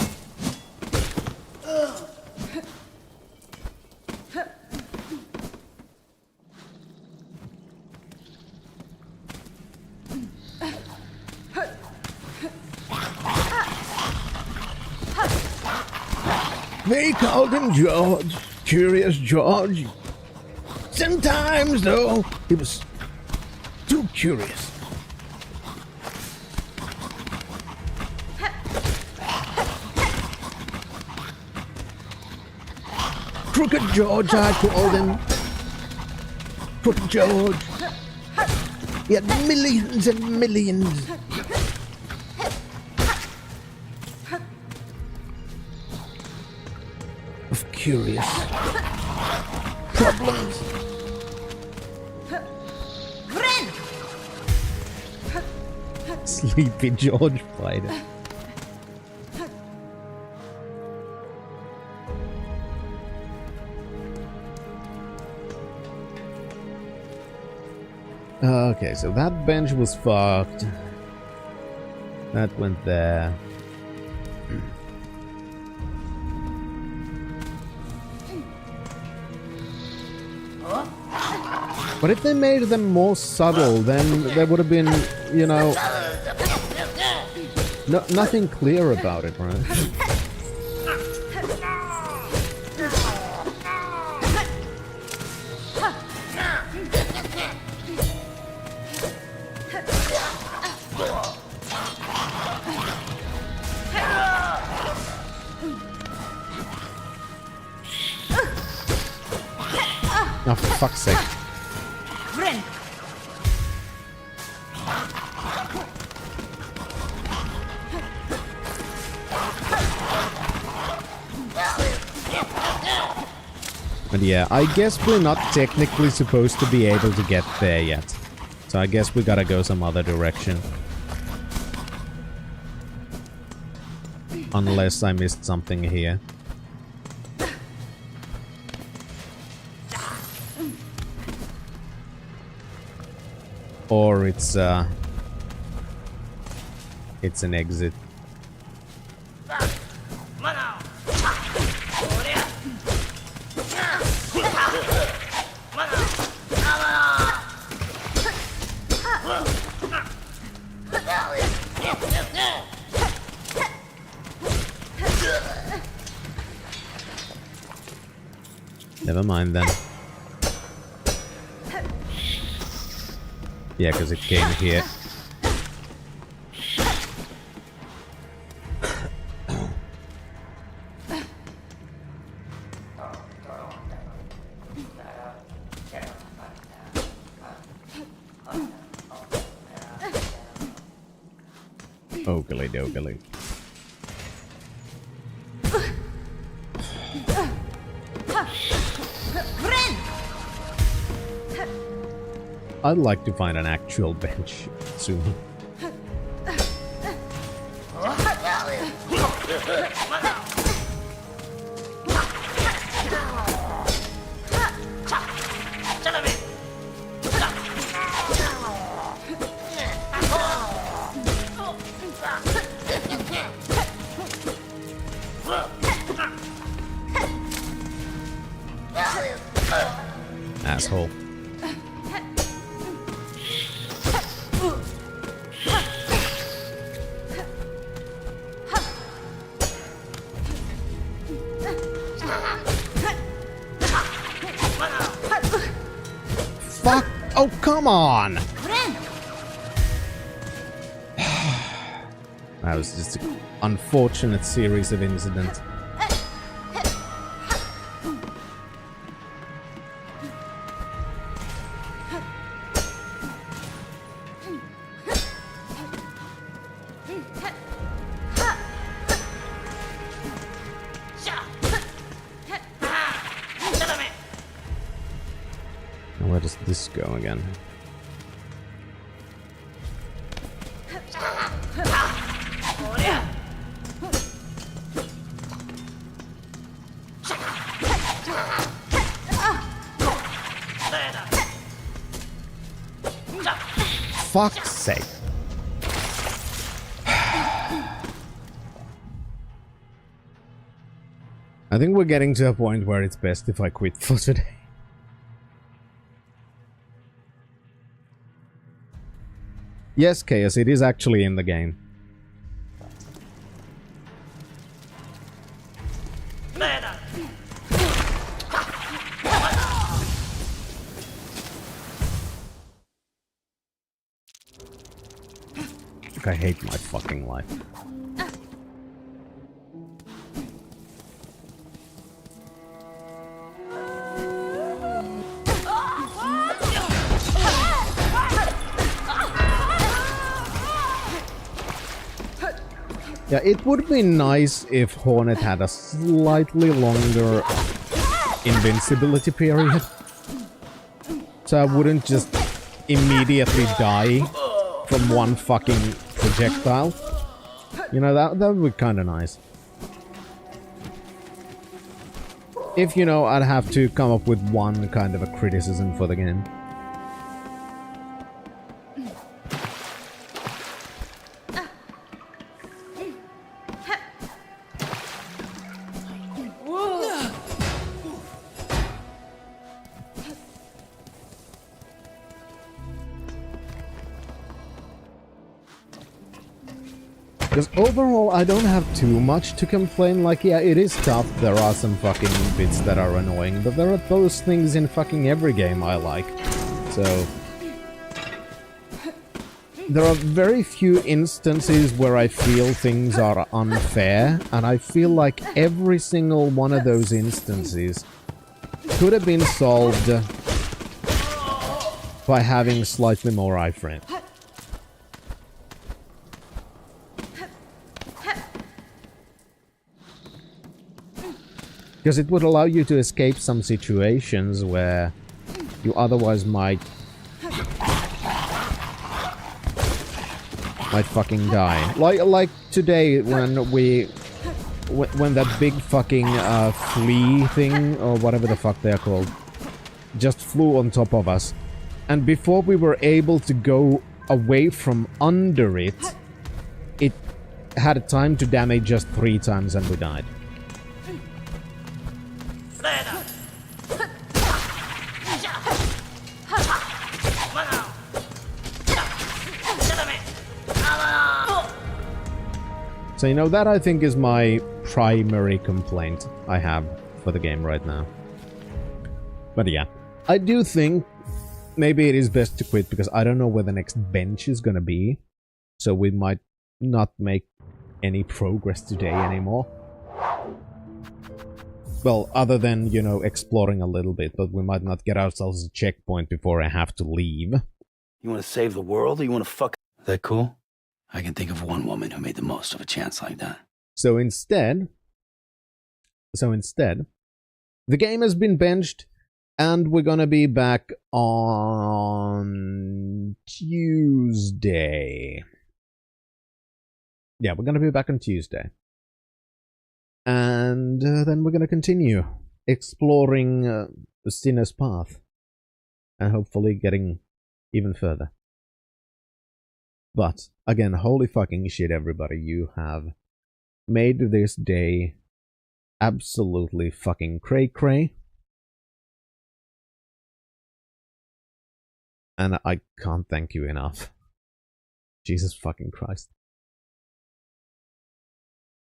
They called him George. Curious George. Sometimes, though, he was too curious. Crooked George, I called him. Crooked George. He had millions and millions. Of curious problems. Sleepy George fighter. Okay, so that bench was fucked. That went there. But if they made them more subtle, then there would have been, you know, nothing clear about it, right? Oh, for fuck's sake. But yeah, I guess we're not technically supposed to be able to get there yet. So I guess we gotta go some other direction. Unless I missed something here. Or it's an exit. Never mind then. Yeah, because it came here. Ogly dogly. I'd like to find an actual bench soon. Asshole. Fuck! Oh, come on! That was just an unfortunate series of incidents. Where does this go again? Fuck's sake. I think we're getting to a point where it's best if I quit for today. Yes, Chaos, it is actually in the game. I hate my fucking life. Yeah, it would be nice if Hornet had a slightly longer invincibility period. So I wouldn't just immediately die from one fucking projectile. You know, that would be kinda nice. If, you know, I'd have to come up with one kind of a criticism for the game. Because overall, I don't have too much to complain. Like, yeah, it is tough. There are some fucking bits that are annoying, but there are those things in fucking every game I like. So... there are very few instances where I feel things are unfair, and I feel like every single one of those instances could have been solved by having slightly more iframe. Because it would allow you to escape some situations where you otherwise might fucking die. Like today when when that big fucking flea thing, or whatever the fuck they're called, just flew on top of us. And before we were able to go away from under it, it had time to damage us 3 times and we died. So, you know, that I think is my primary complaint I have for the game right now. But yeah, I do think maybe it is best to quit because I don't know where the next bench is gonna be. So we might not make any progress today anymore. Well, other than, you know, exploring a little bit, but we might not get ourselves a checkpoint before I have to leave. You want to save the world or you want to fuck... That cool? I can think of one woman who made the most of a chance like that. So instead, the game has been benched, and we're gonna be back on Tuesday. Yeah, we're gonna be back on Tuesday. And then we're gonna continue exploring the Sinner's Path, and hopefully getting even further. But, again, holy fucking shit, everybody, you have made this day absolutely fucking cray-cray. And I can't thank you enough. Jesus fucking Christ.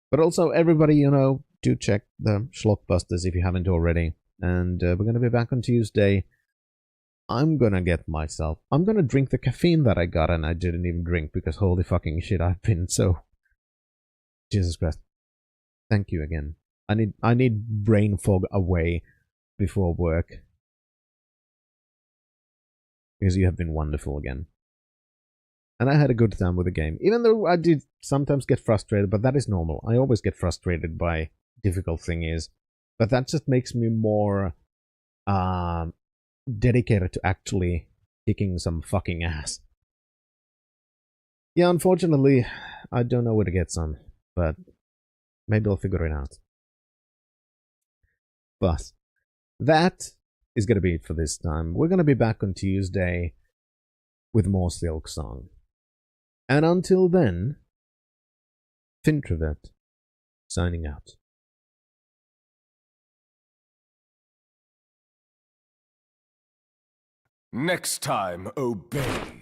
But also, everybody, you know, do check the Schlockbusters if you haven't already. And we're gonna be back on Tuesday. I'm gonna drink the caffeine that I got and I didn't even drink because holy fucking shit, I've been so... Jesus Christ. Thank you again. I need brain fog away before work. Because you have been wonderful again. And I had a good time with the game. Even though I did sometimes get frustrated, but that is normal. I always get frustrated by difficult things. But that just makes me more... dedicated to actually kicking some fucking ass. Yeah, unfortunately, I don't know where to get some, but maybe I'll figure it out. But that is going to be it for this time. We're going to be back on Tuesday with more Silksong. And until then, Fintrovert, signing out. Next time, obey.